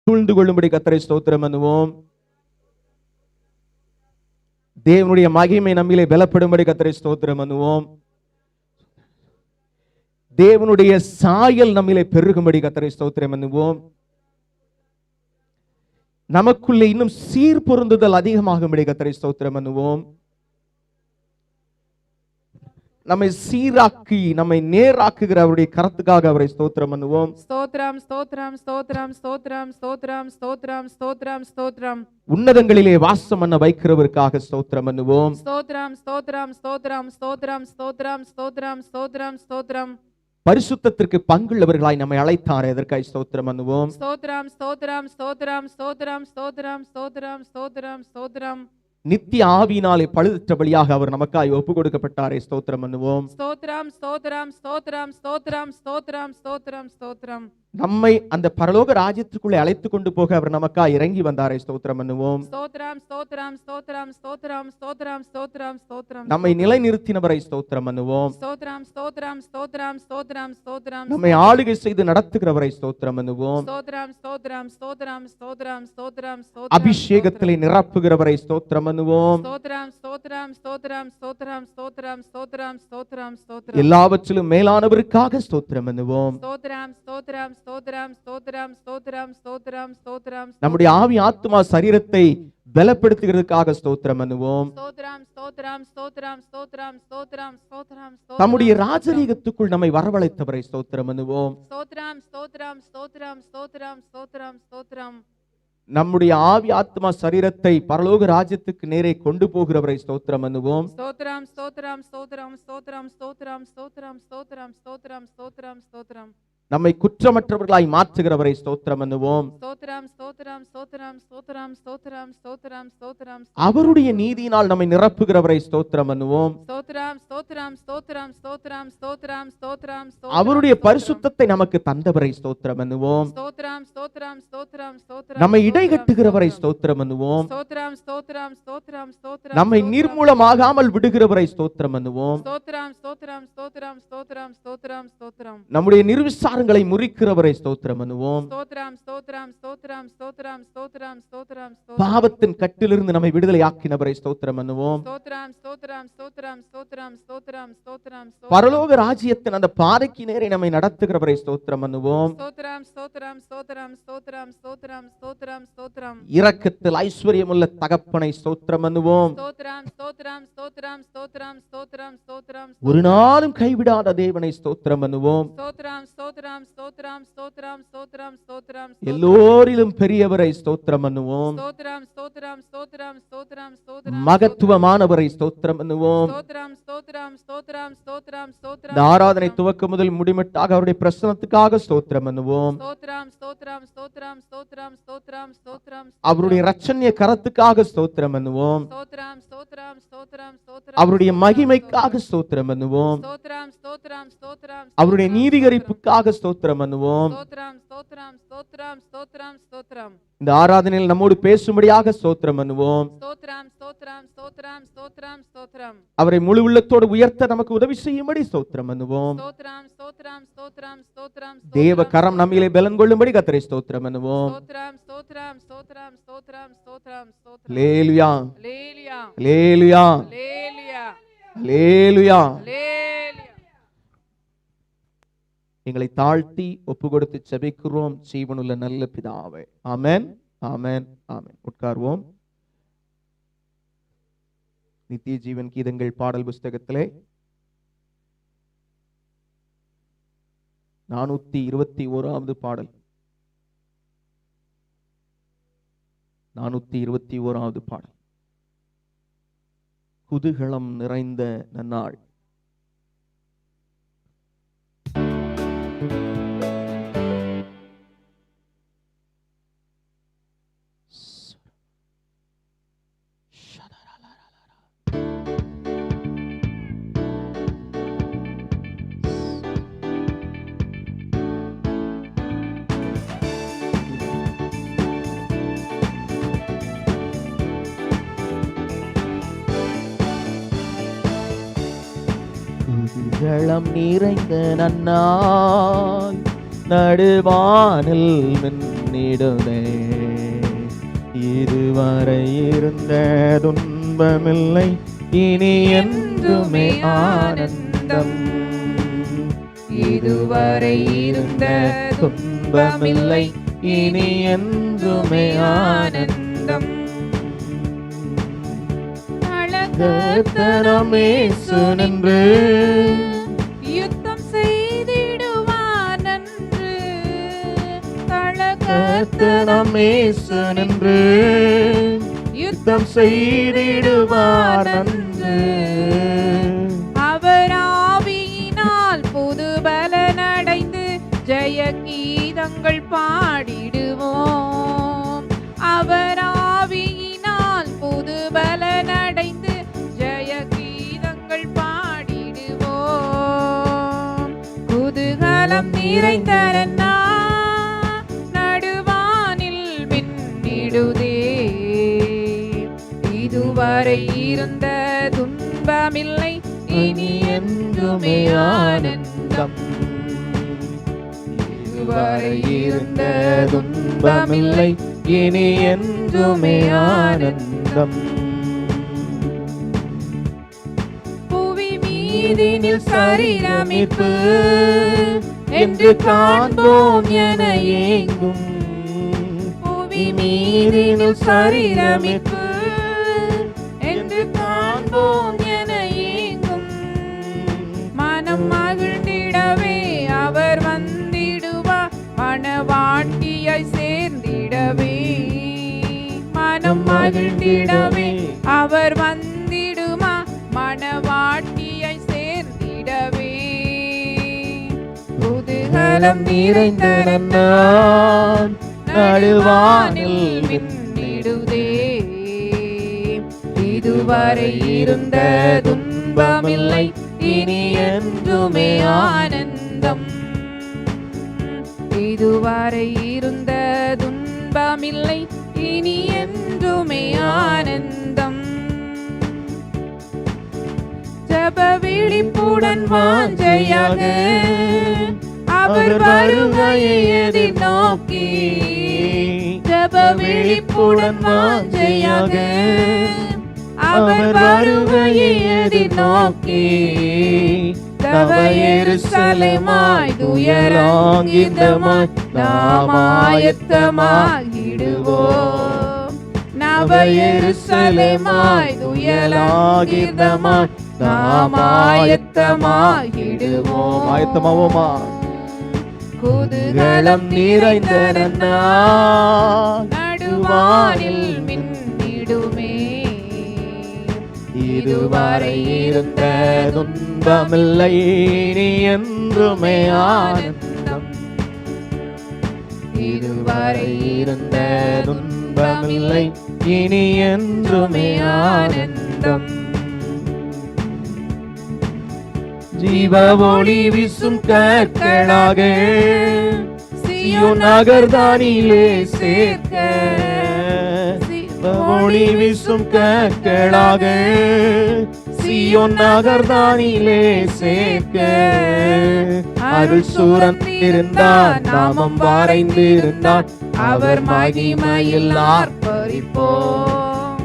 சூழ்ந்து கொள்ளும்படி கர்த்தரை ஸ்தோத்திரம் பண்ணுவோம். தேவனுடைய மகிமை நம்மிலே பலப்படும்படி கர்த்தரை ஸ்தோத்திரம் பண்ணுவோம். தேவனுடைய சாயல் நம்மிலே பெருகும்படி கர்த்தரை ஸ்தோத்திரம் பண்ணுவோம். நமக்குள்ளே இன்னும் சீர் பொருந்துதல் அதிகமாகும்படி கர்த்தரை ஸ்தோத்திரம் பண்ணுவோம். நம்மை சீராக்கி நம்மை நேராக்குகிற அவருடைய கரத்துக்காக அவரை ஸ்தோத்திரம் பண்ணுவோம். ஸ்தோத்திரம் ஸ்தோத்திரம் ஸ்தோத்திரம் ஸ்தோத்திரம் ஸ்தோத்திரம் ஸ்தோத்திரம் ஸ்தோத்திரம் ஸ்தோத்திரம். உன்னதங்களிலே வாசம் பண்ண வைக்கிறவருக்காக ஸ்தோத்திரம் பண்ணுவோம். ஸ்தோத்திரம் ஸ்தோத்திரம் ஸ்தோத்திரம் ஸ்தோத்திரம் ஸ்தோத்திரம் ஸ்தோத்திரம் ஸ்தோத்திரம் ஸ்தோத்திரம். பரிசுத்தத்திற்கு பங்குள்ளவர்களாய் நம்மை அழைத்தார், எதற்காய் ஸ்தோத்திரம் பண்ணுவோம். ஸ்தோத்திரம் ஸ்தோத்திரம் ஸ்தோத்திரம் ஸ்தோத்திரம் ஸ்தோத்திரம் ஸ்தோத்திரம் ஸ்தோத்திரம் ஸ்தோத்திரம். நித்திய ஆவியினாலே பழுதற்றபடியாக அவர் நமக்காய் ஒப்பு கொடுக்கப்பட்டாரே, ஸ்தோத்திரம் பண்ணுவோம். ஸ்தோத்திரம் ஸ்தோத்திரம் ஸ்தோத்திரம் ஸ்தோத்திரம் ஸ்தோத்திரம் ஸ்தோத்திரம் ஸ்தோத்திரம். நம்மை அந்த பரலோக ராஜ்யத்துக்குள்ளே அழைத்து கொண்டு போக அவர் நமக்காய் இறங்கி வந்தாரே, ஸ்தோத்திரம் பண்ணுவோம். ஸ்தோத்திரம் ஸ்தோத்திரம் ஸ்தோத்திரம் ஸ்தோத்திரம் ஸ்தோத்திரம் ஸ்தோத்திரம் ஸ்தோத்திரம். நம்மை நிலைநிறுத்தினவரை ஸ்தோத்திரம் பண்ணுவோம். ஸ்தோத்திரம் ஸ்தோத்திரம் ஸ்தோத்திரம் ஸ்தோத்திரம் ஸ்தோத்திரம். நம்மை ஆளுகை செய்து நடத்துகிறவரை ஸ்தோத்திரம் பண்ணுவோம். ஸ்தோத்திரம் ஸ்தோத்திரம் ஸ்தோத்திரம் ஸ்தோத்திரம் ஸ்தோத்திரம். அபிஷேகத்திலே நிரப்புகிறவரை ஸ்தோத்திரம் பண்ணுவோம். ஸ்தோத்திரம் ஸ்தோத்திரம் ஸ்தோத்திரம் ஸ்தோத்திரம் ஸ்தோத்திரம் ஸ்தோத்திரம் ஸ்தோத்திரம் ஸ்தோத்திரம். எல்லாவற்றிலும் மேலானவருக்காக ஸ்தோத்திரம் பண்ணுவோம். ஸ்தோத்திரம் ஸ்தோத்திரம் ஸ்தோத்திரம் ஸ்தோத்திரம் ஸ்தோத்திரம் ஸ்தோத்திரம் ஸ்தோத்திரம். நம்முடைய ஆவி ஆத்மா சரீரத்தை பலப்படுத்துகிறதுக்காக ஸ்தோத்திரம் பண்ணுவோம். ஸ்தோத்திரம் ஸ்தோத்திரம் ஸ்தோத்திரம் ஸ்தோத்திரம் ஸ்தோத்திரம் ஸ்தோத்திரம். நம்முடைய ராஜரீகத்துக்குள் நம்மை வரவழைத்தவரை ஸ்தோத்திரம் பண்ணுவோம். ஸ்தோத்திரம் ஸ்தோத்திரம் ஸ்தோத்திரம் ஸ்தோத்திரம் ஸ்தோத்திரம் ஸ்தோத்திரம். நம்முடைய ஆவி ஆத்மா சரீரத்தை பரலோக ராஜ்யத்துக்கு நேரே கொண்டு போகிறவரை ஸ்தோத்திரம் பண்ணுவோம். ஸ்தோத்திரம் ஸ்தோத்திரம் ஸ்தோத்திரம் ஸ்தோத்திரம் ஸ்தோத்திரம் ஸ்தோத்திரம் ஸ்தோத்திரம் ஸ்தோத்திரம் ஸ்தோத்திரம் ஸ்தோத்திரம். நம்மை குற்றமற்றவர்களாய் மாற்றுகிறவரை ஸ்தோத்திரம் பண்ணுவோம். ஸ்தோத்திரம் ஸ்தோத்திரம் ஸ்தோத்திரம் ஸ்தோத்திரம் ஸ்தோத்திரம் ஸ்தோத்திரம் ஸ்தோத்திரம். அவருடைய நீதியினால் நம்மை நிரப்புகிறவரை ஸ்தோத்திரம் பண்ணுவோம். ஸ்தோத்திரம் ஸ்தோத்திரம் ஸ்தோத்திரம் ஸ்தோத்திரம் ஸ்தோத்திரம் ஸ்தோத்திரம். அவருடைய பரிசுத்தத்தை நமக்கு தந்தவரை ஸ்தோத்திரம் பண்ணுவோம். ஸ்தோத்திரம் ஸ்தோத்திரம் ஸ்தோத்திரம் ஸ்தோத்திரம். நம்மை இடைகட்டுகிறவரை ஸ்தோத்திரம் பண்ணுவோம். ஸ்தோத்திரம் ஸ்தோத்திரம் ஸ்தோத்திரம் ஸ்தோத்திரம். நம்மை நிர்மூலமாகாமல் விடுகிறவரை ஸ்தோத்திரம் பண்ணுவோம். ஸ்தோத்திரம் ஸ்தோத்திரம் ஸ்தோத்திரம் ஸ்தோத்திரம் ஸ்தோத்திரம் ஸ்தோத்திரம். நம்முடைய நிர்விசாரங்களை முறிக்கிறவரை ஸ்தோத்திரம் பண்ணுவோம். ஸ்தோத்திரம் ஸ்தோத்திரம் ஸ்தோத்திரம் ஸ்தோத்திரம் ஸ்தோத்திரம் ஸ்தோத்திரம். பாவத்தின் கட்டிலிருந்து நம்மை விடுதலை ஆக்கினவரை ஸ்தோத்திரம் பண்ணுவோம். ஸ்தோத்திரம் ஸ்தோத்திரம் ஸ்தோத்திரம் ஸ்தோத்திரம் ஸ்தோத்திரம் ஸ்தோத்திரம். பரலோக ராஜ்யத்தின் அந்த பாதைக்கு நேரே நம்மை நடத்துகிறவரை ஸ்தோத்திரம் பண்ணுவோம். ஸ்தோத்திரம் ஸ்தோத்திரம் ஸ்தோத்திரம் ஸ்தோத்திரம் ஸ்தோத்திரம் ஸ்தோத்திரம் ஸ்தோத்திரம். இரக்கத்தில் ஐஸ்வர்யமுள்ள தகப்பனை ஸ்தோத்திரம் பண்ணுவோம். ஸ்தோத்திரம் ஸ்தோத்திரம் ஸ்தோத்திரம் ஸ்தோத்திரம் ஸ்தோத்திரம் ஸ்தோத்திரம். ஒரு நாளும் கைவிடாத தேவனை ஸ்தோத்திரம் பண்ணுவோம். ஸ்தோத்திரம் ஸ்தோத்திரம் ஸ்தோத்திரம் ஸ்தோத்திரம் ஸ்தோத்திரம் ஸ்தோத்திரம். எல்லோரிலும் பெரியவரை ஸ்தோத்திரம் பண்ணுவோம். ஸ்தோத்திரம் ஸ்தோத்திரம் ஸ்தோத்திரம் ஸ்தோத்திரம் ஸ்தோத்திரம். மகத்துவமானவரை ஸ்தோத்திரம் பண்ணுவோம். ஸ்தோத்திரம் ஸ்தோத்திரம் ஸ்தோத்திரம் ஸ்தோத்திரம் ஸ்தோத்திரம். இந்த ஆராதனை துவக்க முதல் முடிமட்டாக அவருடைய பிரசன்னத்துக்காக ஸ்தோத்திரம் பண்ணுவோம். ஸ்தோத்திரம் ஸ்தோத்திரம் ஸ்தோத்திரம் ஸ்தோத்திரம் ஸ்தோத்திரம் ஸ்தோத்திரம். அவருடைய இரட்சணிய கரத்துக்காக ஸ்தோத்திரம் பண்ணுவோம். ஸ்தோத்திரம் ஸ்தோத்திரம் ஸ்தோத்திரம் ஸ்தோத்திரம். அவருடைய மகிமைக்காக ஸ்தோத்திரம் பண்ணுவோம். ஸ்தோத்திரம் ஸ்தோத்திரம் ஸ்தோத்திரம். அவருடைய நீதிகரிப்புக்காக ஸ்தோத்திரம் பண்ணுவோம். ஸ்தோத்திரம் ஸ்தோத்திரம் ஸ்தோத்திரம் ஸ்தோத்திரம் ஸ்தோத்திரம். இந்த ஆராதனையில் நம்மோடு பேசும்படியாக ஸ்தோத்திரம் பண்ணுவோம். ஸ்தோத்திரம் ஸ்தோத்திரம் ஸ்தோத்திரம் ஸ்தோத்திரம் ஸ்தோத்திரம். அவரை முழு உள்ளத்தோடு உயர்த்த நமக்கு உதவி செய்யும்படி ஸ்தோத்திரம் பண்ணுவோம். ஸ்தோத்திரம் ஸ்தோத்திரம் ஸ்தோத்திரம் ஸ்தோத்திரம். தேவ கரம் நம்மிலே பலன் கொள்ளும்படி கர்த்தரை ஸ்தோத்திரம் பண்ணுவோம். ஸ்தோத்திரம் ஸ்தோத்திரம் ஸ்தோத்திரம் ஸ்தோத்திரம் ஸ்தோத்திரம் ஸ்தோத்திரம். அல்லேலூயா அல்லேலூயா அல்லேலூயா அல்லேலூயா அல்லேலூயா. அல்லேலூயா. எங்களை தாழ்த்தி ஒப்பு கொடுத்து ஜெபிக்கிறோம் ஜீவனுள்ள நல்ல பிதாவே. ஆமென் ஆமென் ஆமென். உட்கார்வோம். நித்திய ஜீவன் கீதங்கள் பாடல் புஸ்தகத்திலே 421வது பாடல். 421வது பாடல். குதூகலம் நிறைந்த நன்னாள். குதூகலம் நிறைந்த நன்னாள், நடுவானில் மின்னும் பண்ணிடுதே. இதுவரை இருந்த துன்பமில்லை, இனி என்றுமே ஆனந்தம். இதுவரை இருந்த துன்பமில்லை, இனி என்றுமே ஆனந்தம். கர்த்தரமேசு நின்று யுத்தம் செய்திடுவான் என்று. கர்த்தரமேசு நின்று யுத்தம் செய்திடுவார் நன்று. அவர் ஆவியினால் புது பலனடைந்து ஜெய கீதங்கள் பாடிடுவோம். அவர் ஆவியினால் புது பலனடைந்து ஜெய கீதங்கள் பாடிடுவோம். குதூகலம் நிறைந்த நடுவானில் மின்னிடுதே. இதுவரை இருந்த துன்பமில்லை, இனி என்றுமே ஆனந்தம். இதுவரை இருந்த துன்பமில்லை, இனி என்றுமே ஆனந்தம். புவி மீதினில் சரீரமிப்பு என்று காண்போம் என ஏங்கும். புவி மீதினில் சரீரமிப்பு என்று காண்போம் என ஏங்கும். மனம் மகிழ்ந்திடவே அவர் வந்திடுவார், மணவாட்டியாய் சேர்ந்திடவே. மனம் மகிழ்ந்திடவே அவர் வந்திடுமா, மணவாட்டியாய் சேர்ந்திடவே. குதூகலம் நிறைந்த நன்னாள் நடுவானில் மின்னிடுதே. இதுவரை இருந்த துன்பமில்லை, இனி என்றுமே ஆனந்தம். இதுவரை இருந்த துன்பமில்லை, இனி என்றுமே ஆனந்தம். ஜெப விழிப்புடன் வாஞ்சையாக அவர் வருகையை எதிர்நோக்கி. ஜெப விழிப்புடன் வாஞ்சையாக அவர் வருகையை எதிர்நோக்கி. தவ எருசலேமாய் துயராங்கிதமாய் நாம் ஆயத்தமாகிடுவோம். நவ எருசலேமாய் துயராங்கிதமாய் நாம் ஆயத்தமாகிடுவோம். ஆயத்தமாவோமா? குதூகலம் நிறைந்த நன்னாள் நடுவானில் மின்னிடுமே. இதுவரை இருந்த துன்பமில்லை, இனி என்றுமே ஆனந்தம். இதுவரை இருந்த துன்பமில்லை, இனி என்றுமே ஆனந்தம். ஜீவ ஒளி வீசும் கற்களாக சீயோன் நகர்தானிலே சேர்க்க. ஒளி வீசும் கற்களாக சீயோன் நகர்தானிலே சேர்க்க. அருள் சூரந்திருந்தார், நாமம் வரைந்திருந்தார், அவர் மகிமையில் ஆர்ப்பரிப்போம்.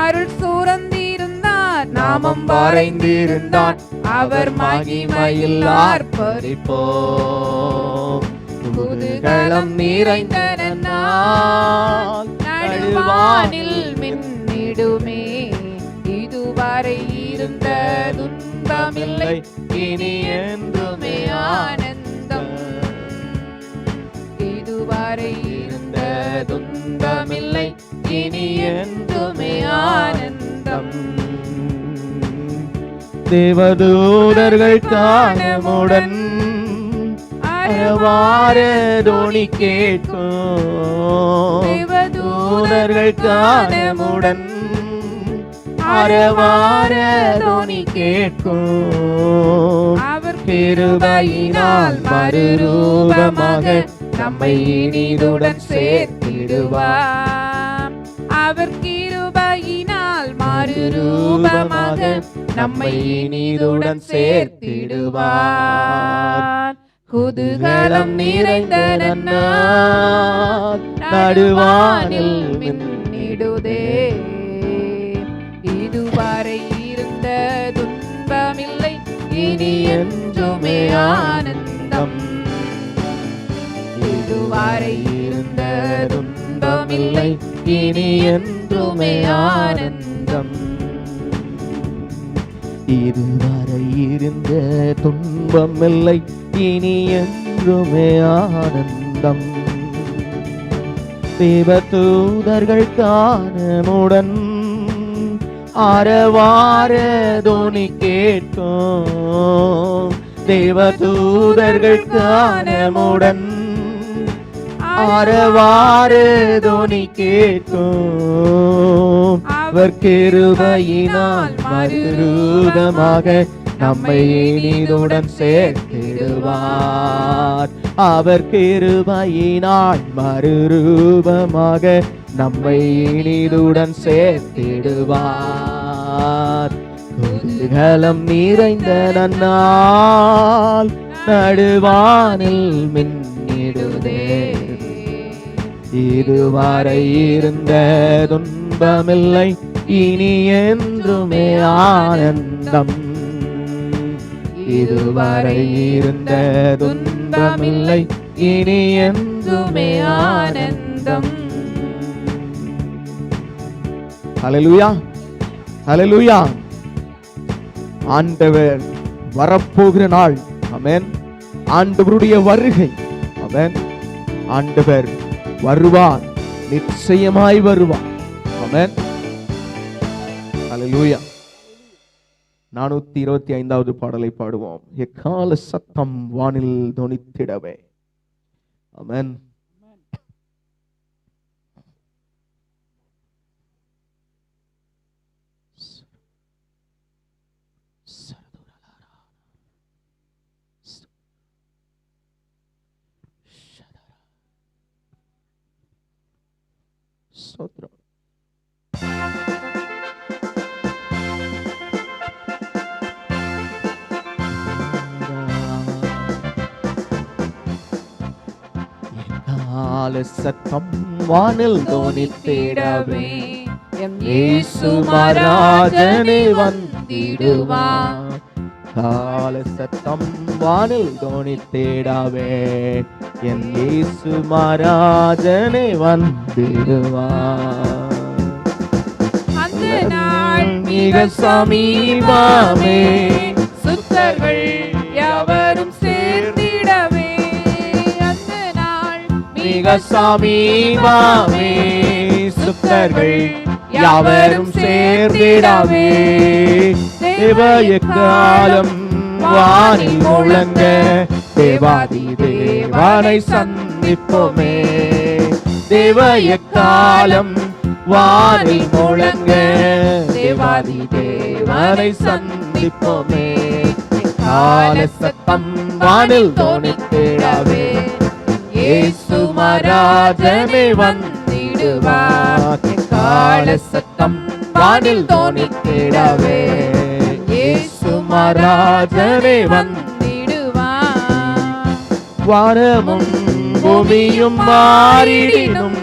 அருள் சூரந்திருந்தார், நாமம் வரைந்திருந்தார், அவர் மகிமையில் ஆர்ப்பரிப்போம். குதூகலம் நிறைந்த நன்னாள் நடுவானில் மின்னிடுமே. இதுவரை இருந்த துன்பமில்லை, இனி என்றுமே ஆனந்தம். இதுவரை இருந்த துன்பமில்லை, இனி என்றுமே ஆனந்தம். தேவதூதர்கள் காணமுடன் அரவாரதோனி கேட்கும். தேவதூதர்கள் காணமுடன் அரவாரதோனி கேட்கும். அவர் கிருபையினால் மறுரூபமாக நம்மை இனிதுடன் சேர்த்திடுவார். அவர் கிருபையினால் மறுரூபமாக நம்மை இனிதுடன் சேர்த்திடுவார். குதூகலம் நிறைந்த நன்னாள் நடுவானில் மின்னிடுதே. இதுவரை இருந்த துன்பமில்லை, இனி என்றுமே ஆனந்தம். இதுவரை இருந்த துன்பமில்லை, இனி என்றுமே ஆனந்தம். இதுவரை இருந்த துன்பமில்லை, இனி என்றுமே ஆனந்தம். தேவதூதர்கள் காணமுடன் ஆரவார தொனி கேட்கும். தேவதூதர்கள் காணமுடன் ஆரவார தொனி கேட்கும். அவர் கிருபையினால் மறுரூபமாக நம்மை இனிதுடன் சேர்த்திடுவார். அவர் கிருபையினால் மறுரூபமாக நம்மை இனிதுடன் சேர்த்திடுவார். குதூகலம் நிறைந்த நன்னாள் நடுவானில் மின்னிடுதே. இதுவரை இருந்த துன்பமில்லை, இனி என்றுமே ஆனந்தம். இதுவரை இருந்த துன்பமில்லை, இனி என்றுமே ஆனந்தம். ஹல்லேலூயா, ஹல்லேலூயா. ஆண்டவர் வரப்போகிற நாள். ஆமென். ஆண்டவருடைய வருகை. ஆமென். ஆண்டவர் வருவார், நிச்சயமாய் வருவார். ஆமென். ஹல்லேலூயா. 425வது பாடலை பாடுவோம். எக்கால சத்தம் வானில் தொனித்திடவே. ஆமென். ஸ்தோத்திரம். சத்தம் வானில் தொனித்திடவே, எம் இயேசு மகாராஜனே வந்திடுவார். கால சத்தம் வானில் தொனித்திடவே, என் இயேசு மகாராஜனே வந்திடுவார். அந்த நாள் மிக சமீபமே, சுத்தர்கள் யாவரும் சேர்ந்திடவே. அந்த நாள் மிக சமீபமே, சுத்தர்கள் யாவரும் சேர்ந்திடவே. தேவ எக்காலம் வானில் முழங்க, தேவாதி தேவனை சந்திப்போமே. தேவ எக்காலம் வானில் முழங்க, தேவாதி தேவனை சந்திப்போமே. கால சத்தம் வானில் தொனித்திடவே, இயேசு மகாராஜனே வந்திடுவார். கால சத்தம் வானில் தொனித்திடவே, இயேசு மகாராஜனே வந்திடுவார். வானமும் பூமியும் மாறிடினும்,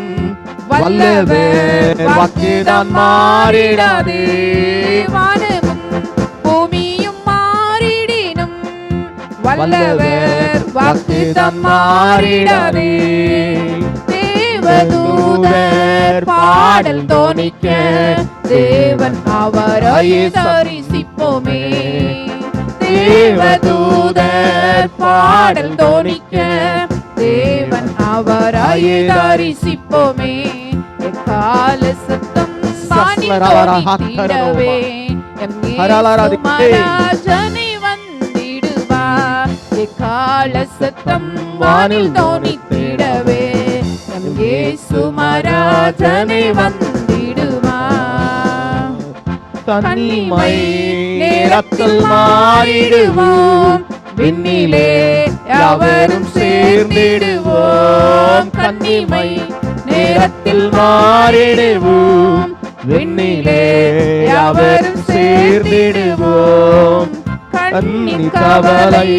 வல்லவர் வாக்குதான் மாறிடாதே. வானமும் பூமியும் மாறிடினும், வல்லவர் வாக்குதான் மாறிடாதே. தேவதூதர் பாடல் தோனிக்க, தேவன் அவரை தரிசிப்போமே. தேவதூதர் பாடல் தோனிக்க, தேவன் அவரை தரிசிப்போமே. எக்கால சத்தம் வானில் தொனித்திடவே, எம் இயேசு மகாராஜனே வந்திடுவார். எக்கால சத்தம் வானில் தொனித்திடவே, எம் இயேசு மகாராஜனே வந்திடுவார். தனிமை நேரத்தில் மாறிடுவோம், விண்ணிலே யாவரும் சேர்ந்திடுவோம். கன்னிமை நேரத்தில் மாறிடுவோம், விண்ணிலே யாவரும் சேர்ந்திடுவோம். கன்னி கவலை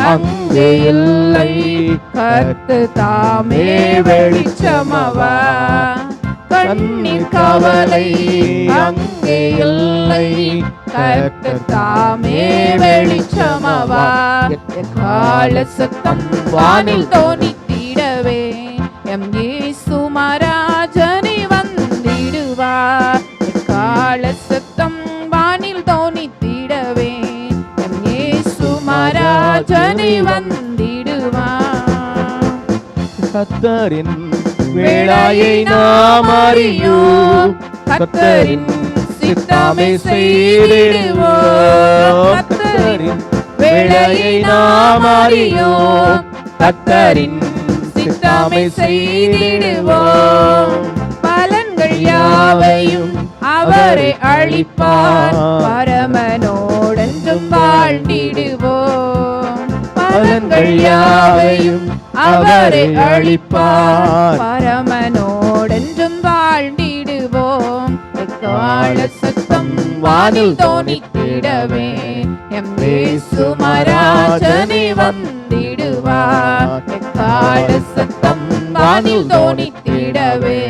அங்கே இல்லை. கர்த்தர் தாமே வெளிச்சமவர். கண்ணீர் கவலை அங்கே இல்லை. கர்த்தர் தாமே வெளிச்சமவர். எக்கால சத்தம் வானில் தோனித்திடவே எம் இயேசு மகாராஜனே வந்திடுவார். எக்கால சத்தம் வானில் தோனித்திடவே எம் இயேசு மகாராஜனே வந்திடுவார். கர்த்தரின் வேளையை நாம் அறியோம். கர்த்தரின் சித்தமே செய்திடுவோம். கர்த்தரின் வேளையை நாம் அறியோம். கர்த்தரின் சித்தமே செய்திடுவோம். பலன்கள் யாவையும் அவரை அளிப்பார். பரமனோடென்றும் வாழ்ந்திடுவோம். பலன்கள் யாவையும் அவரை அளிப்பார். பரமனோடென்றும் வாழ்ந்திடுவோம். எக்கால சத்தம் வானில் தோனித்திடவே எம் இயேசு மகாராஜனே வந்திடுவார். எக்கால சத்தம் வானில் தோனித்திடவே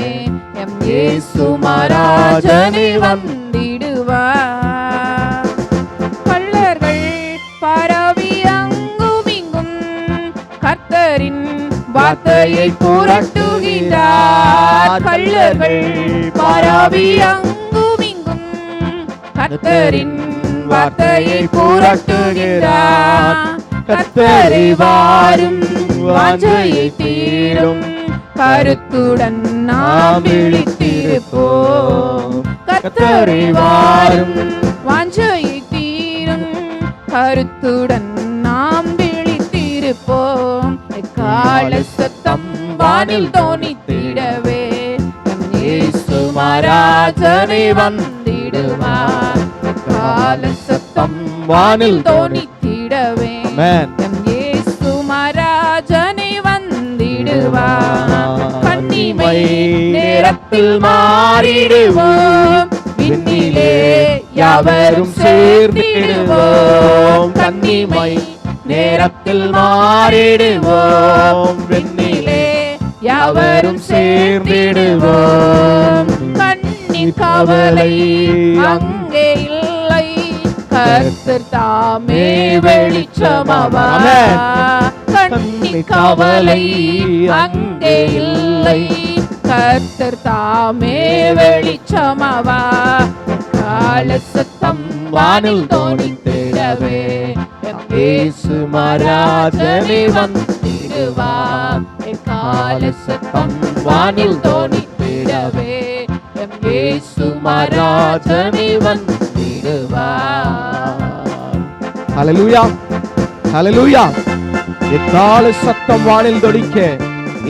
எம் இயேசு மகாராஜனே வந்திடுவார். கள்ளர்கள் பரவி அங்குமிங்கும் கர்த்தரின் வார்த்தையை புரட்டுகிறார். கள்ளர்கள் பரவி அங்குமிங்கும் கர்த்தரின் வார்த்தையை புரட்டுகிறார். கர்த்தரை வாரும் வாஞ்சையை தீரும் கருத்துடன் நாம் விழித்திருப்போம். கர்த்தரை வாரும் வாஞ்சையை தீரும் கருத்துடன் நாம் விழித்திருப்போம். எக்கால சத்தம் வானில் தோனித்திடவே எம் இயேசு மகாராஜனே வந்திடுவார். எக்கால சத்தம் வானில் தோனித்திடவே எம் இயேசு மகாராஜனே வந்திடுவார். கன்னிமை நேரத்தில் மாறிடுவோம். விண்ணிலே யாவரும் சேர்ந்திடுவோம். கன்னிமை நேரத்தில் மாறிடுவோம். விண்ணிலே யாவரும் சேர்ந்திடுவோம். கண்ணீர் கவலை அங்கே இல்லை. கர்த்தர் தாமே வெளிச்சமவர். கண்ணீர் கவலை அங்கே இல்லை. கர்த்தர் தாமே வெளிச்சமவர். கால சத்தம் வானில் தோனித்திடவே எம் இயேசு மகாராஜனே வந்திடுவார். கால சத்தம் வானில் தோனித்திடவே எம் இயேசு மகாராஜனே வந்திடுவார். ஹல்லேலூயா, ஹல்லேலூயா. எக்கால சத்தம் வானில் தொனிக்க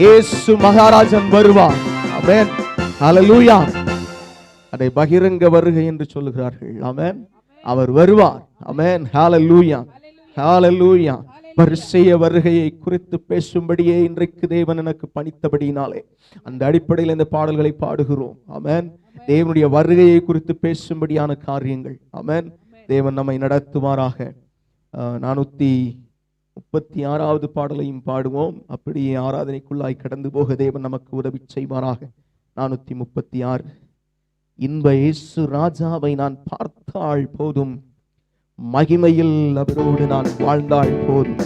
இயேசு மகாராஜன் வருவார். ஆமென், ஹல்லேலூயா. அதை பகிரங்க வருகை என்று சொல்லுகிறார்கள். ஆமென், அவர் வருவார். ஆமென், ஹல்லேலூயா, ஹல்லேலூயா. பரிசேய வருகையை குறித்து பேசும்படியே இன்றைக்கு தேவன் எனக்கு பணித்தபடியினாலே அந்த அடிப்படையில் இந்த பாடல்களை பாடுகிறோம். ஆமென். தேவனுடைய வருகையை குறித்து பேசும்படியான காரியங்கள். ஆமென். தேவன் நம்மை நடத்துவாராக. 436வது பாடலையும் பாடுவோம். அப்படியே ஆராதனைக்குள்ளாய் கடந்து போக தேவன் நமக்கு உதவி செய்வாராக. 436. இன்ப இயேசு ராஜாவை நான் பார்த்தால் போதும், மகிமையில் அவரோடு நான் வாழ்ந்தாள் போதும்.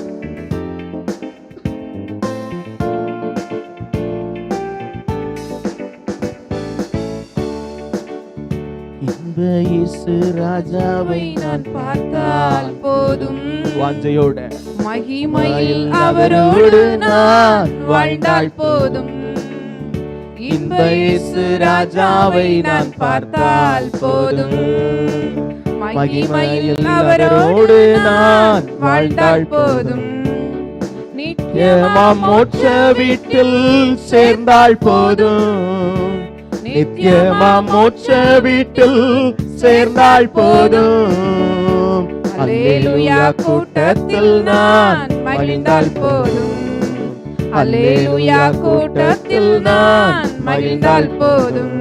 இன்ப இயேசு ராஜாவை நான் பார்த்தால் போதும், வாஞ்சையோட மகிமையில் அவரோடு நான் வாழ்ந்தால் போதும். இன்ப இயேசு ராஜாவை நான் பார்த்தால் போதும், மகிமையில் அவரோடு நான் வாழ்ந்தாள் போதும். நித்தியமாம் மோட்ச வீட்டில் சேர்ந்தாள் போதும், நித்தியமாம் மோட்ச வீட்டில் சேர்ந்தாள் போதும். அல்லேலூயா கூட்டத்தில் நான் மகிழ்ந்தாள் போதும், அல்லேலூயா கூட்டத்தில் நான் மகிழ்ந்தாள் போதும்.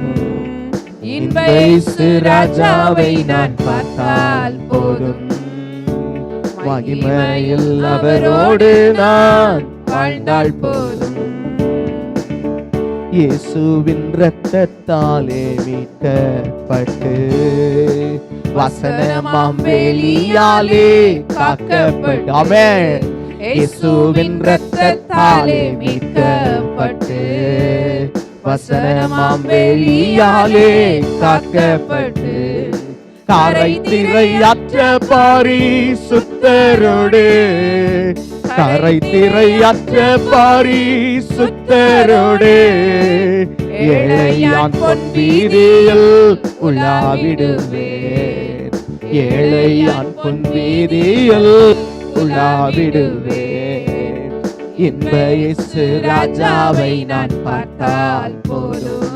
இன்ப இயேசு ராஜாவை நான் பார்த்தால் போதும், மகிமையில் அவரோடு நான் வாழ்ந்தால் போதும். இயேசுவின் இரத்தத்தாலே மீட்கப்பட்டு வசனமாம் வேலியாலே காக்கப்பட்டு, ஆமென். இயேசுவின் இரத்தத்தாலே மீட்கப்பட்டு வசனமாம் வேலியாலே காக்கப்பட்டு கரை திரையற்ற பரிசுத்தரோடு, கரை திரையற்ற பரிசுத்தரோடு ஏழையான் பொன் வீதியில் உலாவிடுவேன், ஏழையான் பொன் வீதியில் உலாவிடுவேன். இன்ப இயேசு ராஜாவை நான் பார்த்தால் போதும்,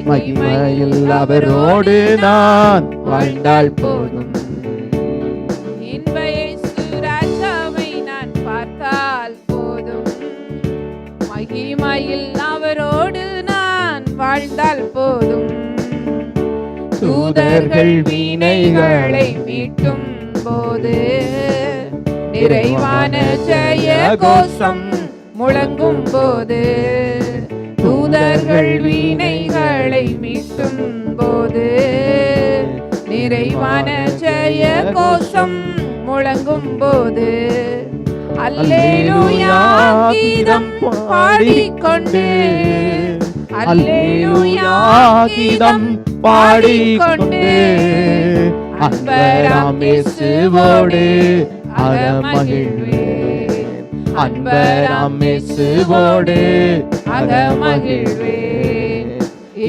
மகிமையில் அவரோடு நான் வாழ்ந்தால் போதும். இன்ப இயேசு ராஜாவை நான் பார்த்தால் போதும், மகிமையில் அவரோடு நான் வாழ்ந்தால் போதும். தூதர்கள் வீணைகளை மீட்டும் போது நிறைவான ஜெய கோஷம் முழங்கும் போது, தூதர்கள் வீணைகளை மீட்டும் போது நிறைவான ஜெய கோஷம் முழங்கும் போது அல்லேலூயா கீதம் பாடிக்கொண்டு, அல்லேலூயா கீதம் பாடிக்கொண்டு அன்பராம் இயேசுவோடு அகமகிழ்வேன், அன்பராம் இயேசுவோடு அகமகிழ்வேன்.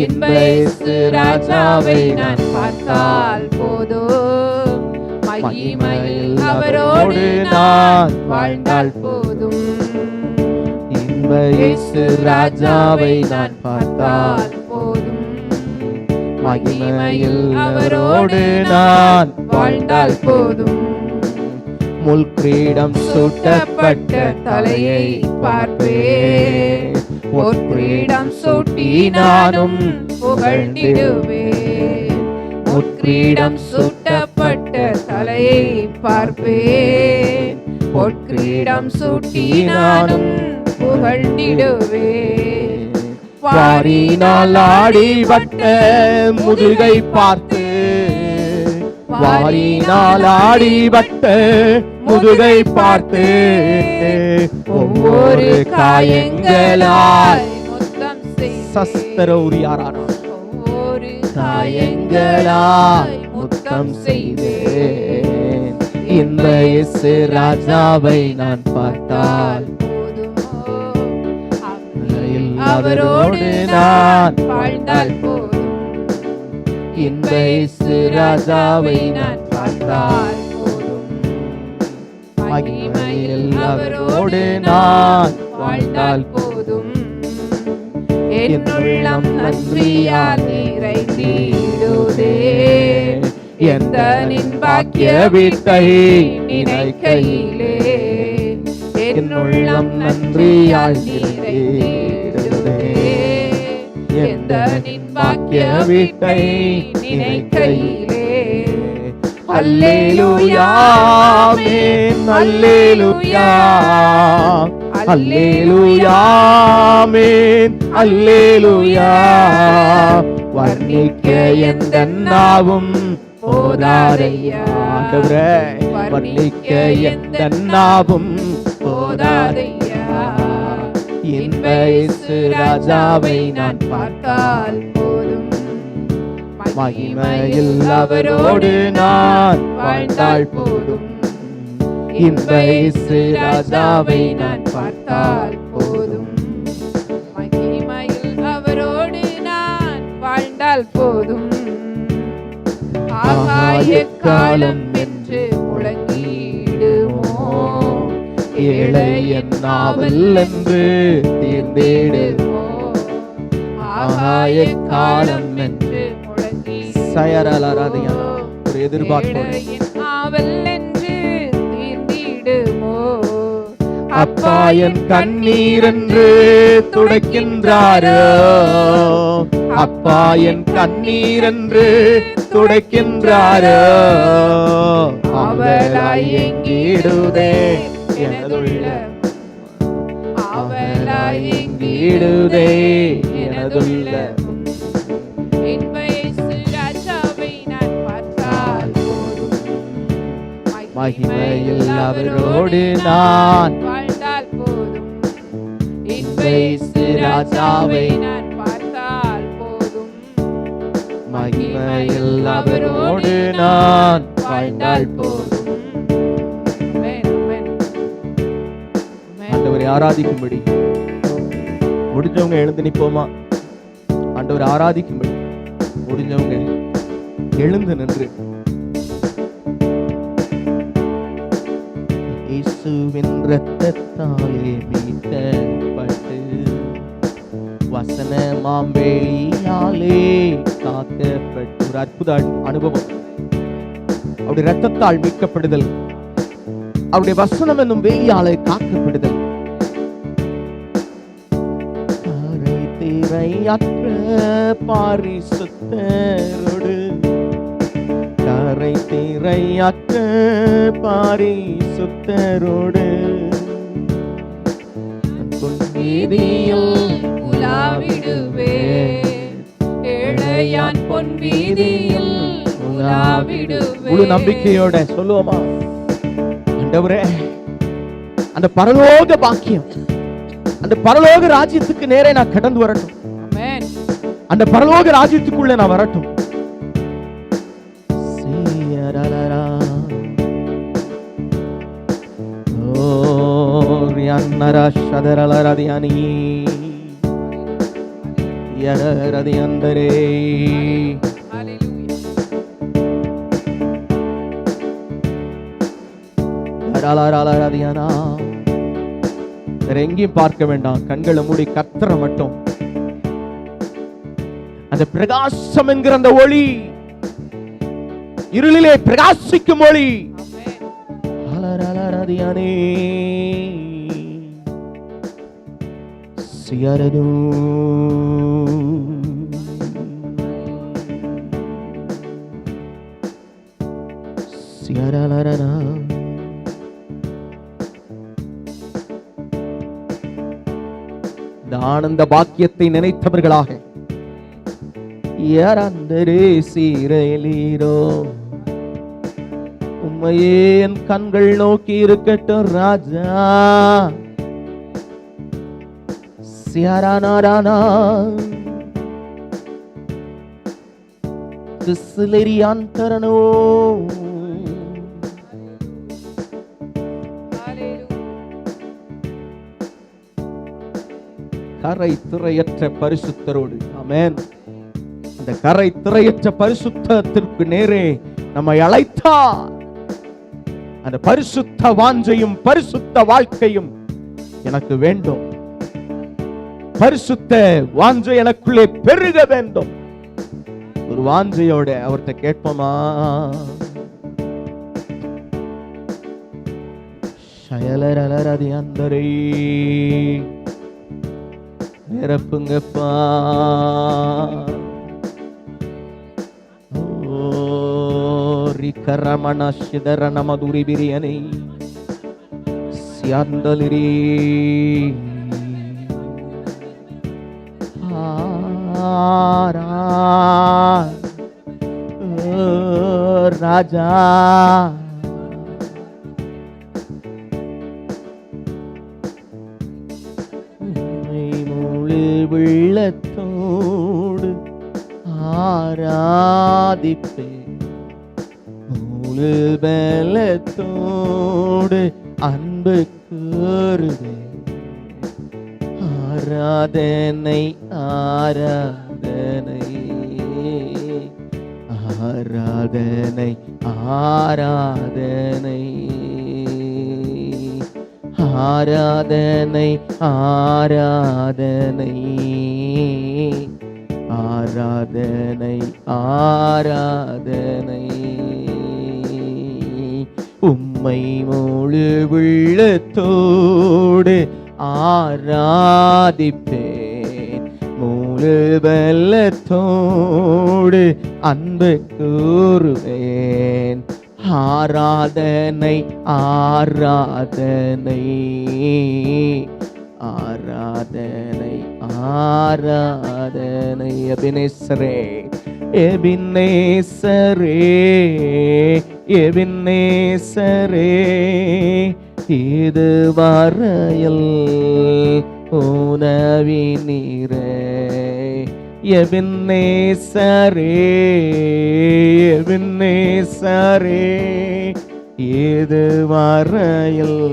இன்ப இயேசு ராஜாவை நான் பார்த்தால் போதும், மகிமையில் அவரோடு நான் வாழ்ந்தால் போதும். இன்ப இயேசு ராஜாவை நான் பார்த்தால் போதும், மகிமையில் அவரோடு நான் வாழ்ந்தால் போதும். முள்கிரீடம் சூட்டப்பட்ட தலையை பார்ப்பேன், பொற்கிரீடம் சூட்டி நானும் புகழ்ந்திடுவேன். பொற்கிரீடம் சூட்டப்பட்ட தலையை பார்ப்பேன், பொற்கிரீடம் சூட்டி நானும் புகழ்ந்திடுவேன். வாரினால் ஆடிவட்ட முதுகை பார்த்து, வாரினால் ஆடிவட்ட முதுகை பார்த்து ஒவ்வொரு காயங்களாய் முத்தம் செய்வேன். சஸ்தரௌரியாரான ஒவ்வொரு காயங்களாய் முத்தம் செய்வேன். இன்ப இயேசு ராஜாவை நான் பார்த்தால் அவரோடு நான் வாழ்ந்தால் போதும். இன்ப இயேசு ராஜாவை நான் பார்த்தால் போதும், மகிமையில் அவரோடு நான் வாழ்ந்தால் போதும். என்னுள்ளம் நன்றியால் நிறைந்திடுதே, எந்த நின் பாக்கிய வீட்டை நினைக்கையிலே. என்னுள்ளம் நன்றியால் நிறைந்திடுதே, எந்த நின் பாக்கிய வீட்டை நினைக்கையிலே. அல்லேலூயா ஆமென், அல்லேலூயா, அல்லேலூயா ஆமென், அல்லேலூயா. வர்ணிக்க எந்த நாவும் போதாதையா, ஆண்டவரே வர்ணிக்க எந்த நாவும் போதாதையா. இன்ப இயேசு ராஜாவை நான் பார்த்தால் போதும், மகிமையில் அவரோடு நான் வாழ்ந்தால் போதும். இன்ப இயேசு ராஜாவை நான் பார்த்தால் போதும், மகிமையில் அவரோடு நான் வாழ்ந்தால் போதும். ஆகாய காலம் என்று முழங்கிடுமோ, ஏழை என்னாவல் என்று தீர்ந்திடுமோ. ஆகாய காலம் என்று முழங்கி சயரலாராதையா ஒரு எதிர்பார்ப்போடு ஆவல் என்று தீர்ந்திடுமோ. அப்பா என் கண்ணீர் என்று துடைக்கின்றாரோ, அப்பா என் கண்ணீர் என்று துடைக்கின்றாரோ அவளாய் எங்கிடுதே எனதுள்ள அவளாய் எங்கிடுதே எனதுள்ள இன்ப இயேசு ராஜாவை நான் பார்த்தால் போதும். மகிமையில் அவரோடு நான் வாழ்ந்தால் போதும். இன்ப இயேசு ராஜாவை நான் பார்த்தால் போதும். மகிமையில் அவரோடு நான் வாழ்ந்தால் போதும். ஆமென், ஆமென். ஆமென். ஆண்டவரை ஆராதிக்கும்படி முடிஞ்சவங்க எழுந்து நிப்போமா? ஆண்டவரை ஆராதிக்கும்படி முடிஞ்சவங்க எழுந்து நின்று இயேசுவின் இரத்தத்தாலே மீட்கப்பட்டு வசனமாம் வேலியாலே காக்கப்பட்டு ஒரு அற்புத அனுபவம். அவருடைய இரத்தத்தால் மீட்கப்படுதல், அவருடைய வசனம் என்னும் வேலியாலே காக்கப்படுதல். கரை திரையற்ற பாரிசுத்தரோடு கரை திரையற்ற பாரிசுத்தரோடு வீதியில் உலாவிடுவேன். ஏழையான் பொன் வீதியில் உலாவிடுவேன். முழு நம்பிக்கையோட சொல்லுவோமா? ஆண்டவரே, அந்த பரலோக பாக்கியம், அந்த பரலோக ராஜ்யத்துக்கு நேரே நான் கடந்து வரட்டும். ஆமென். அந்த பரலோக ராஜ்யத்துக்குள்ள நான் வரட்டும். சீயரலரா. ஓ ரியன்னரா ஷதரலரதியானி யரரதியந்தரே. ஹalleluya. யரலரலரதியானா. வேற எங்கேயும் பார்க்க வேண்டாம், கண்களை மூடி கர்த்தரை மட்டும். அந்த பிரகாசம் என்கிற அந்த ஒளி, இருளிலே பிரகாசிக்கும் ஒளி. ஆமென். அலரலரதியானே. சியரது சியரலரனா. இந்த ஆனந்த பாக்கியத்தை நினைத்தவர்களாக யாரந்தரே சீரலீரோ. உம்மையே என் கண்கள் நோக்கி இருக்கட்டும் ராஜா. சியாரானாரானா திஸ்லெரியாந்தரனோ. ஹalleluya. கரை திரையற்ற பரிசுத்தரோடு. ஆமென். அந்த கரை திரையற்ற பரிசுத்தத்திற்கு நேரே நம்மை அழைத்தார். அந்த பரிசுத்த வாஞ்சையும் பரிசுத்த வாழ்க்கையும் எனக்கு வேண்டும். பரிசுத்த வாஞ்சை எனக்குள்ளே பெருக வேண்டும். ஒரு வாஞ்சையோட அவர்கிட்ட கேட்போமா? ஷயலரலரதி அந்தரே நிரப்புங்கப்பா. ரிகரமண சிதரண மதுரி பிரியனை சியாந்தலிரி. ராஜா முழு வெள்ளத்தோடு ஆராதிப்பேன். முழு பலத்தோடு அன்பு கூறுவேன். ஆராதனை ஆராதனை ஆராதனை ஆராதனை ஆராதனை ஆராதனை ஆராதனை ஆராதனை. உம்மை முழு உள்ளத்தோடு ஆராதிப்பேன். முழு முழு பலத்தோடு அன்பு கூறுவேன். ஆராதனை ஆராதனை ஆராதனை ஆராதனை. எபினேசரே எபினேசரே எபினேசரே இது வரையில் உணவினீரே. எபினேசரே எபினேசரே இது வரையில்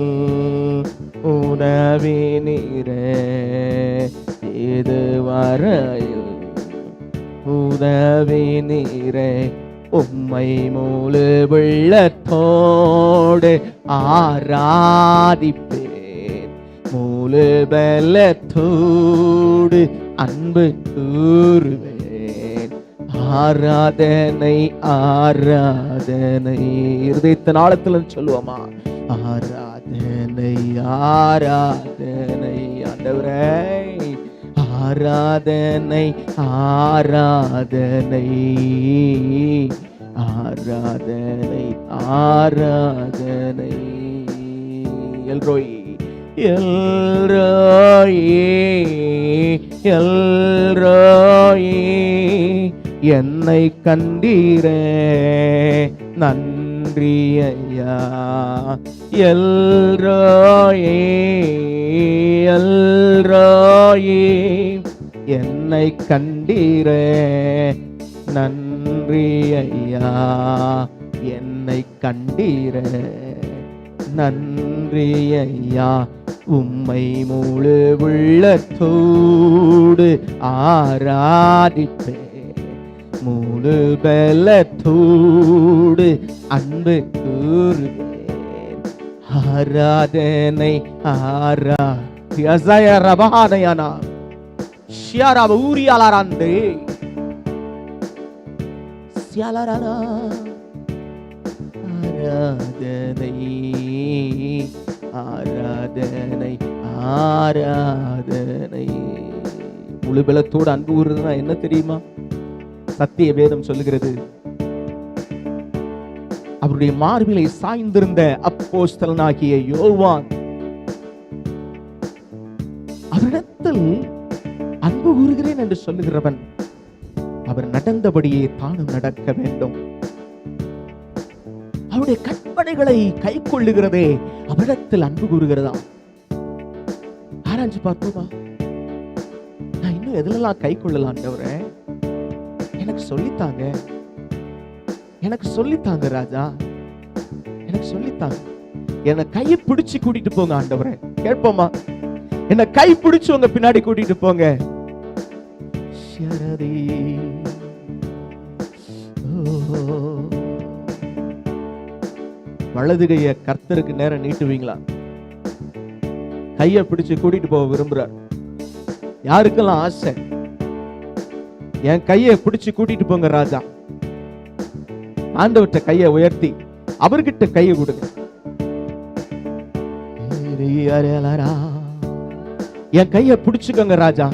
உணவினீரே. இது வரையில் உதவினீரே. உம்மை முழு உள்ளத்தோடு ஆராதிப்பேன். முழு பலத்தோடு அன்பு கூறுவேன். ஆராதனை ஆராதனை. இருதயத்தின் ஆழத்துல சொல்லுவோமா? ஆராதனை ஆராதனை. ஆண்டவரே ஆராதனை ஆராதனை ஆராதனை ஆராதனை. எல்ரோய் எல்ரோயே எல்ரோயே என்னை கண்டீரே நன்றி ஐயா. எல்ரோயே எல்ரோயே என்னை கண்டீரே நன்றி ஐயா. என்னை கண்டீரே நன்றி ஐயா. உம்மை முழு உள்ளத்தோடு ஆராதிப்பேன். முழு பலத்தோடு அன்பு கூறுவேன். ஆராதனை ஆராதனை. ஷியாராப ஊரியாலாராந்தே சியாலாராரா. ஆராதனை ஆராதனை ஆராதனை. முழு பலத்தோடு அன்பு கூறுறதுனா என்ன தெரியுமா? சத்திய வேதம் சொல்லுகிறது, அவருடைய மார்பிலை சாய்ந்திருந்த அப்போஸ்தலனாகிய யோவான் அவரிடத்தில் அன்பு கூறுகிறேன் என்று சொல்லுகிறவன் அவர் நடந்தபடியே தானும் நடக்க வேண்டும். அவருடைய கற்பனைகளை கை கொள்ளுகிறதே அவரிடத்தில் அன்பு கூறுகிறதா? ஆராய்ச்சி பார்ப்போமா? நான் இன்னும் எதுலெல்லாம் கை கொள்ளலாம் ஆண்டவரே? எனக்கு சொல்லித்தாங்க, எனக்கு சொல்லித்தாங்க ராஜா, எனக்கு சொல்லித்தாங்க. என்னை கையை பிடிச்சு கூட்டிட்டு போங்க ஆண்டவரே. கேட்போமா? என்னை கை பிடிச்சு உங்க பின்னாடி கூட்டிட்டு போங்க. வலது கைய கர்த்தருக்கு நேரம் நீட்டுவீங்களா? கைய பிடிச்சு கூட்டிட்டு போக விரும்புறார். யாருக்கெல்லாம் ஆசை என் கையை பிடிச்சு கூட்டிட்டு போங்க ராஜா? ஆண்டவர்கிட்ட கையை உயர்த்தி அவர்கிட்ட கையை கொடுங்க. என் கையை பிடிச்சுக்கோங்க ராஜா.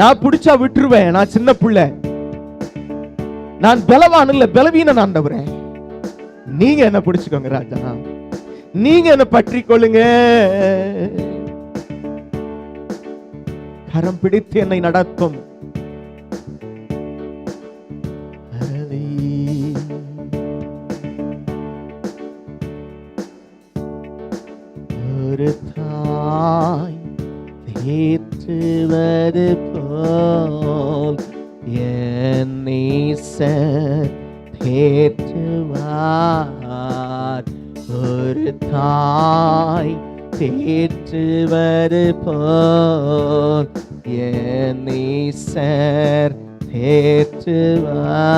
நான் பிடிச்சா விட்டுருவேன். நான் சின்ன புள்ள, நான் பலவான் இல்ல, பலவீனன் ஆண்டவரே. நீங்க என்ன பிடிச்சுக்கோங்க ராஜா. நீங்க என்ன பற்றி கொள்ளுங்க. கரம் பிடித்து என்னை நடத்தும். ஒரு தாய் தேற்றுவது போல் என் நேசர் தேற்றுவார். ஒரு தாய் தேற்றுவது போல் என் நேசர் தேற்றுவார்.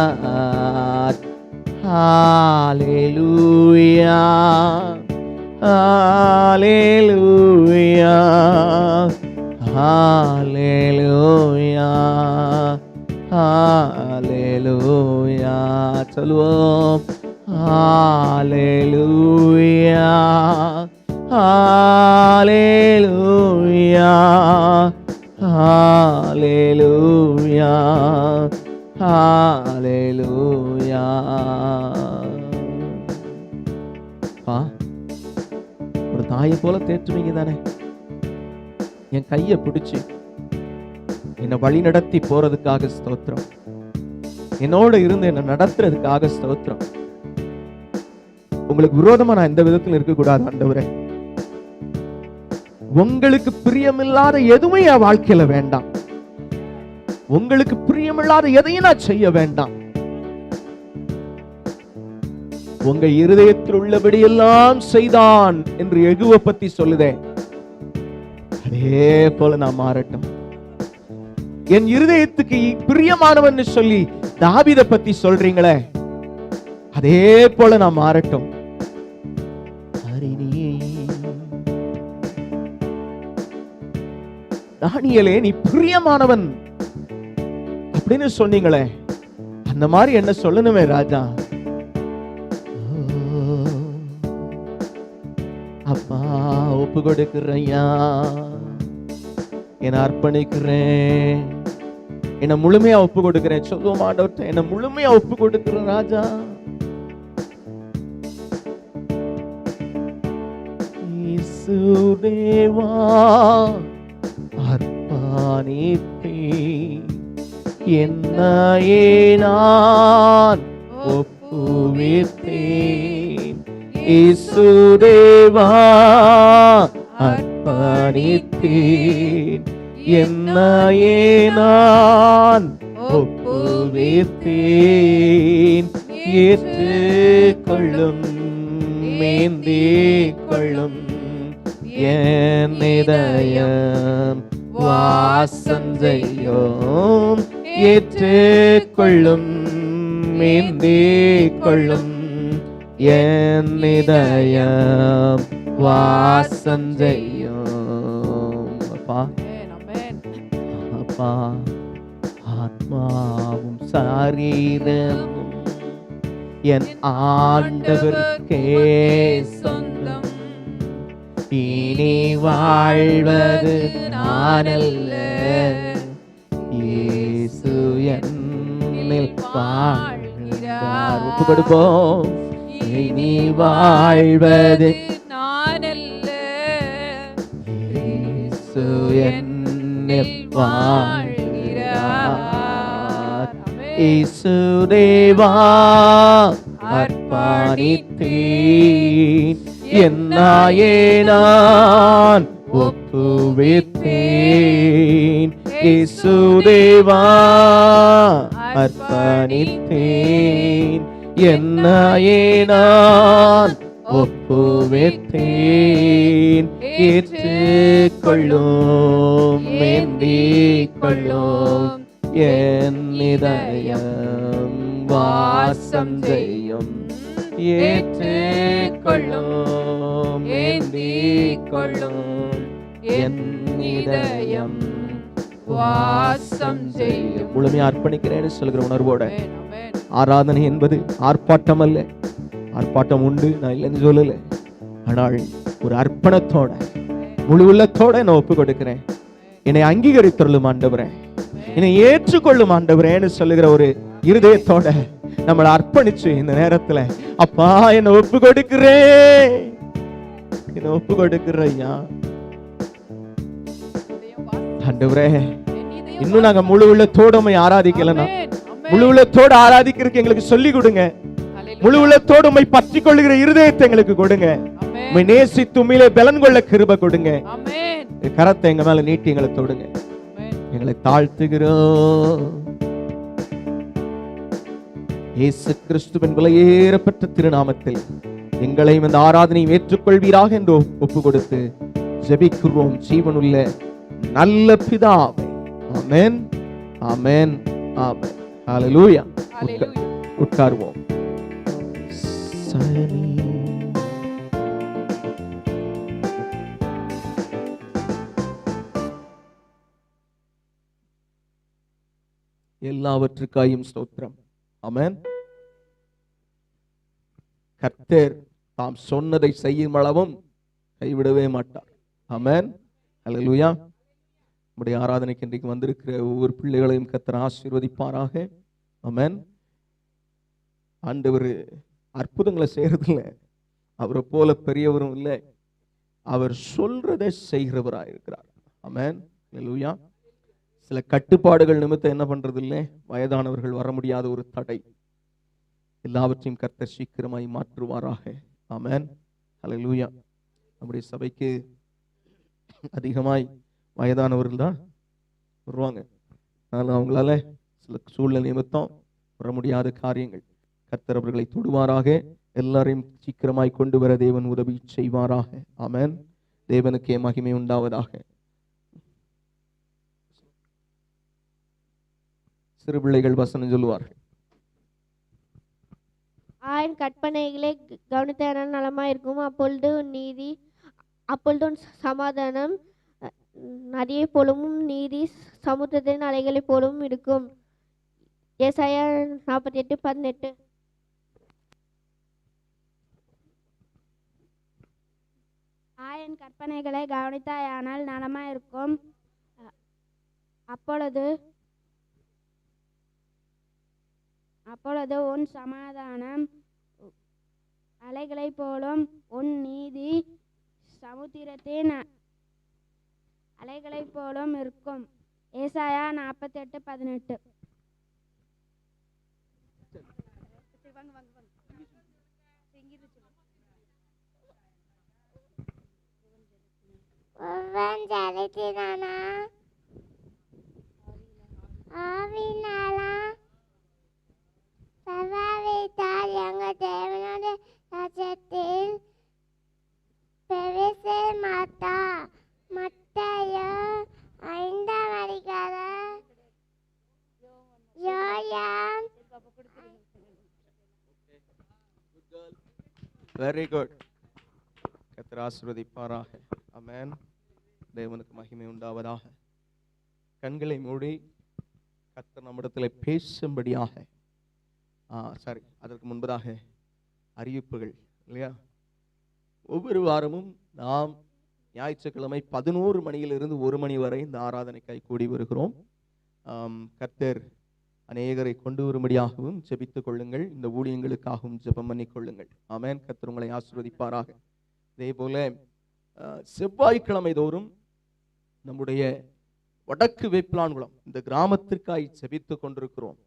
ஹalleluya ஹalleluya ஹalleluya ஹalleluya. சொல்லுவோம். ஹalleluya ஹalleluya ஹalleluya ஹalleluya. பா, ஒரு தாயை போல தேற்றுவீங்க தானே. என் கையை பிடிச்சு என்னை வழி நடத்தி போறதுக்காக ஸ்தோத்திரம். என்னோட இருந்து என்னை நடத்துறதுக்காக ஸ்தோத்திரம். உங்களுக்கு விரோதமா நான் எந்த விதத்தில் இருக்கக்கூடாது ஆண்டவரே. உங்களுக்கு பிரியமில்லாத எதுவுமே என் வாழ்க்கையில வேண்டாம். உங்களுக்கு பிரியமில்லாத எதையும் நான் செய்ய வேண்டாம். உங்க இருதயத்தில் உள்ளபடி எல்லாம் செய்தான் என்று யெகோவா பத்தி சொல்லுதே, அதே போல நான் மாறட்டும். என் இருதயத்துக்கு பிரியமானவன் சொல்லி தாவீதை பத்தி சொல்றீங்களே, அதே போல நான் மாறட்டும். தானியேலே, நீ பிரியமானவன் அப்படின்னு சொன்னீங்களே, அந்த மாதிரி என்ன சொல்லணுமே ராஜா. அப்பா, ஒப்பு கொடுக்கிறேயா, என்னை அர்ப்பணிக்கிறேன், என்னை முழுமையா ஒப்பு கொடுக்கிறேன். சொல்லுவோம் ஆண்டவர்ட்ட, என்னை முழுமையா ஒப்பு கொடுக்கிறேன் ராஜா. இயேசுதேவா அர்ப்பணித்தேன், என்னையே நான் ஒப்புவித்தேன். இயேசுதேவா அர்ப்பணித்தேன், என்னையே நான் ஒப்புவித்தேன். ஏற்றுக்கொள்ளும், மேந்திக் கொள்ளும் என் இதயம் வாசம் செய்யும். ஏற்றுக்கொள்ளும், மேந்திக் கொள்ளும் என் இதயம் வாசம் செய்யும். அப்பா, அப்பா, ஆத்மாவும் சரீரமும் என் ஆண்டவருக்கே சொந்தம். இனி வாழ்வது நானல்ல, இயேசு என்னில் வாழ்கிறார். ஒப்பு கொடுப்போம். இனி வாழ்வது நானல்ல, இயேசு என்னில் வாழ்கிறார். இயேசுதேவா அர்ப்பணித்தேன், என்னையே நான் ஒப்புவித்தேன். இயேசுதேவா அர்ப்பணித்தேன், என்னையே நான் ஒப்புவித்தேன். ஏற்றுக்கொள்ளும், மேந்திக் கொள்ளும் என் இதயம் வாசம் செய்யும். ஏற்றுக்கொள்ளும், மேந்திக் கொள்ளும் என் இதயம் வாசம் செய்யும். முழுமையா அர்ப்பணிக்கிறேன்னு சொல்கிற உணர்வோட ஆராதனை என்பது ஆர்ப்பாட்டம் அல்ல. ஆர்ப்பாட்டம் உண்டு, நான் இல்லைன்னு சொல்லல. ஆனால் ஒரு அர்ப்பணத்தோட, முழு உள்ளத்தோட நான் ஒப்பு கொடுக்கிறேன். என்னை அங்கீகரித்துள்ளும் ஆண்டவரே, என்னை ஏற்றுக்கொள்ளும் ஆண்டவரேன்னு சொல்லுகிற ஒரு இருதயத்தோட நம்மளை அர்ப்பணிச்சு இந்த நேரத்துல, அப்பா என்னை ஒப்பு கொடுக்கிறேன், என்னை ஒப்பு கொடுக்கிறேன் ஆண்டவரே. இன்னும் நாங்க முழு உள்ளத்தோட ஆராதிக்கலன்னா, முழு உள்ளத்தோடு ஆராதிக்கிறதுக்கு எங்களுக்கு சொல்லி கொடுங்க. முழு உள்ளத்தோடு உம்மை பற்றி கொள்ளுகிற இருதயத்தை எங்களுக்கு கொடுங்க. உம்மை நேசித்து உம்மிலே பலன் கொள்ள கிருபை கொடுங்க. கரத்தை எங்க மேல நீட்டி எங்களை தொடுங்க. எங்களை தாழ்த்துகிறோம். இயேசு கிறிஸ்துவின் விலையேறப்பட்ட திருநாமத்தில் எங்களையும் இந்த ஆராதனையை ஏற்றுக்கொள்வீராக என்று ஒப்பு கொடுத்து ஜெபிக்கிறோம் ஜீவனுள்ள நல்ல பிதாவே. ஆமென், ஆமென், ஆமென். ஹல்லேலூயா. உட்காருவோம். எல்லாவற்றுக்காயும் ஸ்தோத்திரம். ஆமென். கர்த்தர் தாம் சொன்னதை செய்யும் அளவும் கைவிடவே மாட்டார். ஆமென். ஹல்லேலூயா. நம்முடைய ஆராதனைக்கு இன்றைக்கு வந்திருக்கிற ஒவ்வொரு பிள்ளைகளையும் கர்த்தர் ஆசீர்வதிப்பாராக. ஆமென். ஆண்டவர் அற்புதங்களை செய்யறதில்ல, அவரை போல பெரியவரும் இல்லை, அவர் சொல்றதை செய்கிறவராக இருக்கிறார். ஆமென். அல்லேலூயா. சில கட்டுப்பாடுகள் நிமித்தம் என்ன பண்றது இல்லை, வயதானவர்கள் வர முடியாத ஒரு தடை, எல்லாவற்றையும் கர்த்தர் சீக்கிரமாய் மாற்றுவாராக. ஆமென். அல்லேலூயா. நம்முடைய சபைக்கு அதிகமாய் வயதானவர்கள் தான் வருவாங்க. அதனால அவங்களால சில சூழ்நிலை நிமித்தம் வர முடியாத காரியங்கள், கர்த்தர் அவர்களை தொடுவாராக. எல்லாரையும் சீக்கிரமாய் கொண்டு வர தேவன் உதவி செய்வாராக. ஆமென். தேவனுக்கே மகிமை உண்டாவதாக. சிறு பிள்ளைகள் வசனம் சொல்லுவார்கள். ஆயன் கற்பனைகளை கவனித்தால் நலமாக இருக்கும். அப்பொழுது நீதி, அப்பொழுது சமாதானம் நதியை போலவும் நீதி சமுத்திரத்தின் அலைகளை போலவும் இருக்கும். ஏசாயா 48:18. ஆயன் கற்பனைகளை கவனித்தாயானால் நலமாக இருக்கும். அப்பொழுது உன் சமாதானம் அலைகளைப் போலும், உன் நீதி சமுத்திரத்தின் அலைகளைப் போலும் இருக்கும். ஏசாயா 48:18. Very good. கர்த்தர் ஆசீர்வதிப்பாராக. ஆமென். தேவனுக்கு மகிமை உண்டாவதாக. கண்களை மூடி கர்த்தர் நம்மிடத்தில் பேசும்படியாக அதற்கு முன்பதாக அறிவிப்புகள் இல்லையா? ஒவ்வொரு வாரமும் நாம் ஞாயிற்றுக்கிழமை 11 மணியிலிருந்து 1 மணி வரை இந்த ஆராதனைக்காய் கூடி வருகிறோம். கர்த்தர் அநேகரை கொண்டு வரும்படியாகவும் ஜெபித்துக் கொள்ளுங்கள். இந்த ஊழியங்களுக்காகவும் ஜெபம் பண்ணி கொள்ளுங்கள். ஆமென். கர்த்தர் உங்களை ஆசீர்வதிப்பாராக. இதே போல செவ்வாய்க்கிழமை தோறும் நம்முடைய வடக்கு வேப்பிலான்குளம் இந்த கிராமத்திற்காய் ஜெபித்துக் கொண்டிருக்கிறோம்.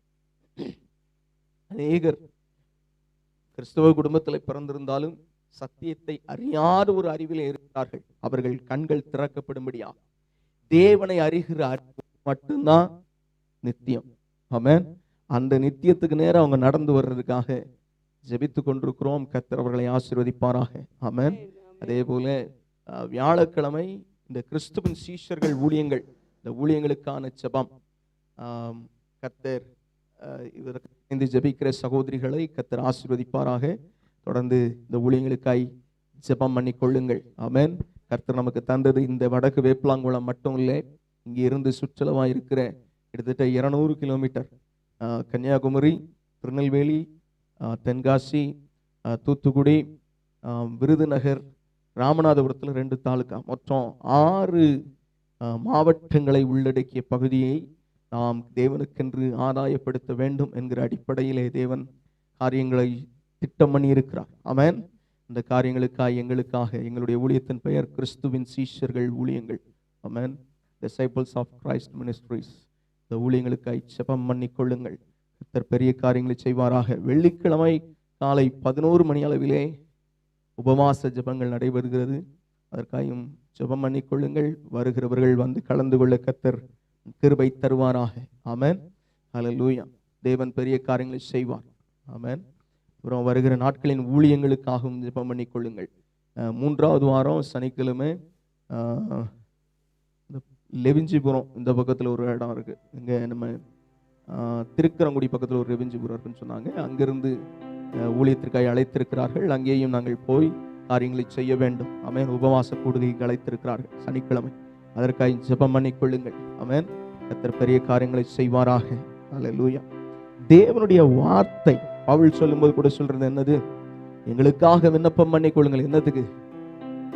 அநேகர் கிறிஸ்தவ குடும்பத்தில் பிறந்திருந்தாலும் சத்தியத்தை அறியாத ஒரு அறிவிலே இருக்கிறார்கள். அவர்கள் கண்கள் திறக்கப்படும்படியாக தேவனை அறிகிற அறிவு மட்டும்தான் நித்தியம். ஆமென். அந்த நித்தியத்துக்கு நேரம் அவங்க நடந்து வர்றதுக்காக ஜெபித்துக் கொண்டிருக்கிறோம். கர்த்தர் அவர்களை ஆசீர்வதிப்பாராக. ஆமென். அதே போல வியாழக்கிழமை இந்த கிறிஸ்துவின் சீஷர்கள் ஊழியங்கள், இந்த ஊழியங்களுக்கான ஜெபம், கர்த்தர் இதற்கு ஜெபிக்கிற சகோதரிகளை கர்த்தர் ஆசீர்வதிப்பாராக. தொடர்ந்து இந்த ஊழியங்களுக்காய் ஜெபம் பண்ணி கொள்ளுங்கள். ஆமென். கர்த்தர் நமக்கு தந்தது இந்த வடக்கு வேப்பலாங்குளம் மட்டும் இல்லை, இங்கே இருந்து சுற்றுலவாக இருக்கிற கிட்டத்தட்ட 200 கிலோமீட்டர் கன்னியாகுமரி, திருநெல்வேலி, தென்காசி, தூத்துக்குடி, விருதுநகர், ராமநாதபுரத்தில் 2 தாலுகா, மொத்தம் 6 மாவட்டங்களை உள்ளடக்கிய பகுதியை நாம் தேவனுக்கென்று ஆதாயப்படுத்த வேண்டும் என்கிற அடிப்படையிலே தேவன் காரியங்களை திட்டம் பண்ணி இருக்கிறார். ஆமென். இந்த காரியங்களுக்காக எங்களுக்காக எங்களுடைய ஊழியத்தின் பெயர் கிறிஸ்துவின் சீஷர்கள் ஊழியங்கள். ஆமென். Disciples of Christ ministries. இந்த ஊழியங்களுக்காய் ஜெபம் பண்ணி கொள்ளுங்கள். கர்த்தர் பெரிய காரியங்களை செய்வாராக. வெள்ளிக்கிழமை காலை 11 மணி அளவிலே உபவாச ஜெபங்கள் நடைபெறுகிறது. அதற்காயும் ஜெபம் பண்ணி கொள்ளுங்கள். வருகிறவர்கள் வந்து கலந்து கொள்ள கர்த்தர் கிருபை தருவாராக. ஆமென். ஹல்லேலூயா. தேவன் பெரிய காரியங்களை செய்வார். ஆமென். அப்புறம் வருகிற நாட்களின் ஊழியங்களுக்காகவும் ஜெபம் பண்ணி கொள்ளுங்கள். 3வது வாரம் சனிக்கிழமை லெவிஞ்சிபுரம் இந்த பக்கத்தில் ஒரு இடம் இருக்கு, இங்கே நம்ம திருக்கரங்குடி பக்கத்தில் ஒரு லெவிஞ்சிபுரம் இருக்குன்னு சொன்னாங்க. அங்கிருந்து ஊழியத்திற்காக அழைத்திருக்கிறார்கள். அங்கேயும் நாங்கள் போய் காரியங்களை செய்ய வேண்டும். ஆமென். உபவாச கூடுகைக்கு அழைத்திருக்கிறார்கள் சனிக்கிழமை. அதற்காக ஜெபம் பண்ணி கொள்ளுங்கள். ஆமென். கர்த்தர் பெரிய காரியங்களை செய்வாராக. ஹல்லேலூயா. தேவனுடைய வார்த்தை பவுல் சொல்லும்போது கூட சொல்றது என்னது? எங்களுக்காக விண்ணப்பம் பண்ணி கொள்ளுங்கள். என்னத்துக்கு?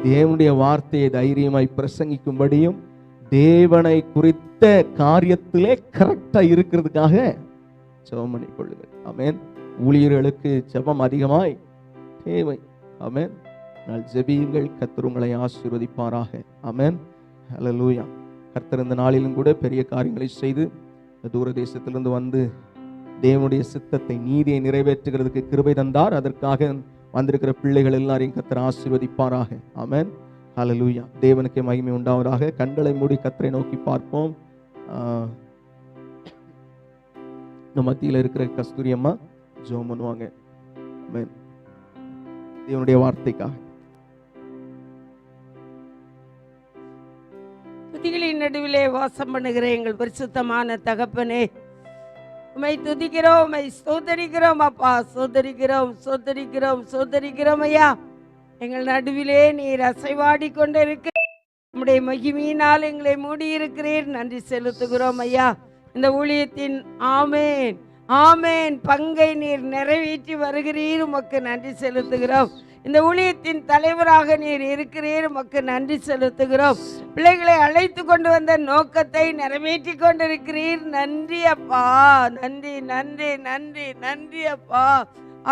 தேவனுடைய வார்த்தையை தைரியமாய் பிரசங்கிக்கும்படியும் தேவனை குறித்த காரியத்திலே கரெக்டா இருக்கிறதுக்காக ஜெபம் பண்ணி கொள்ளுங்கள். ஆமென். ஊழியர்களுக்கு ஜெபம் அதிகமாய் தேவை. ஆமென். நாள் ஜெபியுங்கள், கர்த்தர் உங்களை ஆசீர்வதிப்பாராக. ஆமென். ஹல்லேலூயா. கர்த்தர் இந்த நாளிலும் கூட பெரிய காரியங்களை செய்து தூர தேசத்திலிருந்து வந்து தேவனுடைய சித்தத்தை, நீதியை நிறைவேற்றுகிறதுக்கு கிருபை தந்தார். அதற்காக வந்திருக்கிற பிள்ளைகள் எல்லாரையும் கர்த்தர் ஆசீர்வதிப்பாராக. ஆமென். ஹல்லேலூயா. தேவனுக்கே மகிமை உண்டாவதாக. கண்களை மூடி கர்த்தரை நோக்கி பார்ப்போம். இந்த மத்தியில் இருக்கிற கஸ்தூரி அம்மா ஜெபம் பண்ணுவாங்க. ஆமென். தேவனுடைய வார்த்தைக்காக. துதிகளின் நடுவிலே வாசம் பண்ணுகிற எங்கள் பரிசுத்தமான தகப்பனே, உம்மை துதிக்கிறோம், உம்மை ஸ்தோத்தரிக்கிறோம் அப்பா. சோதரிக்கிறோம் ஐயா. எங்கள் நடுவிலே நீர் அசைவாடி கொண்டிருக்க உம்முடைய மகிமையினால் எங்களை மூடி இருக்கிறீர். நன்றி செலுத்துகிறோம் ஐயா. இந்த ஊழியத்தின் ஆமேன் ஆமேன் பங்கை நீர் நிறைவேற்றி வருகிறீர். உமக்கு நன்றி செலுத்துகிறோம். இந்த ஊழியத்தின் தலைவராக நீர் இருக்கிறீர். உமக்கு நன்றி செலுத்துகிறோம். பிள்ளைகளை அழைத்து கொண்டு வந்த நோக்கத்தை நிறைவேற்றி கொண்டிருக்கிறீர். நன்றி அப்பா. நன்றி நன்றி நன்றி நன்றி அப்பா.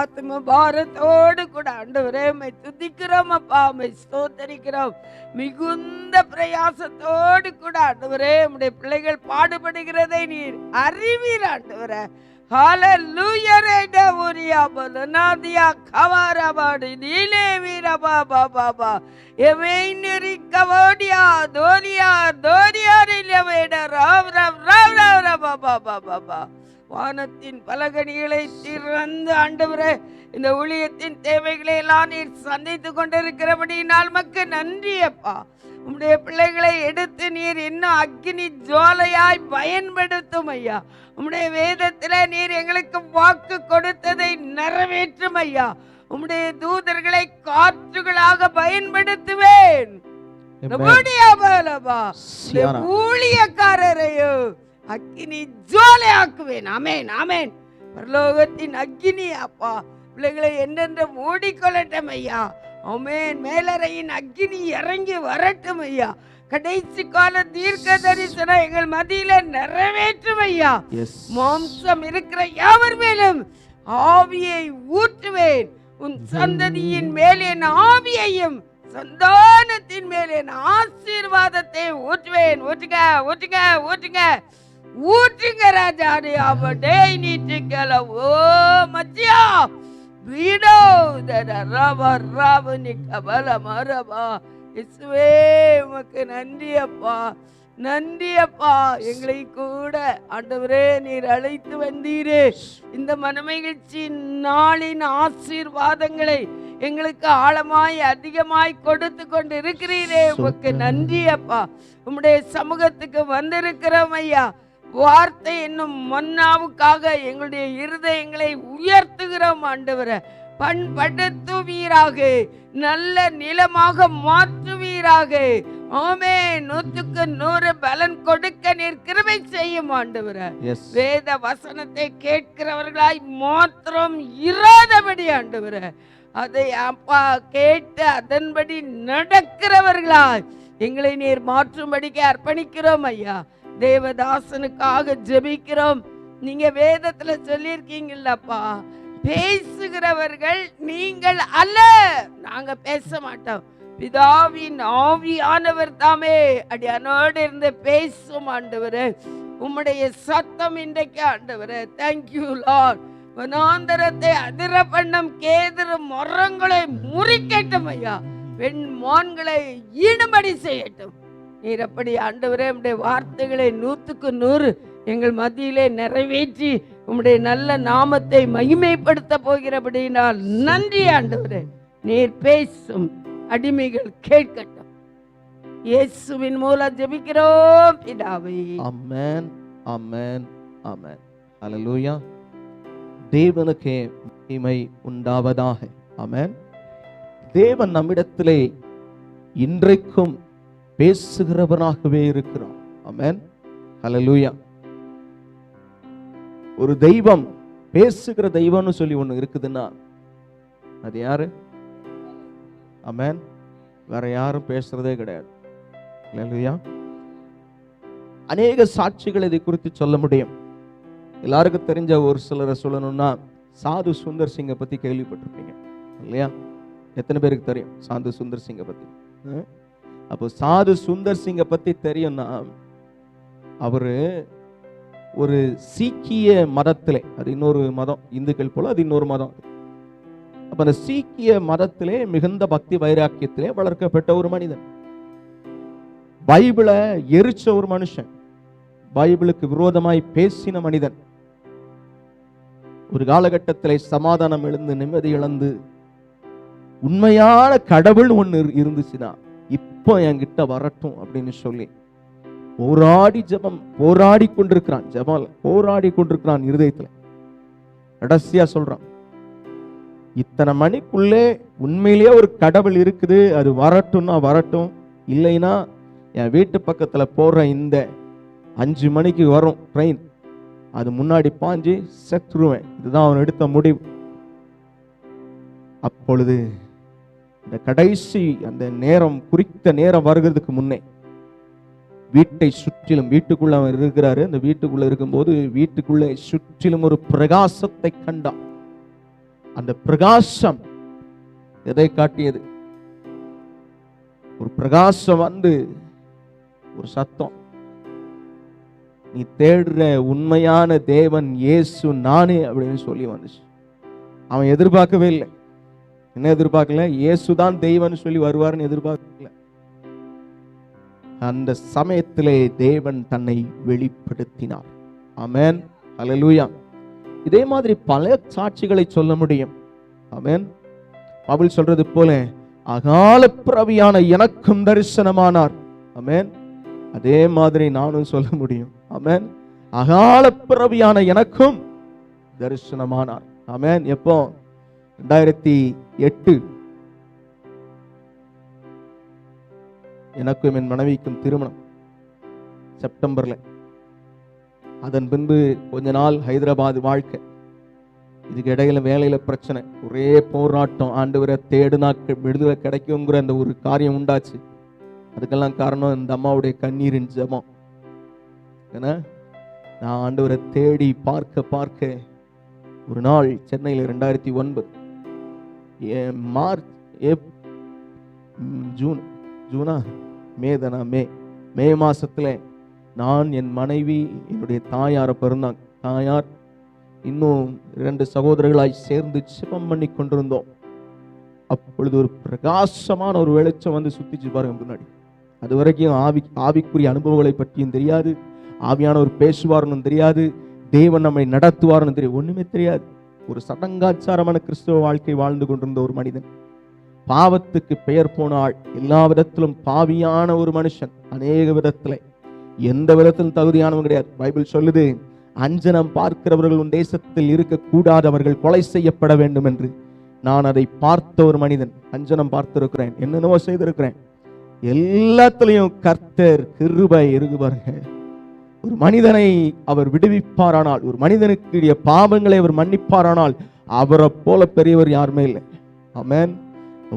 ஆத்ம பாரத்தோடு கூட ஆண்டவரே உம்மை துதிக்கிறோம் அப்பா. உம்மை ஸ்தோத்தரிக்கிறோம். மிகுந்த பிரயாசத்தோடு கூட ஆண்டவரே உம்முடைய பிள்ளைகள் பாடுபடுகிறதை நீர் அறிவீர் ஆண்டவரே. ஹalleluya ரேடா ஊரியா பலனாதியா கவாரபாடி நீலே வீரபா பாபா எவேனரி கவோடியா தோரியா ரிலவேடா ராவ் ராவ் ராவ் ராவ் பாபா பாபா. வானத்தின் பலகணிகளை திறந்து ஆண்டவரே இந்த ஊழியத்தின் தேவைகளை எல்லாம் நீர் சந்தித்து கொண்டிருக்கிறபடினால் உமக்கு நன்றி அப்பா. உம்முடைய பிள்ளைகளை எடுத்து நீர் இன்னும் அக்னி ஜுவாலையாய் பயன்படுத்தும் ஐயா. உம்முடைய வேதத்திலே நீர் எங்களுக்கு வாக்கு கொடுத்ததை நிறைவேற்றும் ஐயா. உம்முடைய தூதர்களை காற்றுகளாக பயன்படுத்துவேன். ஊழியக்காரரையோ அக்கினி ஜுவாலையாக்குவேன். ஆமேன் ஆமேன். பரலோகத்தின் அக்கினி அப்பா பிள்ளைகளை என்னென்று மூடிக்கொள்ளட்டும் ஐயா. ஆமேன். மேலறையின் அக்கினி இறங்கி வரட்டும் ஐயா. கடைசி கால தீர்க்க தரிசனம் எங்கள் மத்தியில நிறைவேற்றும் ஐயா. மாம்சம் இருக்கிற யாவர் மேலும் ஆவியை ஊற்றுவேன். உன் சந்ததியின் மேலே ஆவியையும் சந்தானத்தின் மேலே ஆசீர்வாதத்தை ஊற்றுவேன். ஊற்றுங்க ஊற்றுங்க ஊற்றுங்க ஊற்றுங்க ராஜாடி. அவடே நீட்டுக்கல ஓ மச்சியா வீடோ ராவணி கபல மரபா. இயேசுவே உமக்கு நன்றி அப்பா. நன்றி அப்பா. எங்களை கூட ஆண்டவரே நீர் அழைத்து வந்தீரே. இந்த மனமகிழ்ச்சி நாளின் ஆசீர்வாதங்களை எங்களுக்கு ஆழமாய் அதிகமாய் கொடுத்து கொண்டு இருக்கிறீரே. உமக்கு நன்றி அப்பா. உம்முடைய சமூகத்துக்கு வந்திருக்கிறோம் ஐயா. வார்த்தை என்னும் மன்னாவுக்காக எங்களுடைய இருதயங்களை உயர்த்துகிறோம் ஆண்டவரே. பண்படுத்துவீராக, நல்ல நிலமாக மாற்றுவீராக. ஆமே. 100க்கு 100 பலன் கொடுக்க நீர் கிருபை செய்யும் ஆண்டவரே. வேத வசனத்தை கேட்கிறவர்களாய் மாத்திரம் இராதபடி ஆண்டவரே, அதை அப்பா கேட்டு அதன்படி நடக்கிறவர்களாய் எங்களை நீர் மாற்றும்படிக்கு அர்ப்பணிக்கிறோம் ஐயா. தேவதாசனுக்காக ஜெபிக்கிறோம். நீங்க வேதத்துல சொல்லியிருக்கீங்கல்லப்பா, பேசுகிறவர்கள் நீங்கள் அல்ல. நாங்க பேச மாட்டோம். பிதாவின் ஆவியானவர் தாமே அடியானோடு இருந்து பேசும் ஆண்டவரே. உம்முடைய சத்தம் இன்றைக்கு ஆண்டவரே. Thank you Lord. வனாந்தரத்தை அதிர பண்ணும் கேதுரு மரங்களை முறிக்கட்டும் ஐயா. பெண் மான்களை ஈடுபடி செய்யட்டும். நீர் அப்படி ஆண்டவரே உம்முடைய வார்த்தைகளை 100க்கு 100 எங்கள் மத்தியிலே நிறைவேற்றி உம்முடைய நல்ல நாமத்தை மகிமைப்படுத்த போகிறபடினால் நன்றி ஆண்டவரே. நீர் பேசும் அடிமைகள் கேட்கட்டும். இயேசுவின் மூலம் ஜெபிக்கிறோம் பிதாவே. ஆமென் ஆமென் ஆமென். ஹல்லேலூயா. தேவனுக்கே மகிமை உண்டாவதாக. ஆமென். தேவன் நம்மிடத்திலே இன்றைக்கும் பேசுகிறவராகவே இருக்கிறார். ஆமென். ஹல்லேலூயா. ஒரு தெய்வம், பேசுகிற தெய்வம்னு சொல்லி ஒண்ணு இருக்குதுன்னா அது யாரு? ஆமென். வேற யாரும் பேசுறதே கிடையாது. ஹல்லேலூயா. அநேக சாட்சிகள் இதை குறித்து சொல்ல முடியும். எல்லாருக்கும் தெரிஞ்ச ஒரு சிலரை சொல்லணும்னா, சாது சுந்தர் சிங்கை பத்தி கேள்விப்பட்டிருப்பீங்க இல்லையா? எத்தனை பேருக்கு தெரியும் சாது சுந்தர் சிங்கை பத்தி? அப்போ சாது சுந்தர் சிங்கை பத்தி தெரியும்னா, அவரு ஒரு சீக்கிய மதத்திலே, அது இன்னொரு மதம், இந்துக்கள் போல அது இன்னொரு மதம். அப்ப அந்த சீக்கிய மதத்திலே மிகுந்த பக்தி வைராக்கியத்திலே வளர்க்கப்பட்ட ஒரு மனிதன், பைபிளை எரிச்ச ஒரு மனுஷன், பைபிளுக்கு விரோதமாய் பேசின மனிதன். ஒரு காலகட்டத்திலே சமாதானம் எழுந்து நிம்மதி இழந்து, உண்மையான கடவுள் ஒண்ணு இருந்துச்சுன்னா இப்போ என்கிட்ட வரட்டும் அப்படின்னு சொல்லி போராடி ஜெபம் போராடி கொண்டிருக்கிறான். ஜெபம் போராடி கொண்டிருக்கிறான் இருதயத்துல. கடைசியா சொல்றான், இத்தனை மணிக்குள்ளே உண்மையிலேயே ஒரு கடவுள் இருக்குது, அது வரட்டும்னா வரட்டும், இல்லைன்னா என் வீட்டு பக்கத்துல போற இந்த 5 மணிக்கு வரும் ட்ரெயின், அது முன்னாடி பாஞ்சு செத்துருவேன். இதுதான் அவன் எடுத்த முடிவு. அப்பொழுது இந்த கடைசி அந்த நேரம், குறித்த நேரம் வருகிறதுக்கு முன்னே வீட்டை சுற்றிலும், வீட்டுக்குள்ள அவன் இருக்கிறாரு, அந்த வீட்டுக்குள்ள இருக்கும்போது வீட்டுக்குள்ளே சுற்றிலும் ஒரு பிரகாசத்தை கண்டான். அந்த பிரகாசம் எதை காட்டியது? ஒரு பிரகாசம் வந்து ஒரு சத்தம், நீ தேடுற உண்மையான தேவன் இயேசு நானே அப்படின்னு சொல்லி வந்துச்சு. அவன் எதிர்பார்க்கவே இல்லை. என்ன எதிர்பார்க்கல? இயேசுதான் தெய்வம்னு சொல்லி வருவார்னு எதிர்பார்க்கல. அந்த சமயத்திலே தேவன் தன்னை வெளிப்படுத்தினார். ஆமென், ஹல்லேலூயா. இதே மாதிரி பல சாட்சிகளை சொல்ல முடியும். ஆமென். பவுல் சொல்றது போல, அகால பிறவியான எனக்கும் தரிசனமானார். ஆமென். அதே மாதிரி நானும் சொல்ல முடியும். ஆமென். அகால பிறவியான எனக்கும் தரிசனமானார். ஆமென். எப்போ? 2008 எனக்கும் என் மனைவிக்கும் திருமணம், செப்டம்பர்ல. அதன் பின்பு கொஞ்ச நாள் ஹைதராபாத் வாழ்க்கை. இதுக்கு இடையில வேலையில பிரச்சனை, ஒரே போராட்டம். ஆண்டவரை தேடுனா விடுதலை கிடைக்குங்கிற அந்த ஒரு காரியம் உண்டாச்சு. அதுக்கெல்லாம் காரணம் இந்த அம்மாவுடைய கண்ணீரின் ஜெபம். ஏன்னா நான் ஆண்டவரை தேடி பார்க்க பார்க்க ஒரு நாள் சென்னையில் 2009 மே மாசத்துல நான், என் மனைவி, என்னுடைய தாயாரை பிறந்தாங்க. தாயார் இன்னும் 2 சகோதரர்களாய் சேர்ந்து ஜெபம் பண்ணி கொண்டிருந்தோம். அப்பொழுது ஒரு பிரகாசமான ஒரு வெளிச்சம் வந்து சுத்திச்சு பாருங்க முன்னாடி. அது வரைக்கும் ஆவிக்குரிய அனுபவங்களை பற்றியும் தெரியாது, ஆவியானவர் பேசுவார்னு தெரியாது, தேவன் நம்மை நடத்துவார்னு தெரியாது, ஒண்ணுமே தெரியாது. ஒரு சடங்காச்சாரமான கிறிஸ்தவ வாழ்க்கை வாழ்ந்து கொண்டிருந்த ஒரு மனிதன், பாவத்துக்கு பெயர் போன ஆள், எல்லா விதத்திலும் பாவியான ஒரு மனுஷன், அநேக விதத்துல எந்த விதத்திலும் தகுதியானவன் கிடையாது. பைபிள் சொல்லுது, அஞ்சனம் பார்க்கிறவர்கள் உன் தேசத்தில் இருக்கக்கூடாது, அவர்கள் கொலை செய்யப்பட வேண்டும் என்று. நான் அதை பார்த்த ஒரு மனிதன், அஞ்சனம் பார்த்திருக்கிறேன், என்னென்னவோ செய்திருக்கிறேன். எல்லாத்திலையும் கர்த்தர் கிருபை இருக்கு பாருங்க. ஒரு மனிதனை அவர் விடுவிப்பாரானால், ஒரு மனிதனுக்கு பாவங்களை அவர் மன்னிப்பாரானால், அவரை போல பெரியவர் யாருமே இல்லை. ஆமென்.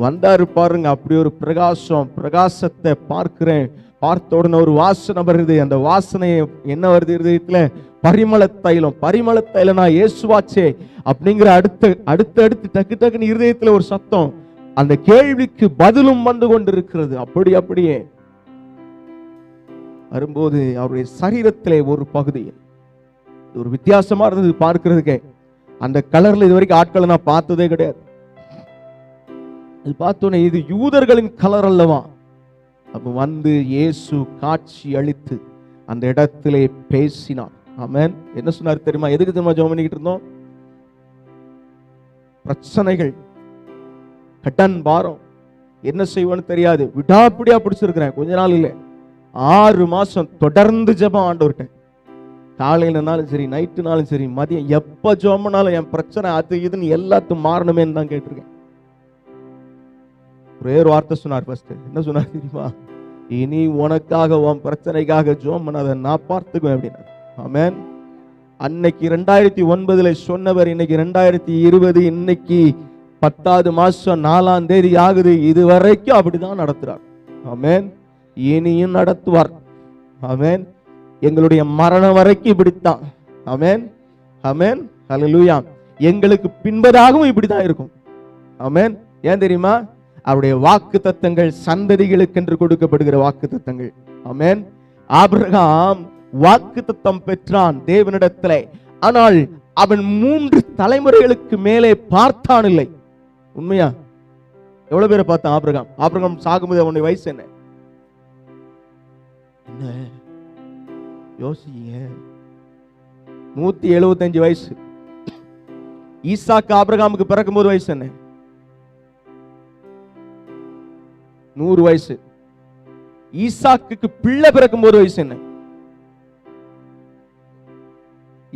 வந்தாரு பாருங்க, அப்படி ஒரு பிரகாசம், பிரகாசத்தை பார்க்கிறேன். பார்த்த உடனே ஒரு வாசனை வருது. அந்த வாசனை என்ன வருது இருதயத்துல? பரிமள தைலம். பரிமள தைலம் நான் இயேசுவாச்சே அப்படிங்கிற அடுத்து டக்குன்னு இருதயத்துல ஒரு சத்தம். அந்த கேள்விக்கு பதிலும் வந்து கொண்டிருக்கிறது. அப்படியே வரும்போது அவருடைய சரீரத்திலே ஒரு பகுதி ஒரு வித்தியாசமா இருந்தது பார்க்கிறதுக்கே. அந்த கலர்ல இது வரைக்கும் ஆட்களை நான் பார்த்ததே கிடையாது. அது பார்த்தோன்னே இது யூதர்களின் கலர் அல்லவா? அப்ப வந்து இயேசு காட்சி அளித்து அந்த இடத்திலே பேசினார். ஆமென். என்ன சொன்னார் தெரியுமா? எதுக்கு தெரியுமா ஜெபம் பண்ணிக்கிட்டு இருந்தோம்? பிரச்சனைகள், கடன் பாரம், என்ன செய்வோன்னு தெரியாது, விடாப்பிடியா பிடிச்சிருக்கிறேன். கொஞ்ச நாள் இல்லை, 6 மாசம் தொடர்ந்து ஜெபம் ஆண்டவர்கிட்ட. காலையிலனாலும் சரி, நைட்டுனாலும் சரி, மதியம் எப்ப ஜெபம்னாலும் என் பிரச்சனை அது இதுன்னு எல்லாத்தையும் மாறணுமேன்னு தான் கேட்டிருக்கேன். ஒரே ஒரு வார்த்தை சொன்னார். ஃபர்ஸ்ட் என்ன சொன்னார் தெரியுமா? இனி உனக்காக, உன் பிரச்சனைக்காக ஜெபம் பண்ணாத, நான் பார்த்துக்குவேன் அப்படின்னா. ஆமென். அன்னைக்கு 2009 சொன்னவர் இன்னைக்கு 2020, இன்னைக்கு 10வது மாசம் 4ஆம் தேதி ஆகுது. இது வரைக்கும் அப்படிதான் நடத்துறார். ஆமென். இனியும் நடத்துவார். ஆமென். எங்களுடைய மரணம் வரைக்கும் இப்படித்தான். ஆமென், ஆமென், ஹல்லேலூயா. எங்களுக்கு பின்பதாகவும் இப்படிதான் இருக்கும். ஆமென். ஏன் தெரியுமா? அவருடைய வாக்கு தத்தங்கள் சந்ததிகளுக்கு என்று கொடுக்கப்படுகிற வாக்கு தத்தங்கள். ஆமென். ஆபிரகாம் வாக்கு தத்தம் பெற்றான் தேவனிடத்திலே. ஆனால் அவன் 3 தலைமுறைகளுக்கு மேலே பார்த்தான் இல்லை. உண்மையா? எவ்வளவு பேரை பார்த்தான் ஆபிரகாம்? ஆபிரகாம் சாகும்போது அவனுடைய வயசு என்ன? யோசிங்க, 175 வயசு. ஈசாக்கு ஆபிரகாமுக்கு பிறக்கும் போது வயசு என்ன? 100 வயசு. ஈசாக்குக்கு பிள்ளை பிறக்கும் போது வயசு என்ன?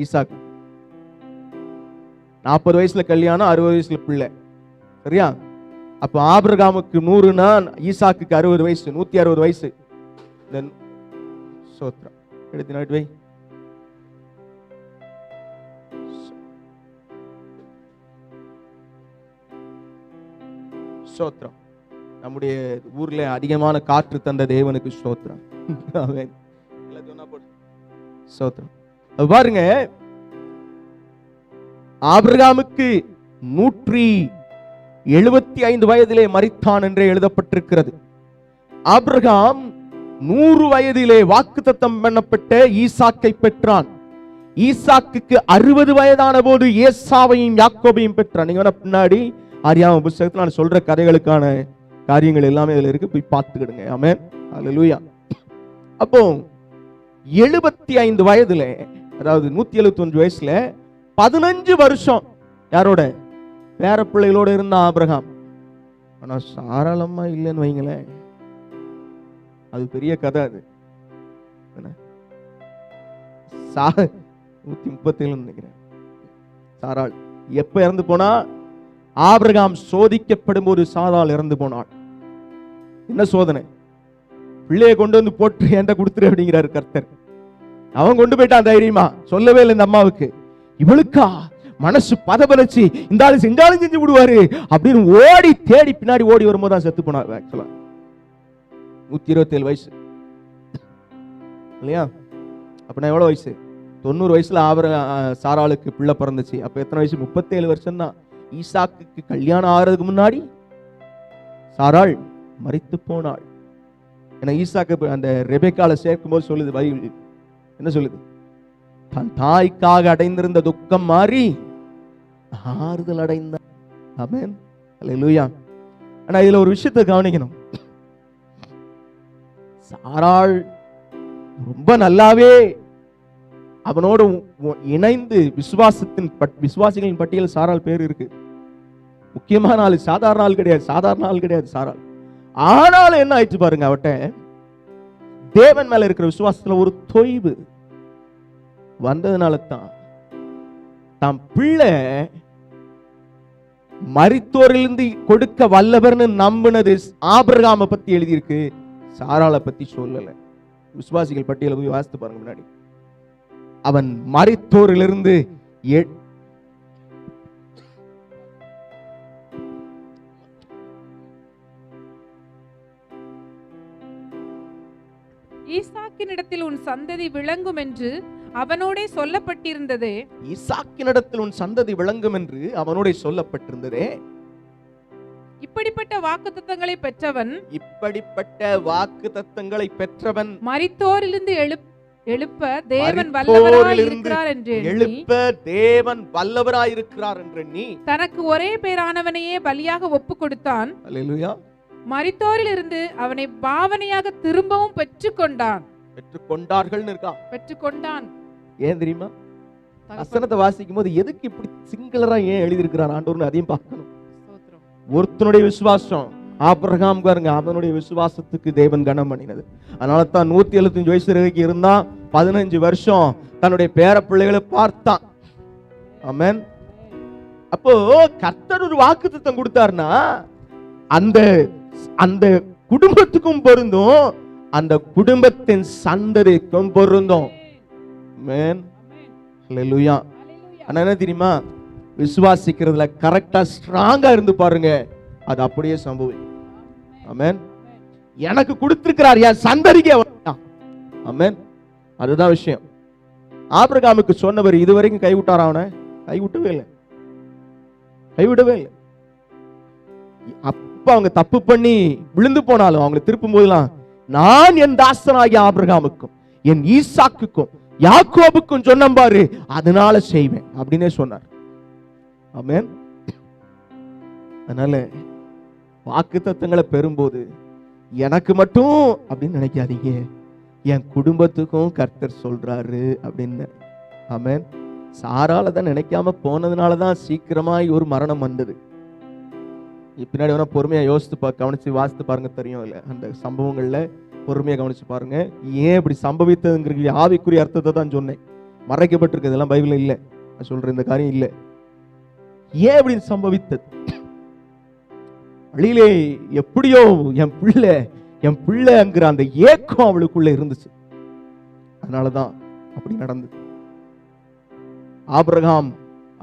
ஈசாக்கு 40 வயசுல கல்யாணம், 60 வயசுல பிள்ளை. சரியா? அப்ப ஆபிரகாமுக்கு 100னா ஈசாக்குக்கு 60 வயசு, 160 வயசு. சோத்ரம் எடுத்து நாட்டு வை. ஸ்தோத்திரம். நம்முடைய ஊர்ல அதிகமான காற்று தந்த தேவனுக்கு ஸ்தோத்திரம். ஸ்தோத்திரம். பாருங்க, ஆபிரகாமுக்கு 175 வயதிலே மரித்தான் என்றே எழுதப்பட்டிருக்கிறது. ஆபிரகாம் 100 வயதிலே வாக்குத்தத்தம் பண்ணப்பட்ட ஈசாக்கை பெற்றான். ஈசாக்குக்கு 60 வயதான போது ஏசாவையும் யாக்கோபையும் பெற்றான். நீங்க பின்னாடி ஆரியாம புத்தகத்தில் நான் சொல்ற கதைகளுக்கான காரியங்கள் எல்லாமே இதுல இருக்கு, போய் பார்த்துக்கிடுங்க. ஆமென், ஹல்லேலூயா. அப்போ 75 வயதுல, அதாவது 175 வயசுல 15 வருஷம் யாரோட? பேர பிள்ளைகளோட இருந்த ஆபிரகாம். ஆனா சாராளமா இல்லைன்னு வைங்களேன், அது பெரிய கதை. அது 137 நினைக்கிறேன். சாராள் எப்ப இறந்து போனா? ஆபிரகாம் சோதிக்கப்படும் போது சாராள் இறந்து போனாள். என்ன சோதனை? பிள்ளையை கொண்டு வந்து போட்டு என்கிட்ட கொடுத்துரு அப்படிங்கிறாரு கர்த்தர். அவன் கொண்டு போயிட்டான் தைரியமா, சொல்லவே இல்லை இந்த அம்மாவுக்கு. இவளுக்கா மனசு பதபலச்சு, இந்த ஆளு செஞ்சாலும் செஞ்சு விடுவாரு அப்படின்னு ஓடி தேடி பின்னாடி ஓடி வரும்போது தான் செத்து போனார். ஆக்சுவலா 127 வயசு இல்லையா? அப்படின்னா எவ்வளவு வயசு? 90 வயசுல சாராளுக்கு பிள்ளை பிறந்துச்சு. அப்ப எத்தனை வயசு? 37 வருஷம் தான். ஈசாக்குக்கு கல்யாணம் ஆகிறதுக்கு முன்னாடி சாராள் மரித்து போனாள். ஏன்னா ஈசாக்கு அந்த ரெபெக்கால சேர்க்கும் போது சொல்லுது, பைபிள் என்ன சொல்லுது? தன் தாய்க்காக அடைந்திருந்த துக்கம் மாறி ஆறுதல் அடைந்தார். ஆமென், ஹல்லேலூயா. ஆனா இதுல ஒரு விஷயத்தை கவனிக்கணும். சாராள் ரொம்ப நல்லாவே அவனோடு இணைந்து விசுவாசிகளின் பட்டியல் சாராள் பேர் இருக்கு. முக்கியமான ஆள், சாதாரண ஆள் கிடையாது, சாதாரண ஆள் கிடையாது சாராள். ஆனாலும் என்ன ஆயிடுச்சு பாருங்க, அவட்ட தேவன் மேல இருக்கிற விசுவாசத்துல ஒரு தொய்வு வந்ததுனால தான் பிள்ளை மரித்தோரிலிருந்து கொடுக்க வல்லவர்னு நம்பினது ஆபிரகாமை பத்தி எழுதியிருக்கு, சாராளை பத்தி சொல்லல. விசுவாசிகள் பட்டியலை போய் வாசித்து பாருங்க. முன்னாடி அவன் மரித்தோரிலிருந்து ஈசாக்கினிடத்தில் உன் சந்ததி விளங்கும் என்று அவனோடே சொல்லப்பட்டிருந்ததே. ஈசாக்கினிடத்தில் உன் சந்ததி விளங்கும் என்று அவனோடே சொல்லப்பட்டிருந்ததே. இப்படிப்பட்ட வாக்குத்தத்தங்களை பெற்றவன் மரித்தோரிலிருந்து எழுப்ப தேவன் வல்லவராய் இருக்கிறார் என்று எண்ணி தனக்கு ஒரே பேரானவனையே பலியாக ஒப்பு கொடுத்தான். அல்லேலூயா. மரித்தோரிலிருந்து அவனை பாவனையாக திரும்பவும் பெற்றுக்கொண்டான். பெற்றுக்கொண்டான். ஏன் தெரியுமா? வசனத்தை வாசிக்கும் போது எதுக்கு இப்படி சிங்களரா ஏன் எழுதி இருக்கிறார் ஆண்டவர்னு அதையும் பார்க்கணும். ஒருத்தனுடைய விசுவாசம் ஆபிரகாம் பாருங்க, அவனுடைய விசுவாசத்துக்கு தேவன் கனம் பண்ணினது. அதனால தான் 175 வயசு வரைக்கும் இருந்தா 15 வருஷம் தன்னுடைய பேர பிள்ளைகளை பார்த்தான். ஆமென். அப்போ கர்த்தர் ஒரு வாக்குத்தத்தம் கொடுத்தாருன்னா அந்த குடும்பத்துக்கும் பொருந்தும், அந்த குடும்பத்தின் சந்ததிக்கும் பொருந்தும். ஆமென், ஹல்லேலூயா. ஆனா என்ன தெரியுமா? விசுவாசிக்கிறதுல கரெக்டா ஸ்ட்ராங்கா இருந்து பாருங்க, அது அப்படியே சம்பவிக்கும். ஆமென். எனக்கு கொடுத்திருக்கிறார், என் சந்ததிக்கு. ஆமென். அதுதான் விஷயம். ஆபிரகாமுக்கு சொன்னவர் இதுவரைக்கும் கைவிட்டாரா? அவனை கைவிட்டவே இல்லை, கைவிடவே இல்லை. அப்ப அவங்க தப்பு பண்ணி விழுந்து போனாலும் அவங்களை திருப்பும் போதெல்லாம், நான் என் தாசனாகிய ஆபிரகாமுக்கும் என் ஈசாக்குக்கும் யாக்கோபுக்கும் சொன்ன பாரு, அதனால செய்வேன் அப்படின்னே சொன்னார். ஆமென். அதனால வாக்குத்தத்தங்களை பெறும்போது எனக்கு மட்டும் அப்படின்னு நினைக்காதீங்க, என் குடும்பத்துக்கும் கர்த்தர் சொல்றாரு அப்படின்னு. ஆமென். சாரால தான் நினைக்காம போனதுனாலதான் சீக்கிரமாய் ஒரு மரணம் வந்தது. பின்னாடி வேணா பொறுமையா யோசித்து கவனிச்சு வாசித்து பாருங்க, தெரியும் இல்ல அந்த சம்பவங்கள்ல பொறுமையா கவனிச்சு பாருங்க. ஏன் இப்படி சம்பவித்ததுங்கிற ஆவிக்குரிய அர்த்தத்தை தான் சொன்னேன். மறைக்கப்பட்டிருக்கு, இதெல்லாம் பைபிள்ல இல்ல. நான் சொல்ற இந்த காரியம் இல்ல. ஏன் இப்படி சம்பவித்தது? வழியிலே எப்படியோ என் பிள்ளைங்கிற அந்த ஏக்கம் அவளுக்குள்ள இருந்துச்சு. அதனாலதான் அப்படி நடந்தது. ஆபிரகாம்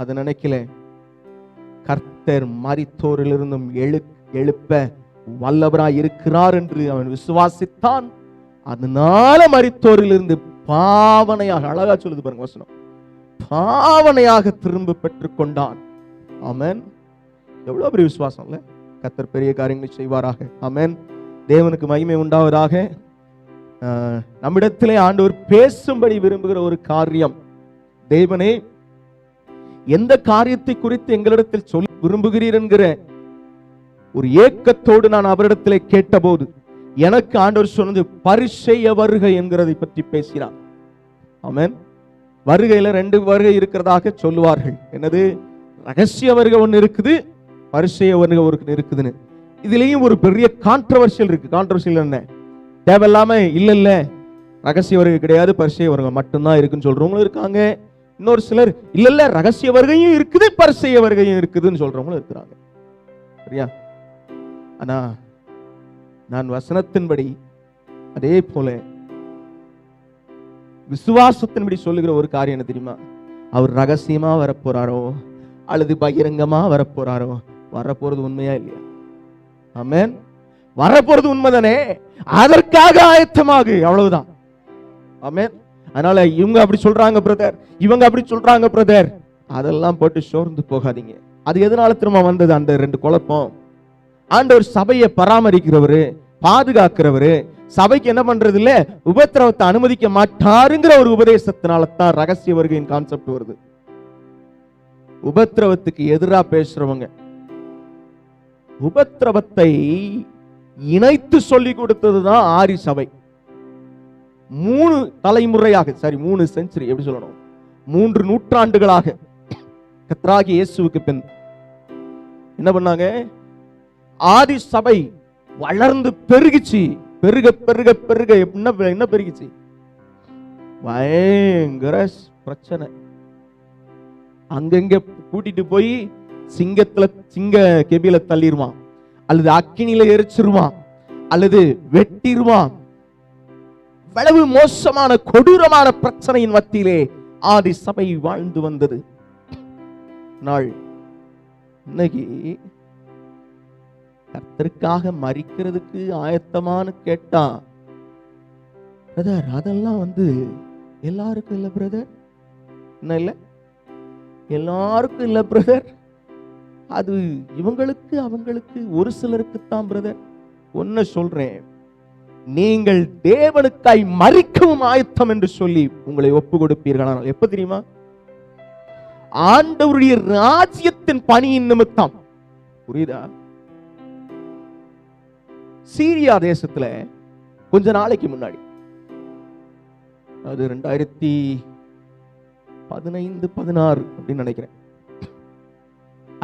அதை நினைக்கல. கர்த்தர் மரித்தோரிலிருந்தும் எழுப்ப வல்லவராய் இருக்கிறார் என்று அவன் விசுவாசித்தான். அதனால மரித்தோரிலிருந்து பாவனையாக, அழகா சொல்லுது பாருங்க வசனம், பாவனையாக திரும்ப பெற்றுக் கொண்டான். ஆமென். எவ்வளவு பெரிய விசுவாசம் இல்ல? கர்த்தர் பெரிய காரியங்களை செய்வாராக. ஆமென். தேவனுக்கு மகிமை உண்டாவதாக. நம்மிடத்திலே ஆண்டவர் பேசும்படி விரும்புகிற ஒரு காரியம், தேவனே எந்த காரியத்தை குறித்து எங்களிடத்தில் சொல்ல விரும்புகிறீர் என்கிற ஒரு ஏக்கத்தோடு நான் அவரிடத்திலே கேட்டபோது எனக்கு ஆண்டவர் சொன்னது பரிசேய வருகை என்கிறதை பற்றி பேசினார். ஆமென். வருகையில 2 வருகை இருக்கிறதாக சொல்லுவார்கள். என்னது? ரகசிய வருகை ஒன்று இருக்குது, பரிசேய வருகை ஒன்று இருக்குதுன்னு. இதுலயும் ஒரு பெரிய கான்ட்ரவர்சியல் இருக்கு. கான்ட்ரவர்சியல் என்ன? தேவையில்லாம இல்ல ரகசிய வருகை கிடையாது, பரிசேய வருகை மட்டும்தான் இருக்குன்னு சொல்றவங்களும் இருக்காங்க. இன்னொரு சிலர் இல்ல ரகசிய வருகையும் இருக்குது, பரிசேய வருகையும் இருக்குதுன்னு சொல்றவங்களும் இருக்கிறாங்க. சரியா? ஆனா நான் வசனத்தின்படி அதே போல விசுவாசத்தின்படி சொல்லுகிற ஒரு காரியம் என்ன தெரியுமா? அவர் ரகசியமா வரப்போறாரோ அல்லது பகிரங்கமா வரப்போறாரோ, வரப்போறது உண்மையா இல்லையா? ஆமென். வரப்போறது உண்மைதானே, அதற்காக ஆயத்தமாகு, அவ்வளவுதான். ஆமென். அதனால இவங்க அப்படி சொல்றாங்க பிரதர், இவங்க அப்படி சொல்றாங்க பிரதர், அதெல்லாம் போட்டு சோர்ந்து போகாதீங்க. அது எதனால திரும்ப வந்தது அந்த 2 குழப்பம்? ஆண்டவர் சபையை பராமரிக்கிறவரு, பாதுகாக்கிறவரு, சபைக்கு என்ன பண்றது இல்ல, உபத்திரவத்தை அனுமதிக்க மாட்டாருங்கிற ஒரு உபதேசத்தினால தான் ரகசிய வருகையின் கான்செப்ட் வருது. உபத்திரவத்துக்கு எதிராக பேசுறவங்க, உபத்திரவத்தை இணைத்து சொல்லி கொடுத்ததுதான் ஆரி சபை. 3 தலைமுறையாக, 3 செஞ்சுரி, எப்படி சொல்லணும், 3 நூற்றாண்டுகளாக கர்த்தராகிய இயேசுவுக்கு பின் என்ன பண்ணாங்க? ஆதி சபை வளர்ந்து பெருகிச்சு. பெருக பெருக பெருக என்ன பெருகிச்சு? பயங்கர பிரச்சனை. அங்கங்க கூட்டிட்டு போய் சிங்க கெபில தள்ளிடுவான், அல்லது அக்கினியில எரிச்சிருவான், அல்லது வெட்டிடுவான். அவ்வளவு மோசமான கொடூரமான பிரச்சனையின் மத்தியிலே ஆதி சபை வாழ்ந்து வந்தது. நாள் இன்னைக்கு கர்த்தருக்காக மரிக்கிறதுக்கு ஆயத்தமானு கேட்டா, பிரதர் அதெல்லாம் எல்லாருக்கும் இல்ல பிரதர். என்ன இல்ல? எல்லாருக்கும் இல்ல பிரதர். அது இவங்களுக்கு அவங்களுக்கு ஒரு சிலருக்கு தான் பிரதர். ஒன்னு சொல்றேன், நீங்கள் தேவனுக்காய் மரிக்கவும் ஆயத்தம் என்று சொல்லி உங்களை ஒப்பு கொடுப்பீர்கள். எப்ப தெரியுமா? ஆண்டவருடைய ராஜ்யத்தின் பணியின் நிமித்தம். புரியுதா? சீரியா தேசத்துல கொஞ்ச நாளைக்கு முன்னாடி, அது 2015-16 அப்படின்னு நினைக்கிறேன்,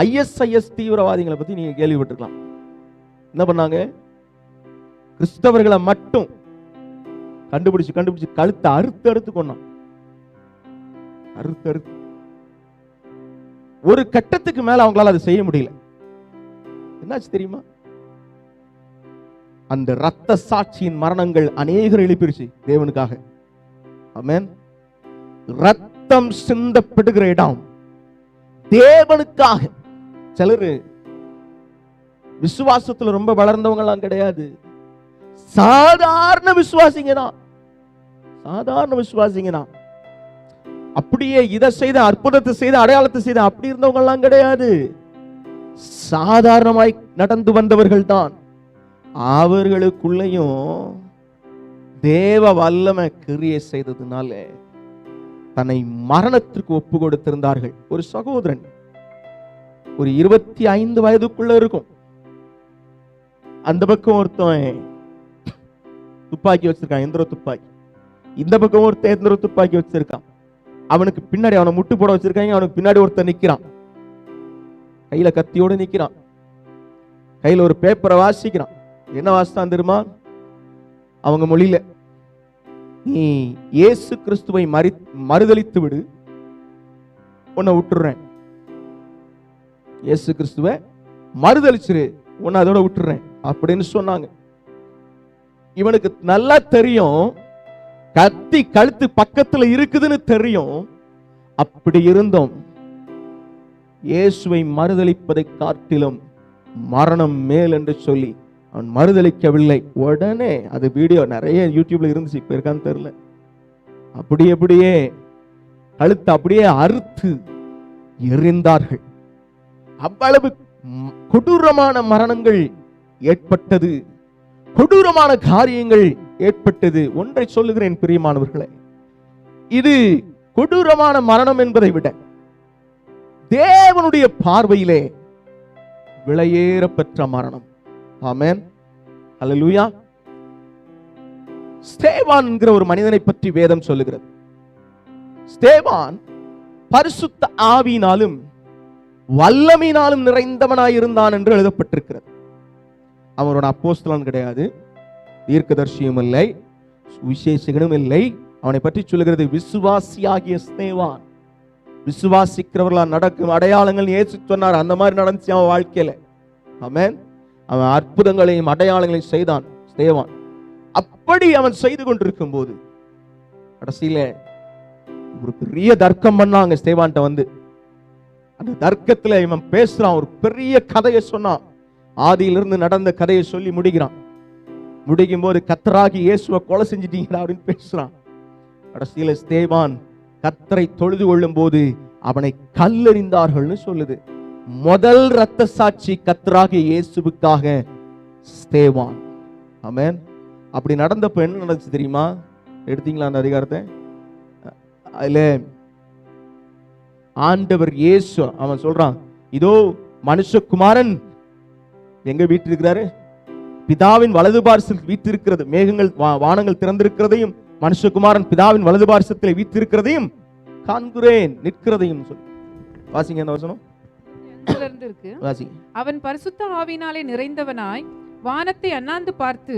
ISIS தீவிரவாதிகளை பத்தி நீங்க கேள்விப்பட்டிருக்கலாம். என்ன பண்ணாங்க? கிறிஸ்தவர்களை மட்டும் கண்டுபிடிச்சு கழுத்தை அறுத்து கொண்டான். அறுத்து ஒரு கட்டத்துக்கு மேல அவங்களால அதை செய்ய முடியல. என்னாச்சு தெரியுமா? அந்த இரத்த சாட்சியின் மரணங்கள் அநேகர் எழுப்பிருச்சு தேவனுக்காக. ஆமென். ரத்தம் சிந்தப்படுகிற இடம் தேவனுக்காக. சிலர் விசுவாசத்துல ரொம்ப வளர்ந்தவங்க எல்லாம் கிடையாது, சாதாரண விசுவாசிங்க தான். சாதாரண விசுவாசிங்க தான். அப்படியே இதை செய்த, அற்புதத்தை செய்த, அடையாளத்தை செய்த அப்படி இருந்தவங்க எல்லாம் கிடையாது. சாதாரணமாய் நடந்து வந்தவர்கள் தான். அவர்களுக்குள்ளேயும் தேவ வல்லமை கிரியை செய்ததுனால தன்னை மரணத்திற்கு ஒப்பு கொடுத்திருந்தார்கள். ஒரு சகோதரன் ஒரு 25 வயதுக்குள்ள இருக்கும். அந்த பக்கம் ஒருத்தன் துப்பாக்கி வச்சிருக்கான், எந்திர துப்பாக்கி. இந்த பக்கம் ஒருத்தன் எந்திர துப்பாக்கி வச்சிருக்கான். அவனுக்கு பின்னாடி அவனை முட்டு போட வச்சிருக்காங்க. அவனுக்கு பின்னாடி ஒருத்தன் நிக்கிறான், கையில கத்தியோடு நிக்கிறான், கையில ஒரு பேப்பரை வாசிக்கிறான். என்ன வாசித்தான் தெரியுமா? அவங்க மொழியில, நீ இயேசு கிறிஸ்துவை மறுதலித்து விடு, உன்னை விட்டுறேன். இயேசு கிறிஸ்துவை மறுதலிச்சிரு, உன்னை அதோட விட்டுறேன் அப்படின்னு சொன்னாங்க. இவனுக்கு நல்லா தெரியும், கத்தி கழுத்து பக்கத்துல இருக்குதுன்னு தெரியும். அப்படி இருந்தோம் இயேசுவை மறுதலிப்பதை காட்டிலும் மரணம் மேல் என்று சொல்லி அவன் மறுதலிக்கவில்லை. உடனே அது வீடியோ நிறைய யூடியூப்ல இருந்துச்சு, இப்ப இருக்கான்னு தெரியல. அப்படியே கழுத்து அப்படியே அறுத்து எறிந்தார்கள். அவ்வளவு கொடூரமான மரணங்கள் ஏற்பட்டது, கொடூரமான காரியங்கள் ஏற்பட்டது. ஒன்றை சொல்லுகிறேன் பிரியமானவர்களே, இது கொடூரமான மரணம் என்பதை விட தேவனுடைய பார்வையிலே விலையேற பெற்ற மரணம். ஆமென், அல்லேலூயா. ஸ்தேவான் என்கிற ஒரு மனிதனை பற்றி வேதம் சொல்லுகிறது. ஸ்தேவான் பரிசுத்த ஆவியினாலும் வல்லமையினாலும் நிறைந்தவனாயிருந்தான் என்று எழுதப்பட்டிருக்கிறது. அவனோட அப்போஸ்தலன் கிடையாது, தீர்க்கதரிசியும் இல்லை, விசேஷகனும் இல்லை. அவனை பற்றி சொல்லுகிறது விசுவாசியாகிய ஸ்தேவான். விசுவாசிக்கிறவர்களா நடக்கும் அடையாளங்கள் இயேசு சொன்னார், அந்த மாதிரி நடந்துச்சு அவன் வாழ்க்கையில. ஆமென். அவன் அற்புதங்களையும் அடையாளங்களையும் செய்தான் ஸ்தேவான். அப்படி அவன் செய்து கொண்டிருக்கும் போது கடைசியில ஒரு பெரிய தர்க்கம் பண்ணாங்க ஸ்தேவான்ட்ட வந்து. அந்த தர்க்கத்துல இவன் பேசுறான், ஒரு பெரிய கதையை சொன்னான். ஆதியிலிருந்து நடந்த கதையை சொல்லி முடிக்கிறான். முடிக்கும் போது கர்த்தராகி இயேசுவை கொலை செஞ்சிட்டீங்களா அப்படின்னு பேசுறான். கடைசியில ஸ்தேவான் கர்த்தரை தொழுது கொள்ளும் போது அவனை கல்லெறிந்தார்கள்னு சொல்லுது. முதல் இரத்த சாட்சி கர்த்தராகிய இயேசுவுக்காக ஸ்தேவான். ஆமென். அப்படி நடந்தப்ப என்ன நடந்துச்சு தெரியுமா? எடுத்தீங்களா அந்த அதிகாரத்தை? அதுல ஆண்டவர் இயேசு அவன் சொல்றான், இதோ மனுஷகுமாரன் எங்க வீற்றிருக்கிறாரு? பிதாவின் வலது பார்சத்தில் வீற்றிருக்கிறது. மேகங்கள் வானங்கள் திறந்திருக்கிறதையும் மனுஷகுமாரன் பிதாவின் வலது பார்சத்தில் வீற்றிருக்கிறதையும் காண்கிறேன், நிற்கிறதையும் சொல்லி வாசிங்க அந்த வசனம். அவன் பரிசுத்த ஆவியினாலே நிறைந்தவனாய் வானத்தை அண்ணாந்து பார்த்து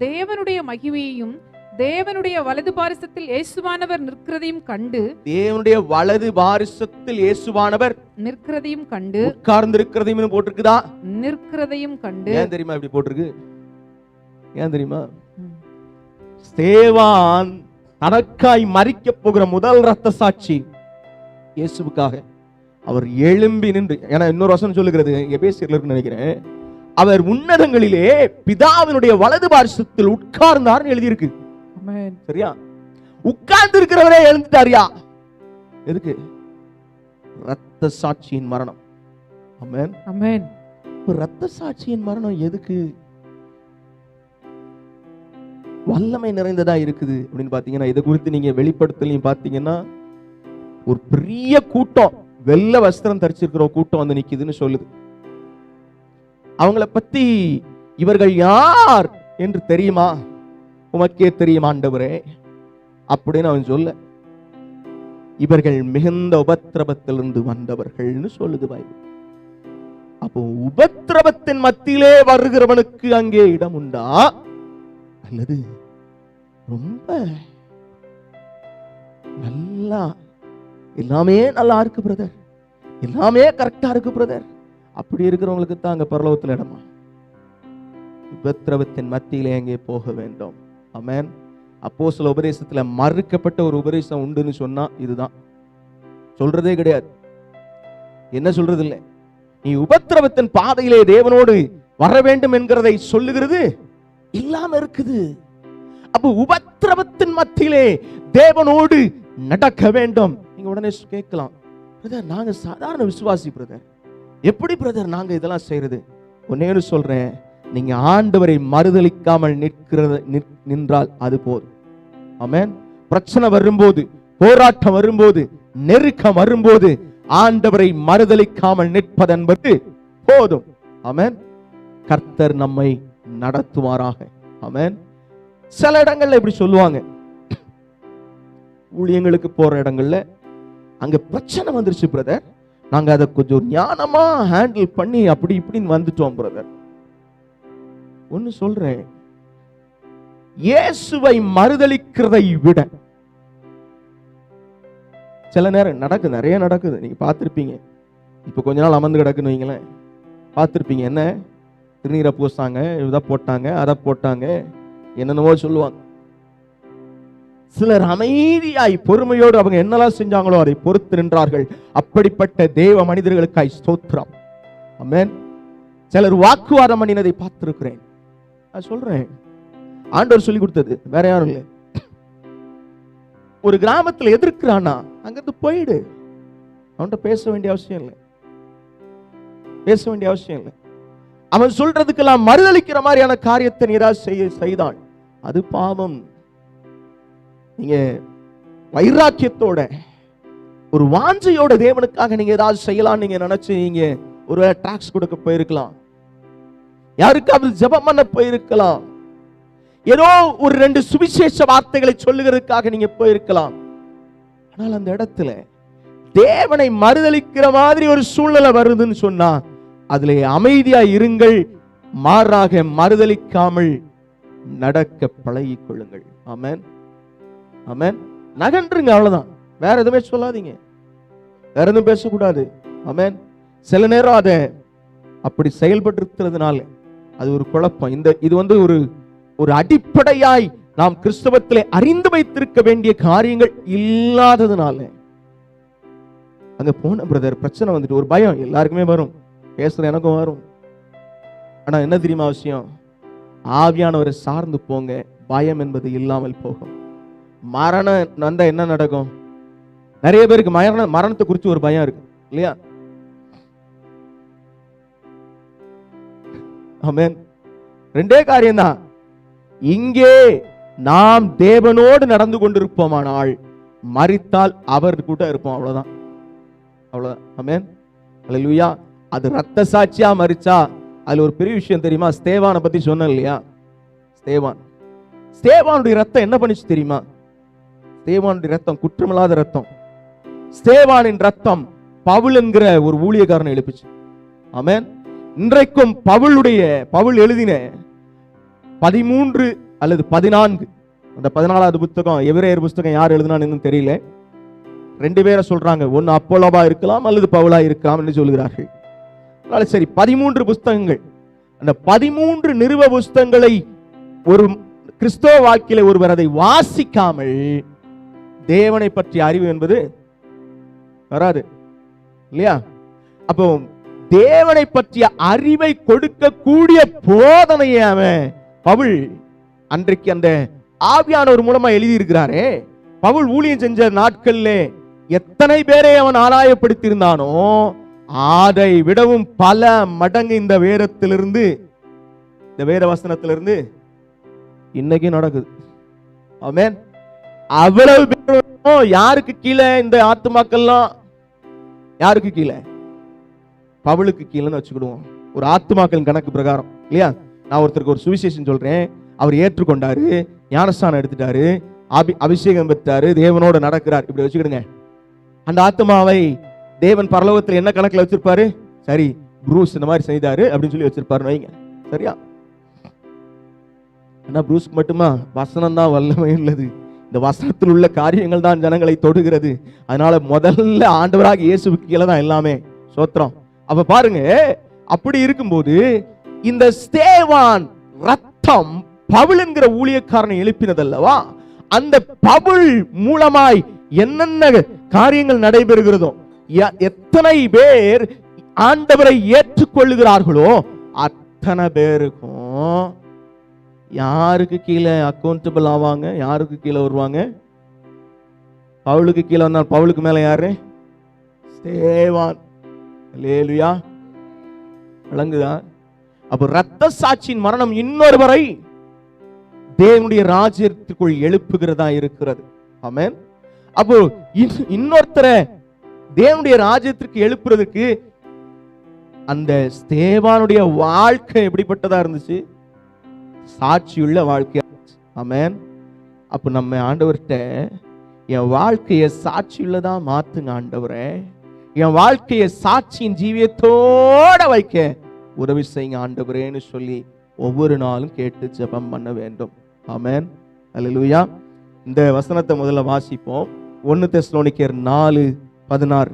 தேவனுடைய மகிமையையும் தேவனுடைய வலது பாரிசத்தில் இயேசுவானவர் நிற்கிறதையும் கண்டு, தேவனுடைய வலது பாரிசத்தில் இயேசுவானவர் நிற்கிறதையும் கண்டு, உட்கார்ந்து இருக்கிறதையும் போட்டிருக்குதா? நிற்கிறதையும் கண்டு. ஏன் தெரியுமா இப்படி போட்டிருக்கு? ஏன் தெரியுமா? ஸ்தேவான் தனக்காய் மரிக்க போகிற முதல் இரத்த சாட்சி இயேசுவுக்காக அவர் எழும்பி நின்று, ஏன்னா இன்னொரு வசனம் சொல்லுகிறது, எபேசியர்ல இருக்குன்னு நினைக்கிறேன், அவர் உன்னதங்களிலே பிதாவினுடைய வலது பாரிசத்தில் உட்கார்ந்தார்னு எழுதியிருக்கு. சரியா? உட்கார்ந்து இருக்கிறவரே எழுந்துட்டாரியா? எதுக்கு? இரத்த சாட்சியின் மரணம். ஆமென், ஆமென். இரத்த சாட்சியின் மரணம் எதுக்கு? வல்லமை நிறைந்ததா இருக்குது அப்படின்னு பாத்தீங்கன்னா, இதை குறித்து நீங்க வெளிப்படுத்தலையும் பாத்தீங்கன்னா, ஒரு பெரிய கூட்டம் வெள்ளை வஸ்திரம் தரிச்சிருக்கிற கூட்டம் வந்து நிக்குதுன்னு சொல்லுது. அவங்கள பத்தி இவர்கள் யார் என்று தெரியுமா? உமக்கே தெரியும் ஆண்டவரே அப்படின்னு அவன் சொல்ல, இவர்கள் மிகுந்த உபத்திரவத்திலிருந்து வந்தவர்கள்னு சொல்லுது பைபிள். அப்போ உபத்திரவத்தின் மத்தியிலே வருகிறவனுக்கு அங்கே இடம் உண்டா, அல்லது ரொம்ப நல்லா எல்லாமே நல்லா இருக்கு பிரதர், எல்லாமே கரெக்டா இருக்கு பிரதர், அப்படி இருக்கிறவங்களுக்கு தான் அங்க பரலோகத்தில் இடமா? உபத்திரவத்தின் மத்தியிலே அங்கே போக வேண்டும். ஆமென். அப்போஸ்தல உபதேசத்துல மறுக்கப்பட்ட ஒரு உபதேசம் உண்டுன்னு சொன்னா இதுதான். சொல்றதே கிடையாது. என்ன சொல்றது இல்லை, நீ உபத்திரவத்தின் பாதையிலே தேவனோடு வர வேண்டும் என்கிறதை சொல்லுகிறது இல்லாம இருக்குது. அப்ப உபத்திரவத்தின் மத்தியிலே தேவனோடு நடக்க வேண்டும். நீங்க உடனே கேட்கலாம், பிரதர் நாங்க சாதாரண விசுவாசி பிரதர், எப்படி பிரதர் நாங்க இதெல்லாம் செய்யறது? ஒன்னே சொல்றேன், நீங்க ஆண்டவரை மறுதலிக்காமல் நின்றால் அது போதும். ஆமென். பிரச்சனை வரும்போது, போராட்டம் வரும்போது, நெருக்கம் வரும்போது ஆண்டவரை மறுதலிக்காமல் நிற்பதென்பது போதும். ஆமென். கர்த்தர் நம்மை நடத்துவாராக. ஆமென். சில இடங்கள்ல இப்படி சொல்லுவாங்க, ஊழியங்களுக்கு போற இடங்கள்ல அங்க பிரச்சனை வந்துருச்சு பிரதர், நாங்க அதை கொஞ்சம் ஞானமா ஹேண்டில் பண்ணி அப்படி இப்படின்னு வந்துட்டோம் பிரதர். ஒன்னு சொல்றேன், இயேசுவை மறுதலிக்கிறதை விட சில நேரம் நடக்குது, நிறைய நடக்குது. நீங்க பார்த்திருப்பீங்க. இப்ப கொஞ்ச நாள் அமர்ந்து கிடக்குன்னு வைங்களேன், பார்த்திருப்பீங்க. என்ன திருநீரை பூசாங்க, இதை போட்டாங்க, அதை போட்டாங்க, என்னென்னவோ சொல்லுவாங்க. சிலர் அமைதியாய் பொறுமையோடு அவங்க என்னெல்லாம் செஞ்சாங்களோ அதை பொறுத்து நின்றார்கள். அப்படிப்பட்ட தேவ மனிதர்களுக்காய் ஸ்தோத்திரம். ஆமென். சிலர் வாக்குவாதம் பண்ணினதை பார்த்திருக்கிறேன். நான் சொல்றேன், ஆண்டவர் சொல்லி கொடுத்தது, வேற யாரும் இல்லை. ஒரு கிராமத்துல எதிர்க்கிறானா அங்கிருந்து போயிடு, அவன்கிட்ட பேச வேண்டிய அவசியம் இல்லை, பேச வேண்டிய அவசியம் இல்லை. அவன் சொல்றதுக்கெல்லாம் மறுதலிக்கிற மாதிரியான காரியத்தை நீராக செய்தான், அது பாவம். நீங்க வைராக்கியத்தோட ஒரு வாஞ்சையோட தேவனுக்காக நீங்க ஏதாவது செய்யலாம் நீங்க நினைச்சு நீங்க ஒரு டாக்ஸ் கொடுக்க போயிருக்கலாம், யாருக்காவது ஜெபம் பண்ண போயிருக்கலாம், ஏதோ ஒரு 2 சுவிசேஷ வார்த்தைகளை சொல்லுகிறதுக்காக நீங்க போயிருக்கலாம். ஆனால் அந்த இடத்துல தேவனை மறுதலிக்கிற மாதிரி ஒரு சூழ்நிலை வருதுன்னு சொன்னா அதுல அமைதியா இருங்கள், மாறாக மறுதலிக்காமல் நடக்க பழகிக் கொள்ளுங்கள். ஆமென். ஆமென். நகன்றுங்க, அவ்வளவுதான். வேற எதுவுமே சொல்லாதீங்க, வேற எதுவும் பேசக்கூடாது. ஆமென். சில நேரம் அதை அப்படி செயல்பட்டு இருக்கிறதுனால அது ஒரு குழப்பம். இது வந்து ஒரு அடிப்படையாய் நாம் கிறிஸ்தவத்திலே அறிந்து வைத்திருக்க வேண்டிய காரியங்கள் இல்லாததுனால அங்க போன பிரதர் பிரச்சனை வந்துட்டு ஒரு பயம் எல்லாருக்குமே வரும், பேசுற எனக்கும் வரும். ஆனா என்ன தெரியுமா விஷயம், ஆவியானவரை சார்ந்து போங்க, பயம் என்பது இல்லாமல் போகும். மரணம் வந்தா என்ன நடக்கும்? நிறைய பேருக்கு மரணத்தை குறித்து ஒரு பயம் இருக்கு இல்லையா? ஆமென். 2 காரியம்தான். இங்கே நாம் தேவனோடு நடந்து கொண்டிருப்போமானால் மரித்தால் அவர் கூட இருப்போம், அவ்வளவுதான், அவ்வளவுதான். ஆமென். அல்லேலூயா. அது ரத்த சாட்சியா மரிச்சா அதுல ஒரு பெரிய விஷயம் தெரியுமா? ஸ்தேவானை பத்தி சொன்னேன் இல்லையா? ஸ்தேவானுடைய ரத்தம் என்ன பண்ணிச்சு தெரியுமா? ஸ்தேவானுடைய ரத்தம் குற்றமில்லாத ரத்தம். ஸ்தேவானின் ரத்தம் பவுல் என்கிற ஒரு ஊழியக்காரனை எழுப்பிச்சு. ஆமென். இன்றைக்கும் பவுல் எழுதின 13 அல்லது 14, அந்த 14வது புத்தகம் எபிரேயர் புத்தகம் யார் எழுதினான்னு தெரியல. 2 பேரை சொல்றாங்க, ஒன்னு அப்போலோவா இருக்கலாம் அல்லது பவுலா இருக்கலாம் என்று சொல்கிறார்கள். சரி, 13 புத்தகங்கள். அந்த 13 நிருப புத்தகங்களை ஒரு கிறிஸ்தவ வாழ்க்கையில ஒருவர் அதை வாசிக்காமல் தேவனை பற்றிய அறிவு என்பது வராது இல்லையா? அப்போ தேவனை பற்றிய அறிவை கொடுக்கக்கூடிய போதனையை அவன் பவுல் அன்றைக்கு அந்த ஆவியானவர் மூலமா எழுதி இருக்கிறாரே. பவுல் ஊழியம் செஞ்ச நாட்கள்ல எத்தனை பேரை அவன் ஆதாயப்படுத்தி இருந்தானோ அதை விடவும் பல மடங்கு இந்த வேதத்திலிருந்து, இந்த வேத வசனத்திலிருந்து இன்னைக்கு நடக்குது. ஆமென். அவ்வளவு பேரும் யாருக்கு கீழே? இந்த ஆத்துமாக்கள்லாம் யாருக்கு கீழே? பவுலுக்கு கீழேன்னு வச்சுக்கிடுவோம், ஒரு ஆத்துமாக்கள் கணக்கு பிரகாரம் இல்லையா? நான் ஒருத்தருக்கு ஒரு சுவிசேஷம் சொல்றேன், அவர் ஏற்றுக்கொண்டாரு, ஞானஸ்தானம் எடுத்துட்டாரு, அபிஷேகம் பெற்றாரு, தேவனோட நடக்கிறார், இப்படி வச்சுக்கிடுங்க. அந்த ஆத்மாவை தேவன் பரலோகத்தில் என்ன கணக்குல வச்சிருப்பாரு? சரி, ப்ரூஸ் இந்த மாதிரி செய்தாரு அப்படின்னு சொல்லி வச்சிருப்பாரு வைங்க. சரியா? ஆனா ப்ரூஸ்க்கு மட்டுமா? வசனம் தான் வல்லமை உள்ளது, இந்த வசனத்தில் உள்ள காரியங்கள் தான் ஜனங்களை தொடுகிறது. அதனால முதல்ல ஆண்டவராக இயேசுவுக்கு கீழே தான் எல்லாமே. சோத்திரம். அப்ப பாருங்க, அப்படி இருக்கும்போது இந்த ஸ்தேவான் ரத்தம் பவுல் என்கிற ஊழியக்காரனை எழுப்பினதல்லவா? அந்த பவுல் மூலமாய் என்னென்ன காரியங்கள் நடைபெறுகிறதோ, எத்தனை பேர் ஆண்டவரை ஏற்றுக்கொள்ளுகிறார்களோ அத்தனை பேருக்கும் யாருக்கு கீழே அக்கௌண்டபிள் ஆவாங்க? யாருக்கு கீழே வருவாங்க? பவுலுக்கு கீழே வந்தால் பவுலுக்கு மேல யாரு? ஸ்தேவான். அல்லேலூயா. விளங்குதா? அப்ப இரத்த சாட்சியின் மரணம் இன்னொருவரை தேவனுடைய ராஜ்யத்திற்குள் எழுப்புகிறதா இருக்கிறது. ஆமென். அப்போ இன்னொருத்தரை தேவனுடைய ராஜ்யத்திற்கு எழுப்புறதுக்கு அந்த ஸ்தேவானுடைய வாழ்க்கை எப்படிப்பட்டதா இருந்துச்சு? சாட்சியுள்ள வாழ்க்கை. ஆமென். அப்ப நம்ம ஆண்டவர்கிட்ட என் வாழ்க்கையை சாட்சியுள்ளதா மாத்துங்க ஆண்டவரே, என் வாழ்க்கையை சாட்சியின் ஜீவியத்தோட வைக்க உதவி செய்யுங்க ஆண்டவரேன்னு சொல்லி ஒவ்வொரு நாளும் கேட்டு ஜெபம் பண்ண வேண்டும். ஆமென். அல்லேலூயா. இந்த வசனத்தை முதல்ல வாசிப்போம். 1 தெசலோனிக்கேயர் 4:16.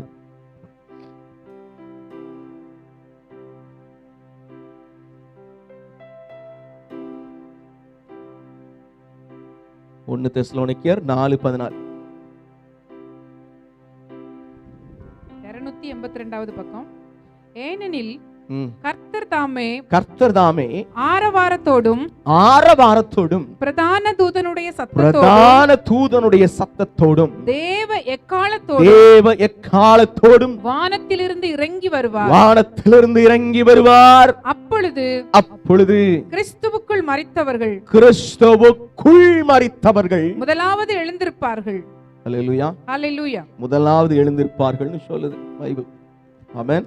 ஒன்னு தெசலோனிக்கேயர் 4:16. 282வது பக்கம். ஏனெனில் கர்த்தர் தாமே ஆரவாரத்தோடும் பிரதான தூதனுடைய சத்தத்தோடும் தேவ எக்காலத்தோடும் வானத்திலிருந்து இறங்கி வருவார். அப்பொழுது கிறிஸ்துவுக்குள் மரித்தவர்கள் முதலாவது எழுந்திருப்பார்கள். அல்லேலூயா. அல்லேலூயா. முதலாவது எழுந்திருப்பார்கள்னு சொல்லுது பைபிள். ஆமென்.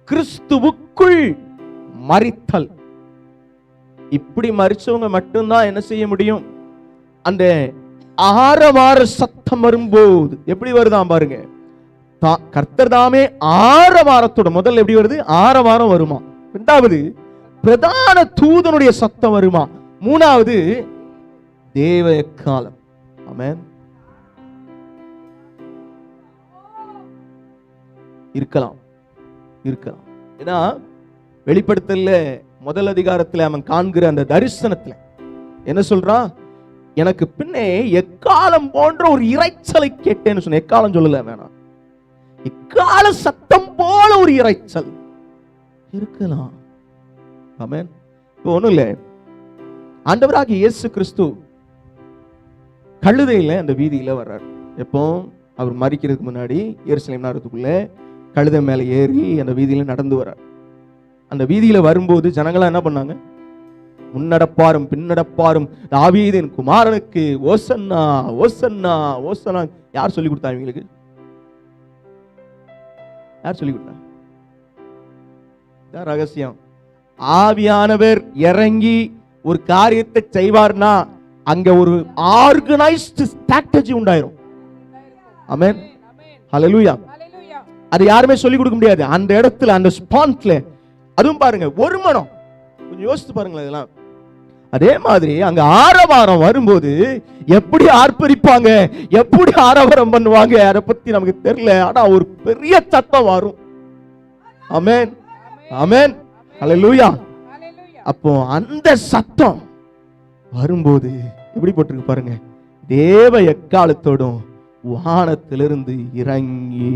கிறிஸ்துவுக்குள் மரித்தல். இப்படி மரிச்சவங்க மட்டும்தான் என்ன செய்ய முடியும்? அந்த ஆரவார சத்தம் வரும்போது எப்படி வருதான் பாருங்க. கர்த்தர் தாமே ஆரவாரத்தோட முதல்ல எப்படி வருது? ஆரவாரம் வருமா. இரண்டாவது பிரதான தூதனுடைய சத்தம் வருமா. மூணாவது தேவ எக்காலம். ஆமென். இருக்கலாம். ஏன்னா வெளிப்படுத்தல முதல் அதிகாரத்துல அவன் காண்கிற அந்த தரிசனத்துல என்ன சொல்றான்? எனக்கு பின்னே எக்காலம் போன்ற ஒரு இரைச்சலை கேட்டேன்னு சொன்ன. எக்காலம் சொல்லல, வேணாம். எக்கால சத்தம் போல ஒரு இரைச்சல் இருக்கலாம். ஆமென். இப்போ ஒண்ணும் இல்ல, ஆண்டவராகிய இயேசு கிறிஸ்து கழுதையில அந்த வீதியில வர்றார். எப்போ? அவர் மரிக்கிறதுக்கு முன்னாடி எருசலேம் நகரத்துக்குள்ள கழுதை மேல ஏறி அந்த வீதியில நடந்து வர்றார். அந்த வீதியில வரும்போது ஜனங்களா என்ன பண்ணாங்க? முன்னடப்பாரும் பின்னடப்பாரும் தாவீதின் குமாரனுக்கு ஓசன்னா ஓசன்னா ஓசன்னா. யார் சொல்லி கொடுத்தா இவங்களுக்கு? யார் சொல்லி கொடுத்தா? ரகசியம். ஆவியானவர் இறங்கி ஒரு காரியத்தை செய்வார்னா அங்க ஒரு ஆர்கனைஸ்டு ஸ்ட்ராட்டஜி உண்டாயிரும். ஆமென். ஹல்லேலூயா. அது யாருமே சொல்லி கொடுக்க முடியாது. அந்த இடத்துல அந்த ஸ்பாட்ல அதுவும் பாருங்க ஒரு மனம். கொஞ்சம் யோசித்து பாருங்களேன் இதெல்லாம். அதே மாதிரி அங்க ஆரவாரம் வரும்போது எப்படி ஆர்ப்பரிப்பாங்க, எப்படி ஆரவாரம் பண்ணுவாங்க அதை பத்தி நமக்கு தெரியல. ஆனா ஒரு பெரிய சத்தம் வரும். ஆமென். ஆமென். ஹல்லேலூயா. அப்போ அந்த சத்தம் வரும்போது எப்படி போட்டிருக்கு பாருங்க. தேவ எக்காலத்தோடும் வானத்திலிருந்து இறங்கி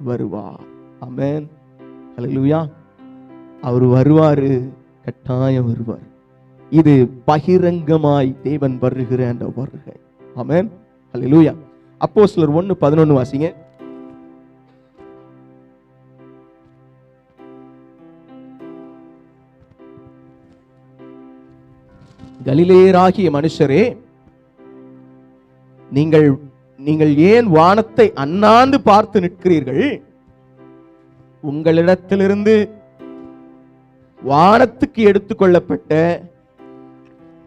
வருவார். ஆமென். ஹல்லேலூயா. அவர் வருவாரு, கட்டாயம் வருவார். இது பகிரங்கமாய் தேவன் வருகிற அந்த வருகை. ஆமென். ஹல்லேலூயா. அப்போஸ்தலர் 1:11 வாசிங்க. கலிலேயராகிய மனுஷரே, நீங்கள் ஏன் வானத்தை அண்ணாந்து பார்த்து நிற்கிறீர்கள்? உங்களிடத்திலிருந்து வானத்துக்கு எடுத்துக்கொள்ளப்பட்ட